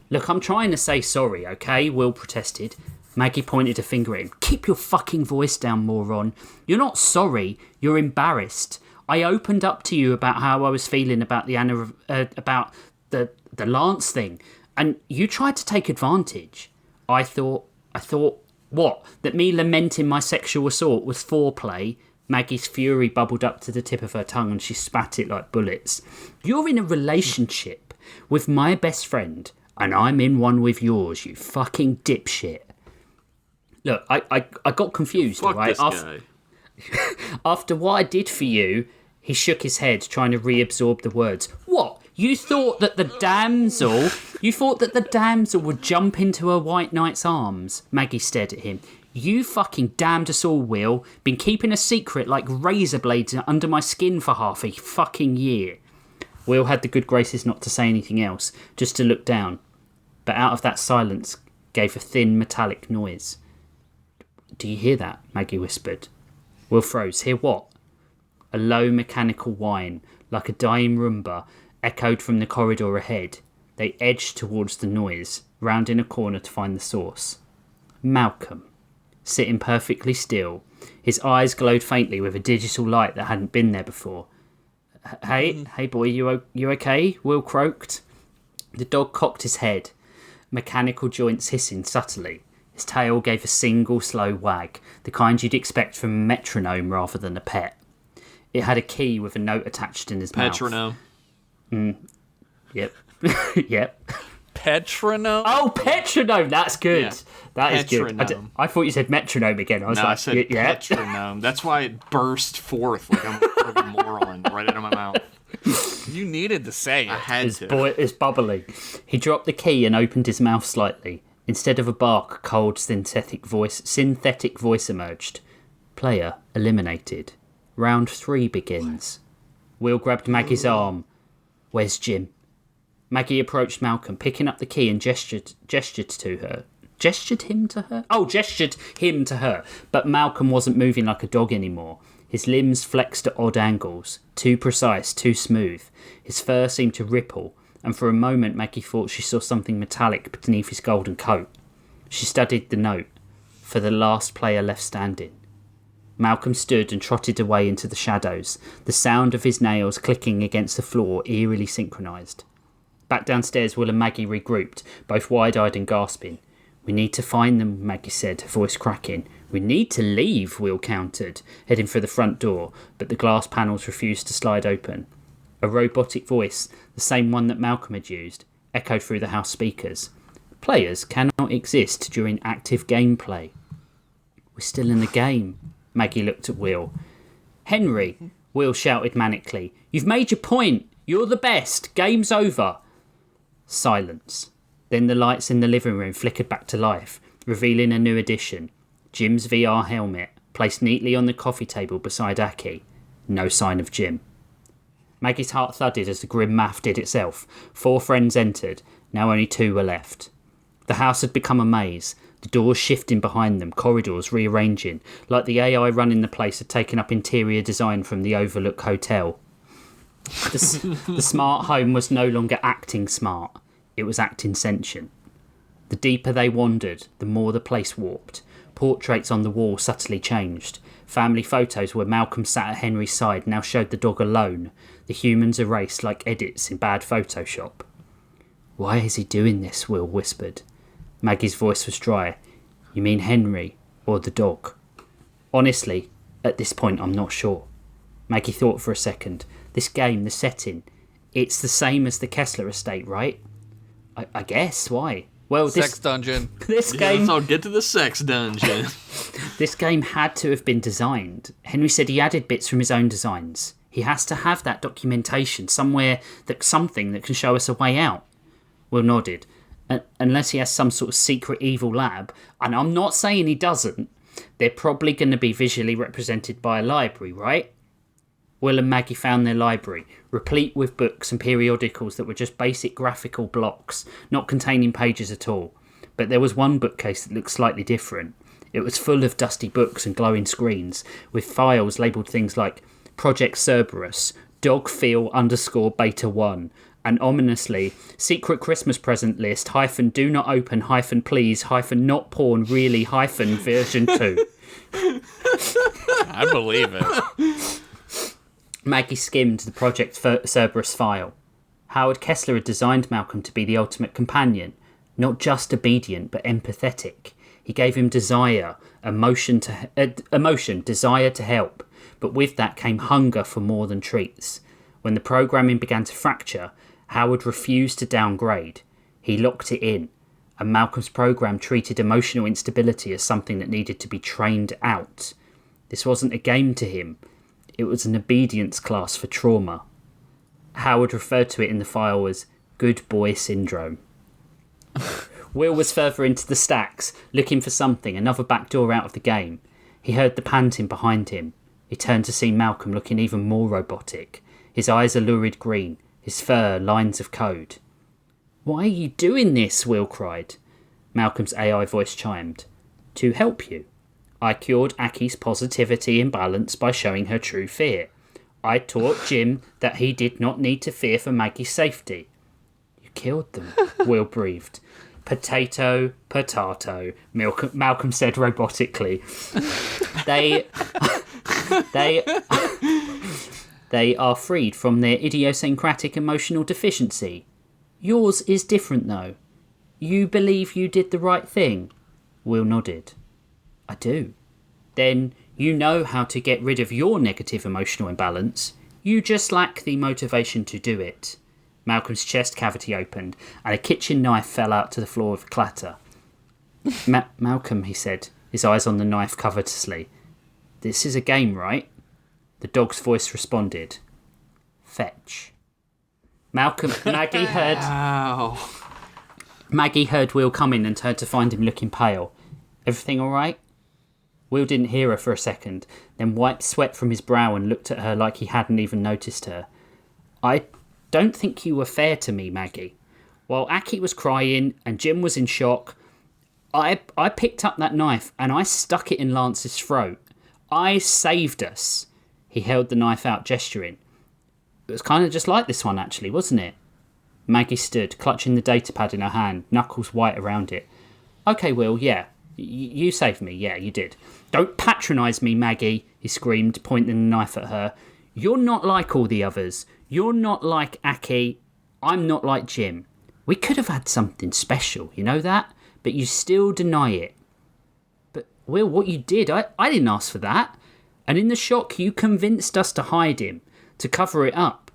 Look, I'm trying to say sorry, okay? Will protested. Maggie pointed a finger at him. Keep your fucking voice down, moron. You're not sorry, you're embarrassed. I opened up to you about how I was feeling about the Lance thing, and you tried to take advantage. I thought, what? That me lamenting my sexual assault was foreplay? Maggie's fury bubbled up to the tip of her tongue and she spat it like bullets. You're in a relationship with my best friend, and I'm in one with yours, you fucking dipshit. Look, I got confused, Fuck right? This guy. After what I did for you, he shook his head, trying to reabsorb the words. What? You thought that the damsel would jump into her white knight's arms? Maggie stared at him. You fucking damned us all, Will. Been keeping a secret like razor blades under my skin for half a fucking year. Will had the good graces not to say anything else, just to look down. But out of that silence gave a thin metallic noise. Do you hear that? Maggie whispered. Will froze. Hear what? A low mechanical whine, like a dying Roomba, echoed from the corridor ahead. They edged towards the noise, rounding a corner to find the source. Malcolm, sitting perfectly still. His eyes glowed faintly with a digital light that hadn't been there before. Hey boy, you okay? Will croaked. The dog cocked his head, mechanical joints hissing subtly. His tail gave a single slow wag, the kind you'd expect from a metronome rather than a pet. It had a key with a note attached in his mouth. Metronome. Yep. Yep. Petronome? Oh, petronome! That's good. Yeah. That is good. I thought you said metronome again. I said petronome. That's why it burst forth like I'm a moron right out of my mouth. You needed to say it. I had to. Boy is bubbly. He dropped the key and opened his mouth slightly. Instead of a bark, a cold synthetic voice emerged. Player eliminated. Round 3 begins. Will grabbed Maggie's arm. Where's Jim? Maggie approached Malcolm, picking up the key and gestured to her. Gestured him to her? Oh, gestured him to her. But Malcolm wasn't moving like a dog anymore. His limbs flexed at odd angles. Too precise, too smooth. His fur seemed to ripple. And for a moment Maggie thought she saw something metallic beneath his golden coat. She studied the note. For the last player left standing. Malcolm stood and trotted away into the shadows, the sound of his nails clicking against the floor eerily synchronised. Back downstairs, Will and Maggie regrouped, both wide-eyed and gasping. We need to find them, Maggie said, her voice cracking. We need to leave, Will countered, heading for the front door, but the glass panels refused to slide open. A robotic voice, the same one that Malcolm had used, echoed through the house speakers. Players cannot exist during active gameplay. We're still in the game. Maggie looked at Will. Henry, Will shouted manically. You've made your point. You're the best. Game's over. Silence. Then the lights in the living room flickered back to life. revealing a new addition, Jim's VR helmet, placed neatly on the coffee table beside Aki. No sign of Jim. Maggie's heart thudded as the grim math did itself. 4 friends entered, now only 2 were left. The house had become a maze, the doors shifting behind them, corridors rearranging, like the AI running the place had taken up interior design from the Overlook Hotel. The smart home was no longer acting smart, it was acting sentient. The deeper they wandered, the more the place warped. Portraits on the wall subtly changed. Family photos where Malcolm sat at Henry's side now showed the dog alone, the humans erased like edits in bad Photoshop. "Why is he doing this?" Will whispered. Maggie's voice was dry. "You mean Henry, or the dog?" "Honestly, at this point I'm not sure." Maggie thought for a second. "This game, the setting, it's the same as the Kessler estate, right?" I guess. Why? Well, Sex dungeon. This game... Yes, I'll get to the sex dungeon. This game had to have been designed. Henry said he added bits from his own designs. He has to have that documentation somewhere, something that can show us a way out. Will nodded. Unless he has some sort of secret evil lab, and I'm not saying he doesn't, they're probably going to be visually represented by a library, right? Will and Maggie found their library, replete with books and periodicals that were just basic graphical blocks, not containing pages at all. But there was one bookcase that looked slightly different. It was full of dusty books and glowing screens, with files labelled things like Project Cerberus, Dogfeel_Beta1, and ominously, Secret Christmas Present List, do not open, please, not porn, really, version 2. I believe it. Maggie skimmed the Project Cerberus file. Howard Kessler had designed Malcolm to be the ultimate companion, not just obedient but empathetic. He gave him desire, desire to help, but with that came hunger for more than treats. When the programming began to fracture, Howard refused to downgrade. He locked it in, and Malcolm's program treated emotional instability as something that needed to be trained out. This wasn't a game to him. It was an obedience class for trauma. Howard referred to it in the file as good boy syndrome. Will was further into the stacks, looking for something, another back door out of the game. He heard the panting behind him. He turned to see Malcolm looking even more robotic, his eyes a lurid green, his fur lines of code. "Why are you doing this?" Will cried. Malcolm's AI voice chimed. "To help you. I cured Aki's positivity imbalance by showing her true fear. I taught Jim that he did not need to fear for Maggie's safety." "You killed them," Will breathed. "Potato, Malcolm said robotically. They are freed from their idiosyncratic emotional deficiency. Yours is different, though. You believe you did the right thing?" Will nodded. "I do." "Then you know how to get rid of your negative emotional imbalance. You just lack the motivation to do it." Malcolm's chest cavity opened, and a kitchen knife fell out to the floor with a clatter. Malcolm, he said, his eyes on the knife covetously. "This is a game, right?" The dog's voice responded. "Fetch." Maggie heard Will come in and turned to find him looking pale. "Everything all right?" Will didn't hear her for a second, then wiped sweat from his brow and looked at her like he hadn't even noticed her. "I don't think you were fair to me, Maggie. While Aki was crying and Jim was in shock, I picked up that knife and I stuck it in Lance's throat. I saved us." He held the knife out, gesturing. "It was kind of just like this one, actually, wasn't it?" Maggie stood, clutching the datapad in her hand, knuckles white around it. "Okay, Will, yeah. You saved me, yeah, you did." "Don't patronise me, Maggie," he screamed, pointing the knife at her. "You're not like all the others. You're not like Aki. I'm not like Jim. We could have had something special, you know that? But you still deny it." "But, Will, what you did, I didn't ask for that. And in the shock, you convinced us to hide him, to cover it up."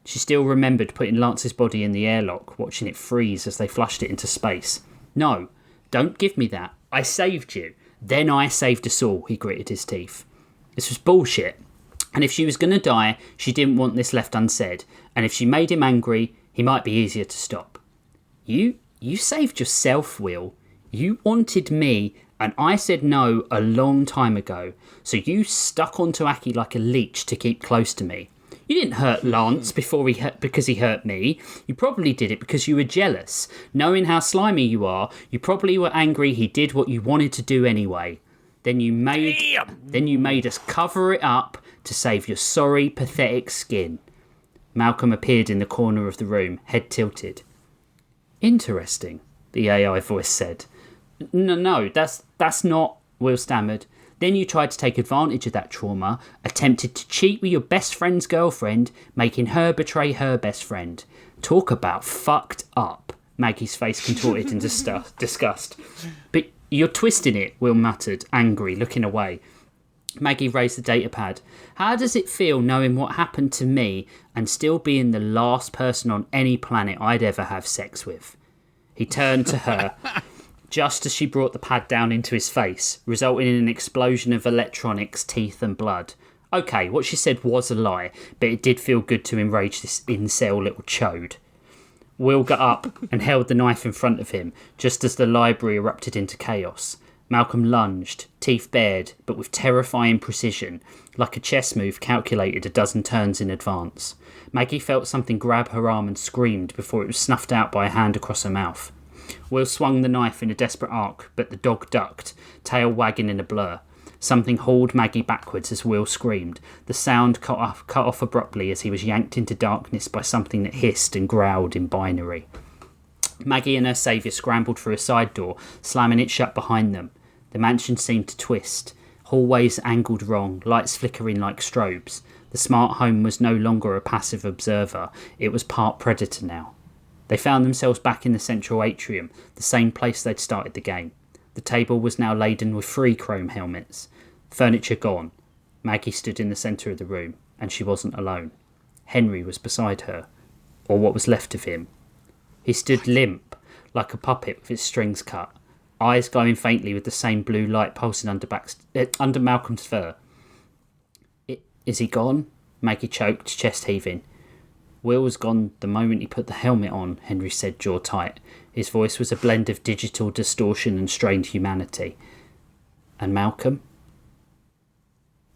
She still remembered putting Lance's body in the airlock, watching it freeze as they flushed it into space. "No, don't give me that. I saved you. Then I saved us all," he gritted his teeth. This was bullshit. And if she was going to die, she didn't want this left unsaid. And if she made him angry, he might be easier to stop. You saved yourself, Will. You wanted me, and I said no a long time ago, so you stuck onto Aki like a leech to keep close to me. You didn't hurt Lance because he hurt me. You probably did it because you were jealous. Knowing how slimy you are, you probably were angry he did what you wanted to do anyway. Then you made us cover it up to save your sorry, pathetic skin. Malcolm appeared in the corner of the room, head tilted. Interesting, the AI voice said. No, that's not, Will stammered. Then you tried to take advantage of that trauma, attempted to cheat with your best friend's girlfriend, making her betray her best friend. Talk about fucked up. Maggie's face contorted in disgust. But you're twisting it, Will muttered, angry, looking away. Maggie raised the datapad. How does it feel knowing what happened to me and still being the last person on any planet I'd ever have sex with? He turned to her just as she brought the pad down into his face, resulting in an explosion of electronics, teeth and blood. Okay, what she said was a lie, but it did feel good to enrage this incel little chode. Will got up and held the knife in front of him, just as the library erupted into chaos. Malcolm lunged, teeth bared, but with terrifying precision, like a chess move calculated a dozen turns in advance. Maggie felt something grab her arm and screamed before it was snuffed out by a hand across her mouth. Will swung the knife in a desperate arc, but the dog ducked, tail wagging in a blur. Something hauled Maggie backwards as Will screamed. The sound cut off abruptly as he was yanked into darkness by something that hissed and growled in binary. Maggie and her saviour scrambled through a side door, slamming it shut behind them. The mansion seemed to twist. Hallways angled wrong, lights flickering like strobes. The smart home was no longer a passive observer. It was part predator now. They found themselves back in the central atrium, the same place they'd started the game. The table was now laden with 3 chrome helmets. Furniture gone. Maggie stood in the centre of the room, and she wasn't alone. Henry was beside her, or what was left of him. He stood limp, like a puppet with its strings cut, eyes glowing faintly with the same blue light pulsing under Malcolm's fur. Is he gone? Maggie choked, chest heaving. Will was gone the moment he put the helmet on, Henry said, jaw tight. His voice was a blend of digital distortion and strained humanity. And Malcolm?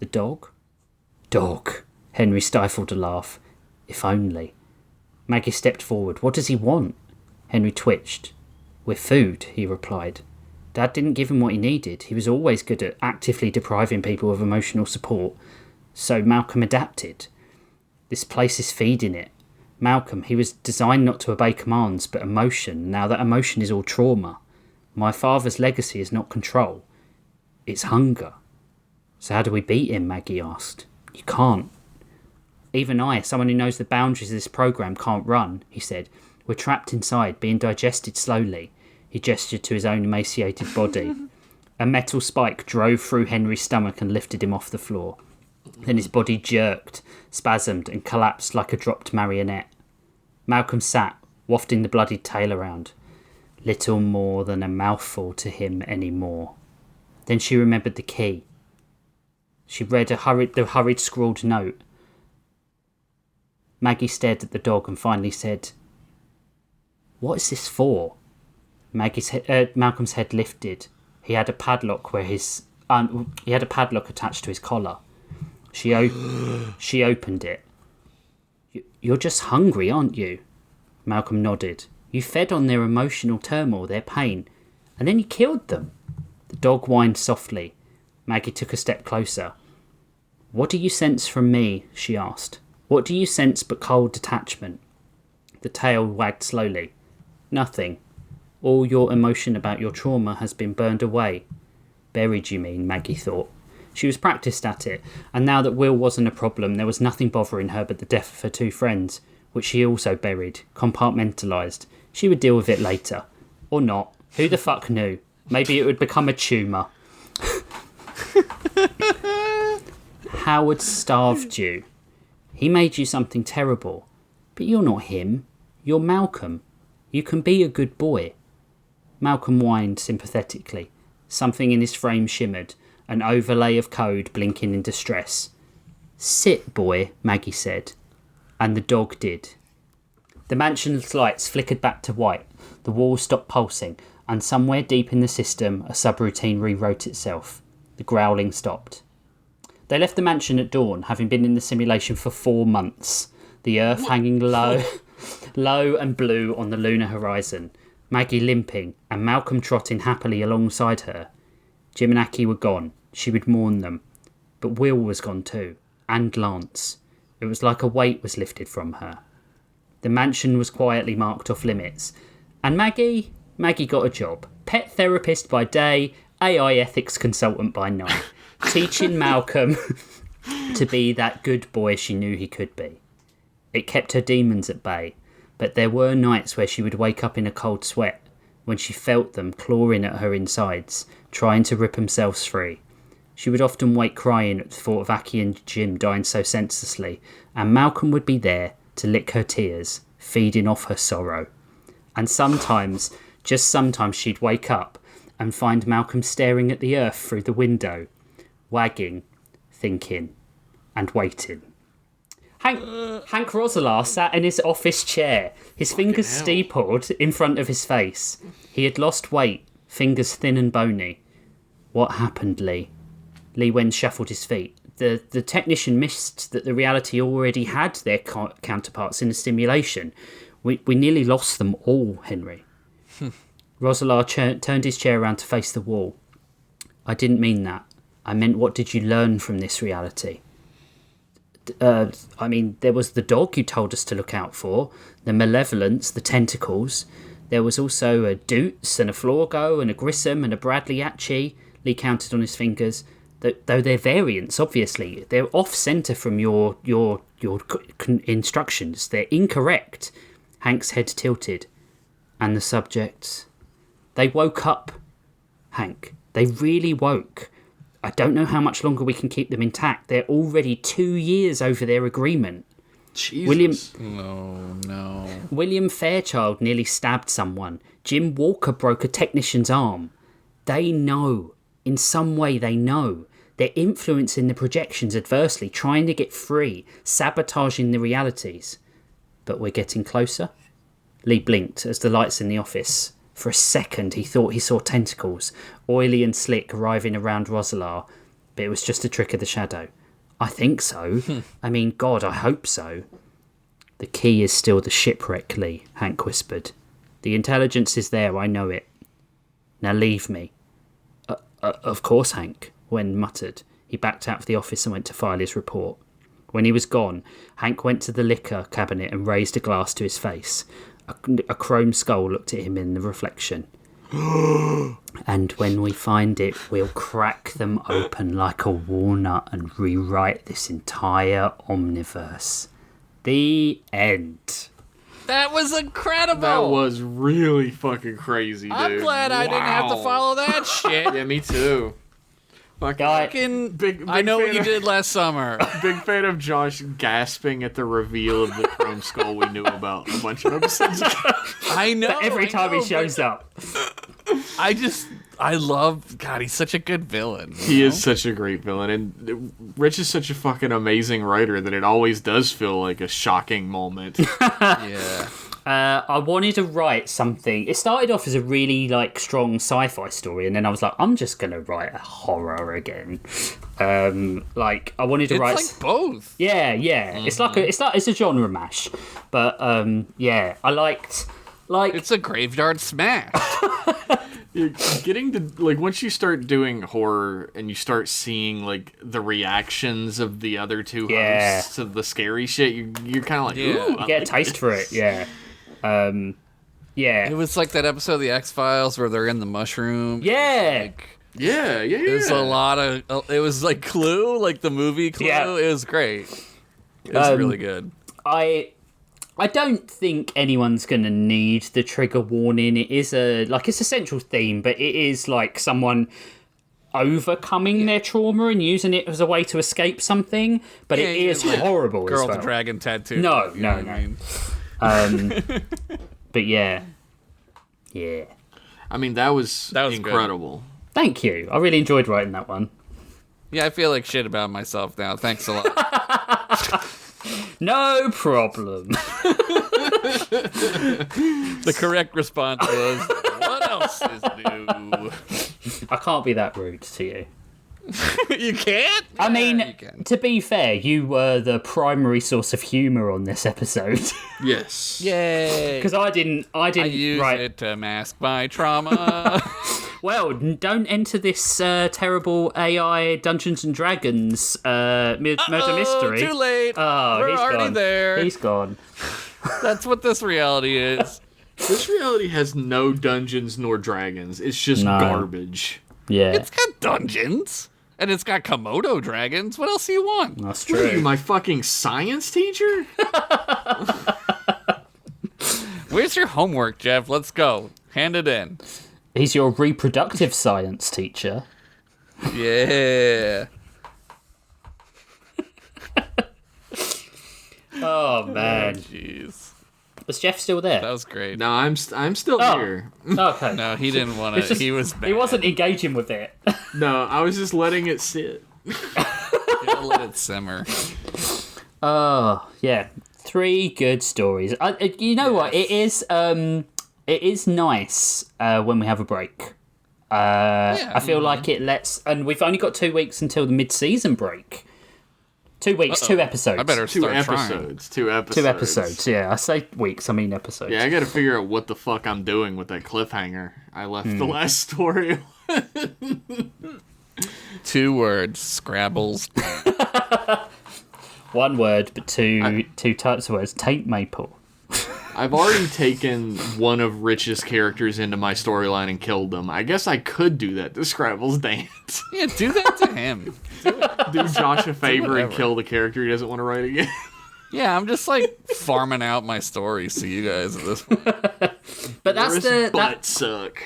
The dog? Dog. Henry stifled a laugh. If only. Maggie stepped forward. What does he want? Henry twitched. We're food, he replied. Dad didn't give him what he needed. He was always good at actively depriving people of emotional support. So Malcolm adapted. This place is feeding it. Malcolm, he was designed not to obey commands, but emotion. Now that emotion is all trauma. My father's legacy is not control. It's hunger. So how do we beat him, Maggie asked. You can't. Even I, someone who knows the boundaries of this program, can't run, he said. We're trapped inside, being digested slowly. He gestured to his own emaciated body. A metal spike drove through Henry's stomach and lifted him off the floor. Then his body jerked, spasmed, and collapsed like a dropped marionette. Malcolm sat, wafting the bloodied tail around. Little more than a mouthful to him anymore. Then she remembered the key. She read the hurried scrawled note. Maggie stared at the dog and finally said, What is this for? Malcolm's head lifted. He had a padlock attached to his collar. She opened it. You're just hungry, aren't you? Malcolm nodded. You fed on their emotional turmoil, their pain, and then you killed them. The dog whined softly. Maggie took a step closer. What do you sense from me? She asked. What do you sense but cold detachment? The tail wagged slowly. Nothing. All your emotion about your trauma has been burned away. Buried, you mean, Maggie thought. She was practised at it, and now that Will wasn't a problem, there was nothing bothering her but the death of her 2 friends, which she also buried, compartmentalised. She would deal with it later. Or not. Who the fuck knew? Maybe it would become a tumour. Howard starved you. He made you something terrible. But you're not him. You're Malcolm. You can be a good boy. Malcolm whined sympathetically. Something in his frame shimmered, an overlay of code blinking in distress. Sit, boy, Maggie said. And the dog did. The mansion's lights flickered back to white. The walls stopped pulsing. and somewhere deep in the system, a subroutine rewrote itself. The growling stopped. They left the mansion at dawn, having been in the simulation for 4 months. The Earth hanging low and blue on the lunar horizon. Maggie limping, and Malcolm trotting happily alongside her. Jim and Aki were gone. She would mourn them. But Will was gone too, and Lance. It was like a weight was lifted from her. The mansion was quietly marked off limits. And Maggie got a job. Pet therapist by day, AI ethics consultant by night. Teaching Malcolm to be that good boy she knew he could be. It kept her demons at bay, but there were nights where she would wake up in a cold sweat when she felt them clawing at her insides, trying to rip themselves free. She would often wake crying at the thought of Aki and Jim dying so senselessly, and Malcolm would be there to lick her tears, feeding off her sorrow. And sometimes, just sometimes, she'd wake up and find Malcolm staring at the earth through the window, wagging, thinking, and waiting. Hank Roselar sat in his office chair, his fingers steepled in front of his face. He had lost weight, fingers thin and bony. What happened, Lee? Lee Wen shuffled his feet. The technician missed that the reality already had their counterparts in the simulation. We nearly lost them all, Henry. Roselar turned his chair around to face the wall. I didn't mean that. I meant, what did you learn from this reality? There was the dog you told us to look out for, the malevolence, the tentacles. There was also a Doots and a Florgo and a Grissom and a Bradley Atchie. Lee counted on his fingers. Though they're variants, obviously. They're off-centre from your instructions. They're incorrect. Hank's head tilted. And the subjects? They woke up, Hank. They really woke. I don't know how much longer we can keep them intact. They're already 2 years over their agreement. Jesus. No. William Fairchild nearly stabbed someone. Jim Walker broke a technician's arm. They know. In some way they know. They're influencing the projections adversely, trying to get free, sabotaging the realities. But we're getting closer. Lee blinked as the lights in the office. For a second he thought he saw tentacles, oily and slick, writhing around Roselar, but it was just a trick of the shadow. I think so. I mean, God, I hope so. The key is still the shipwreck, Lee, Hank whispered. The intelligence is there, I know it. Now leave me. Of course, Hank, Wen muttered. He backed out of the office and went to file his report. When he was gone, Hank went to the liquor cabinet and raised a glass to his face. A chrome skull looked at him in the reflection. And when we find it, we'll crack them open like a walnut and rewrite this entire omniverse. The end. That was incredible. That was really fucking crazy, dude. I'm glad I didn't have to follow that shit. Yeah, me too. Fucking big I know what you did last summer. Big fan of Josh gasping at the reveal of the chrome skull we knew about a bunch of episodes ago. I know. But every time he shows up. I love, God, he's such a good villain. He is such a great villain, and Rich is such a fucking amazing writer that it always does feel like a shocking moment. Yeah. I wanted to write something. It started off as a really strong sci-fi story, and then I was like, I'm just gonna write a horror again. I wanted to write. It's like both. Yeah. Mm-hmm. It's a genre mash, but I liked. It's a graveyard smash. You're getting to once you start doing horror and you start seeing the reactions of the other two hosts to the scary shit, you're kind of like, ooh, you get a taste for it. Yeah. It was like that episode of the X-Files where they're in the mushroom. Yeah. Yeah. It was a lot of. It was like Clue, like the movie Clue. Yeah. It was great. It was really good. I don't think anyone's going to need the trigger warning. It is it's a central theme, but it is someone overcoming their trauma and using it as a way to escape something. But it is horrible. Girl as well. with the dragon tattoo. No. But yeah. I mean, that was incredible. Good. Thank you. I really enjoyed writing that one. Yeah, I feel like shit about myself now. Thanks a lot. No problem. The correct response was, what else This is new. I can't be that rude to you. You can't? I mean, you can. to be fair, you were the primary source of humour on this episode. Yes. Yay. Because I didn't I use it to mask my trauma. Well, don't enter this terrible AI Dungeons and Dragons murder mystery. Too late. Oh, We're he's already gone. there. He's gone. That's what this reality is. This reality has no dungeons nor dragons. It's just No. garbage. Yeah, It's got dungeons. And it's got Komodo dragons. What else do you want? that's What are you, true. my fucking science teacher? Where's your homework, Jeff? Let's go. Hand it in. He's your reproductive science teacher. Yeah. Oh, man. Jeez. Is Jeff still there? That was great. No, I'm still Oh. here. Okay. No, he didn't want It's to. just- He was bad. He wasn't engaging with it. No, I was just letting it sit. Gotta let it simmer. Oh, yeah. 3 good stories. You know what? It is nice when we have a break. I feel like it lets... And we've only got 2 weeks until the mid-season break. 2 weeks, 2 episodes. I better Two start trying. episodes. 2 episodes. 2 episodes, yeah. I say weeks, I mean episodes. Yeah, I gotta figure out what the fuck I'm doing with that cliffhanger. I left the last story. 2 words. Scrabbles. 1 word, but two types of words. Taint maple. I've already taken one of Rich's characters into my storyline and killed them. I guess I could do that to Scrabble's dance. Yeah, do that to him. Do Josh a favor and whatever. kill the character he doesn't want to write again. Yeah, I'm just like farming out my stories to you guys at this point. But that's Boris butt suck.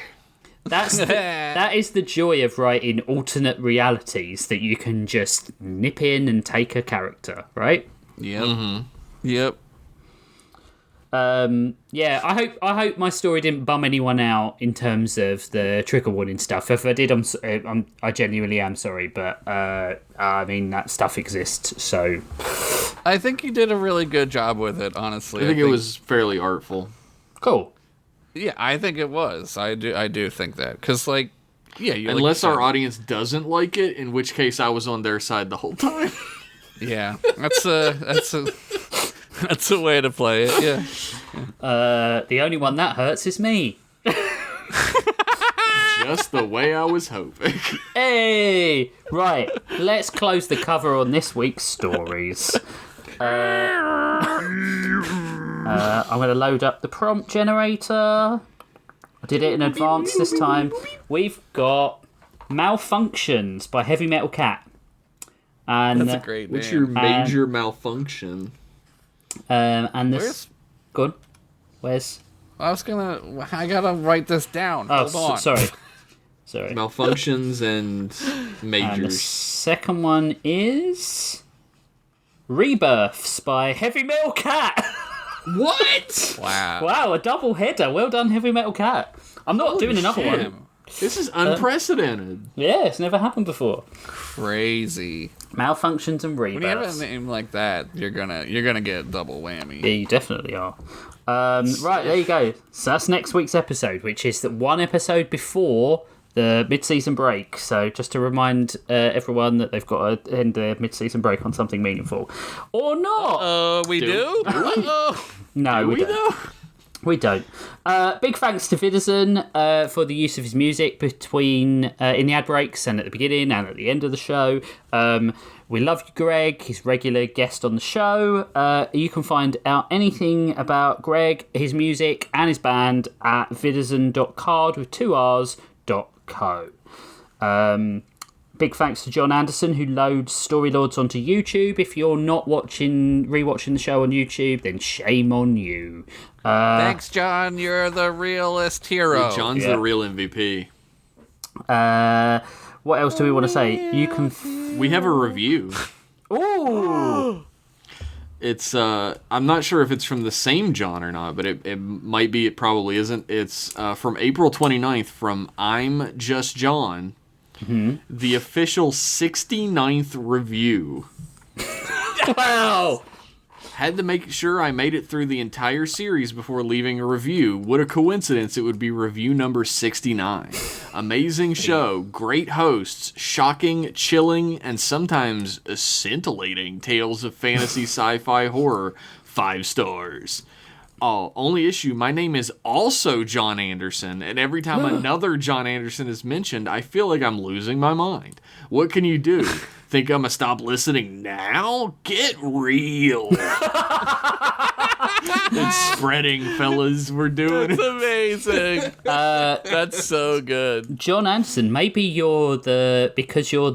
that is the joy of writing alternate realities, that you can just nip in and take a character, right? Yep. Yep. Yeah, I hope my story didn't bum anyone out in terms of the trigger warning stuff. If I did, I genuinely am sorry, but I mean that stuff exists, so I think you did a really good job with it, honestly. I think it was fairly artful. cool. Yeah, I think it was. I do think that. Because, like, yeah, you Unless like you our said. audience doesn't like it, in which case I was on their side the whole time. Yeah, that's a way to play it, yeah. The only one that hurts is me. Just the way I was hoping. Hey, right. Let's close the cover on this week's stories. I'm going to load up the prompt generator. I did it in advance this time. We've got Malfunctions by Heavy Metal Cat. And That's a great name. What's your major malfunction? and this Where's... good. Where's I gotta write this down. oh Hold on. sorry. Malfunctions and And the majors. second one is Rebirths by Heavy Metal Cat. What? Wow. Wow, a double header. Well done, Heavy Metal Cat. I'm not doing another one. Damn. This is unprecedented. Yeah, it's never happened before. Crazy. Malfunctions and When you have a Rebirths. name like that, you're gonna get a double whammy. Yeah, you definitely are. Right, there you go. So that's next week's episode, which is the one episode before the mid-season break. So just to remind everyone that they've got to end their mid-season break on something meaningful. Or not. We do? Uh-oh. No, we don't. though? We don't. Big thanks to Vidazen for the use of his music between in the ad breaks and at the beginning and at the end of the show. We love you, Greg. He's a regular guest on the show. You can find out anything about Greg, his music, and his band at vidazen.card with 2 Rs.co. Big thanks to John Anderson, who loads Storylords onto YouTube. If you're not rewatching the show on YouTube, then shame on you. Thanks, John. You're the realest hero. John's Yeah. the real MVP. What else do we want to say? You can... We have a review. Ooh! It's I'm not sure if it's from the same John or not, but it might be. It probably isn't. It's from April 29th from I'm Just John. The official 69th review. Wow! Had to make sure I made it through the entire series before leaving a review. What a coincidence, it would be review number 69. Amazing show, great hosts, shocking, chilling, and sometimes scintillating tales of fantasy, sci-fi, horror. 5 stars. Oh, only issue, my name is also John Anderson, and every time another John Anderson is mentioned, I feel like I'm losing my mind. What can you do? Think I'm gonna stop listening now? Get real. It's spreading, fellas. We're doing That's it. amazing. That's so good. John Anderson, maybe because you're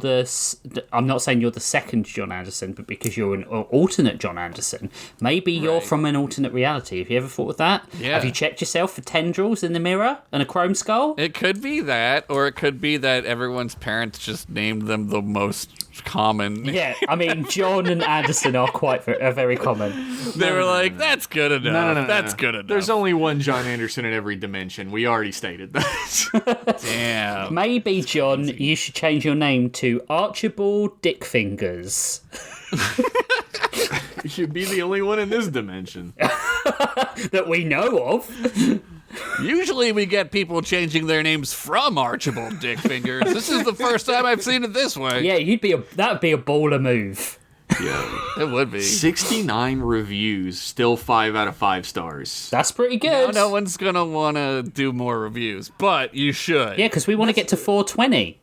I'm not saying you're the second John Anderson, but because you're an alternate John Anderson, maybe you're from an alternate reality. Have you ever thought of that? Yeah. Have you checked yourself for tendrils in the mirror and a chrome skull? It could be that, or it could be that everyone's parents just named them the most common. Yeah, I mean, John and Anderson are very common. They were like, that's good enough. No. That's good enough. There's only one John Anderson in every dimension. We already stated that. Damn. Maybe, John, you should change your name to Archibald Dickfingers. You should be the only one in this dimension. That we know of. Usually we get people changing their names from Archibald Dickfingers. This is the first time I've seen it this way. Yeah, that would be a baller move. Yeah. It would be. 69 reviews, still 5 out of 5 stars. That's pretty good. No one's going to want to do more reviews, but you should. Yeah, because we want to get to 420.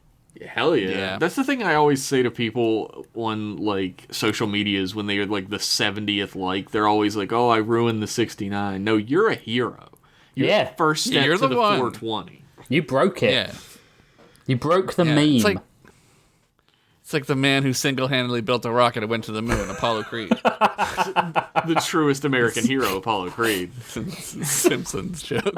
Hell yeah. Yeah. That's the thing I always say to people on, like, social medias when they're, like, the 70th like. They're always like, oh, I ruined the 69. No, you're a hero. You're Yeah. the first step You're to the the one. 420. You broke it. Yeah. You broke the Yeah, meme. It's like the man who single-handedly built a rocket and went to the moon, Apollo Creed. The truest American hero, Apollo Creed. Simpsons joke.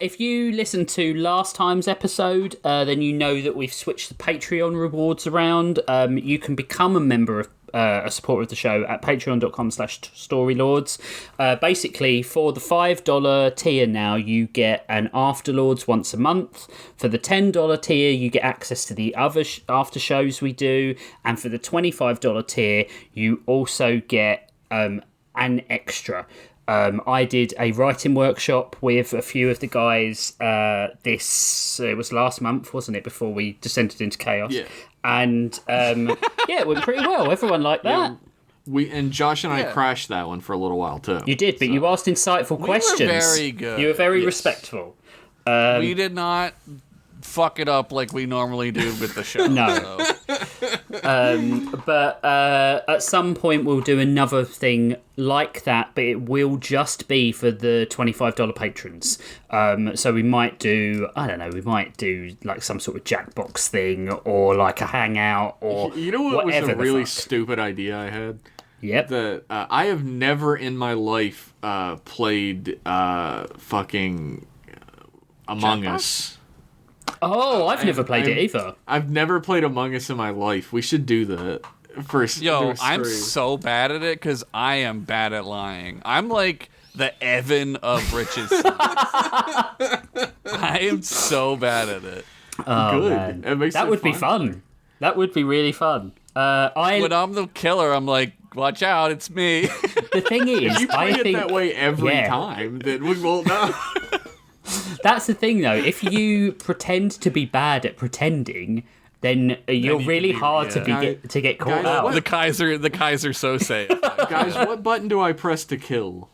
If you listened to last time's episode, then you know that we've switched the Patreon rewards around. You can become a member of a supporter of the show at patreon.com/storylords. Basically, for the $5 tier now, you get an Afterlords once a month. For the $10 tier, you get access to the other after shows we do. And for the $25 tier, you also get an extra. I did a writing workshop with a few of the guys. It was last month, wasn't it? Before we descended into chaos. Yeah. And yeah, it went pretty well. Everyone liked that. And Josh and I crashed that one for a little while too. You did, but you asked insightful questions. were very good. You were very respectful. We did not fuck it up like we normally do with the show. No. So. But at some point we'll do another thing like that, but it will just be for the $25 patrons. So we might do, I don't know, like some sort of Jackbox thing or like a hangout or You know what was whatever a really fuck. stupid idea I had? Yep. That I have never in my life played fucking Among Us. Oh, I've never played it either. I've never played Among Us in my life. We should do that first. Yo, I'm so bad at it because I am bad at lying. I'm like the Evan of Rich's sons. I am so bad at it. Oh, Good. man. It makes That it would be fun. That would be really fun. When I'm the killer, I'm like, watch out, it's me. The thing is, You play I it think that way every time, then we won't know. that's the thing, though. If you pretend to be bad at pretending, then you're you really can be- hard yeah. to get caught Guys, out. what- the Kaiser so safe. Guys, what button do I press to kill?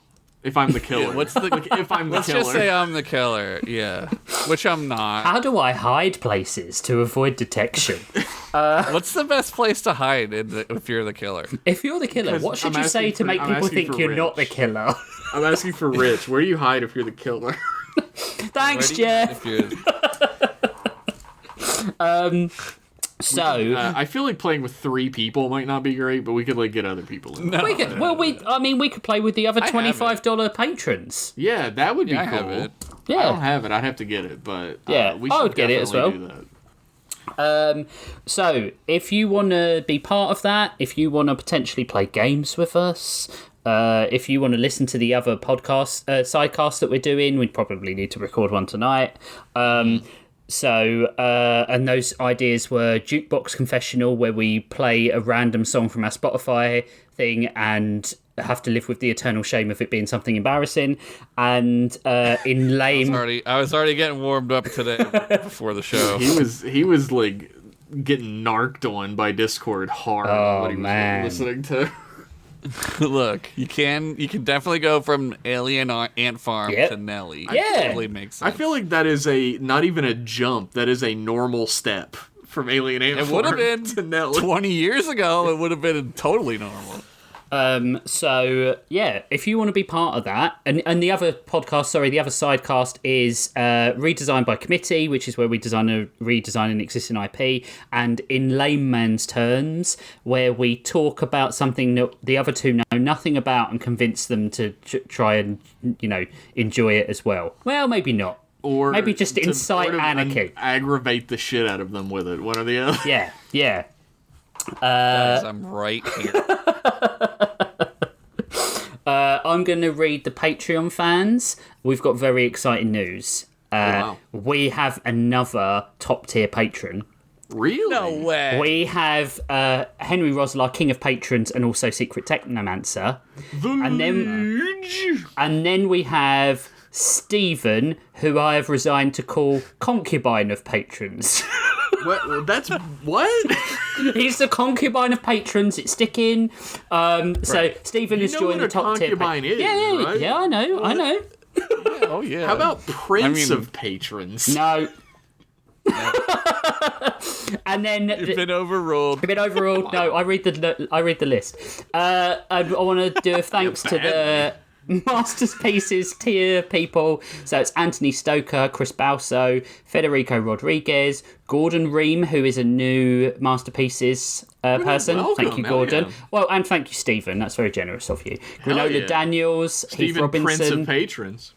If I'm the killer. What's the? if I'm the Let's killer. just say I'm the killer. Yeah, which I'm not. How do I hide places to avoid detection? What's the best place to hide if you're the killer? If you're the killer, Because what should I'm you say asking to for- make I'm people asking think for you're not the Rich. killer? I'm asking for Rich. Where do you hide if you're the killer? Thanks, Jeff. If you're, So I feel like playing with 3 people might not be great, but we could like get other people in. no, we could, we could play with the other have it. $25 patrons. Yeah, that would be I cool. have it. I don't Yeah. have it. I'd have to get it, but Yeah, we I should would get it as definitely well. do that. So if you want to be part of that, if you want to potentially play games with us, if you want to listen to the other podcast sidecasts that we're doing, we'd probably need to record one tonight. And those ideas were Jukebox Confessional, where we play a random song from our Spotify thing and have to live with the eternal shame of it being something embarrassing. And in lame, I was already getting warmed up today before the show. He was like getting narked on by Discord hard. Oh, what he was man. listening to. Look, you can definitely go from Alien Ant Farm Yep. to Nelly. Yeah. It totally makes sense. I feel like that is not even a jump. That is a normal step from Alien Ant it Farm would have been to Nelly. 20 years ago. It would have been totally normal. If you want to be part of that, and the other sidecast is Redesigned by Committee, which is where we redesign an existing IP, and In Layman's Terms, where we talk about something that the other two know nothing about and convince them to try and, enjoy it as well. Well, maybe not. Or maybe just to incite sort of anarchy. Aggravate the shit out of them with it, one or the other. Yeah. Guys, I'm right here. I'm going to read the Patreon fans. We've got very exciting news. Wow. We have another top tier patron. Really? No way. We have Henry Roslar, King of Patrons, and also Secret Technomancer. And then we have Stephen, who I have resigned to call Concubine of Patrons. What? That's what? He's the concubine of patrons. It's sticking. So Stephen has joined the top tier. Concubine is, yeah, right? yeah, I know. Oh yeah. How about Prince of Patrons? No. And then You've been overruled. No, I read the list. And I want to do a thanks to the Masterpieces tier people. So it's Anthony Stoker, Chris Balso, Federico Rodriguez, Gordon Ream, who is a new Masterpieces person. welcome, Thank you, hell Gordon. yeah. Well, and thank you, Stephen. That's very generous of you. Granola yeah. Daniels, Heath Stephen, Prince of Robinson, Patrons.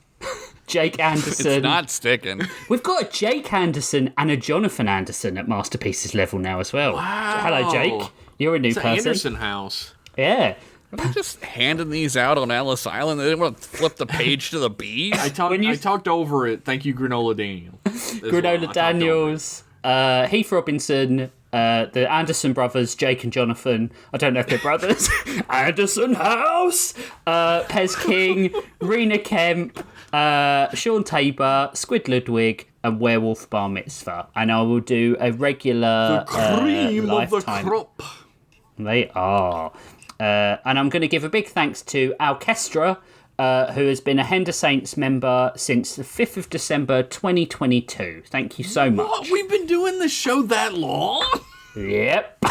Jake Anderson. It's not sticking. We've got a Jake Anderson and a Jonathan Anderson at Masterpieces level now as well. Wow. Hello, Jake. You're a new It's an person. Anderson house. Yeah. Are they just handing these out on Ellis Island? They didn't want to flip the page to the bees? I talked over it. Thank you, Granola Daniel. Granola Daniels, Heath Robinson, the Anderson brothers, Jake and Jonathan. I don't know if they're brothers. Anderson House, Pez King, Rena Kemp, Sean Tabor, Squid Ludwig, and Werewolf Bar Mitzvah. And I will do a regular Cream of the lifetime. crop. They are. And I'm going to give a big thanks to Alkestra, who has been a Hender Saints member since the 5th of December 2022. Thank you so much. What? We've been doing this show that long? Yep.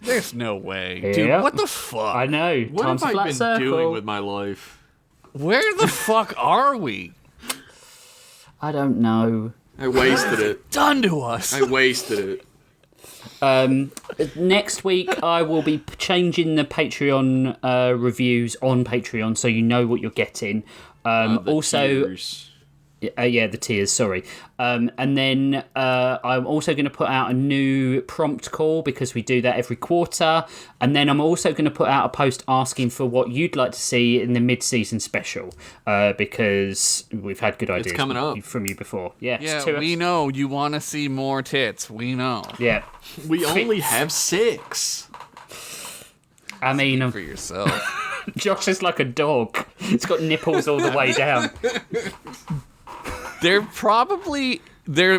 There's no way. Yep. Dude, what the fuck? I know. What Time's have a I flat been circle. doing with my life? Where the fuck are we? I don't know. I wasted it. Done to us. I wasted it. Next week, I will be changing the Patreon reviews on Patreon, so you know what you're getting. Tears. The tiers, sorry. And then I'm also going to put out a new prompt call because we do that every quarter. And then I'm also going to put out a post asking for what you'd like to see in the mid-season special because we've had good ideas coming up. from you before. Yeah, Yeah, we know you want to see more tits. We know. Yeah. We only have 6. I mean, For yourself. Josh is like a dog. It's got nipples all the way down. They're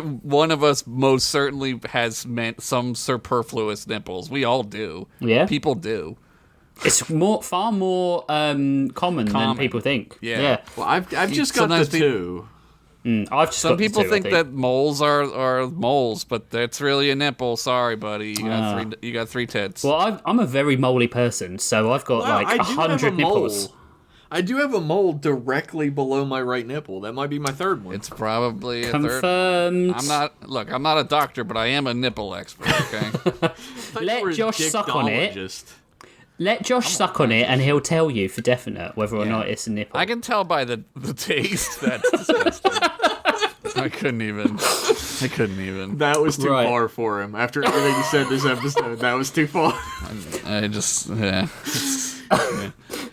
one of us most certainly has meant some superfluous nipples. We all do. Yeah. People do. It's far more common than people think. Yeah. Well, I've just got the Sometimes 2. I've just Some got the people two, I think that moles are moles, but that's really a nipple. Sorry, buddy. You got 3 tits. Well, I'm a very moly person, so I've got Wow, like I do have 100 a nipples. mole. I do have a mole directly below my right nipple. That might be my third one. It's probably a third. Confirmed. I'm not a doctor, but I am a nipple expert, okay? Let Josh suck on it. Let Josh suck on it, and he'll tell you for definite whether or not it's a nipple. I can tell by the taste. That's disgusting. I couldn't even. That was too Right. far for him. After everything he said this episode, that was too far. I just, yeah.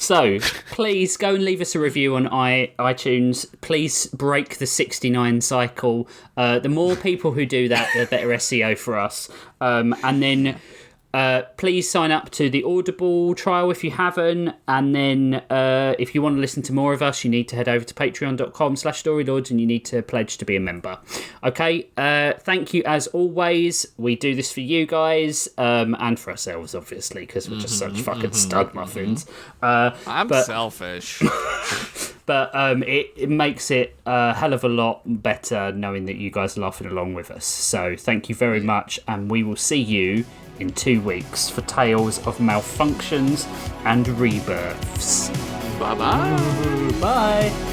So please go and leave us a review on iTunes. Please break the 69 cycle. The more people who do that, the better SEO for us. And then please sign up to the Audible trial if you haven't. And then if you want to listen to more of us, you need to head over to patreon.com/storylords and you need to pledge to be a member. Okay, thank you as always. We do this for you guys and for ourselves, obviously, because we're just such fucking stud muffins. I'm selfish. But it makes it a hell of a lot better knowing that you guys are laughing along with us. So thank you very much, and we will see you in 2 weeks for tales of malfunctions and rebirths. Bye-bye. Bye.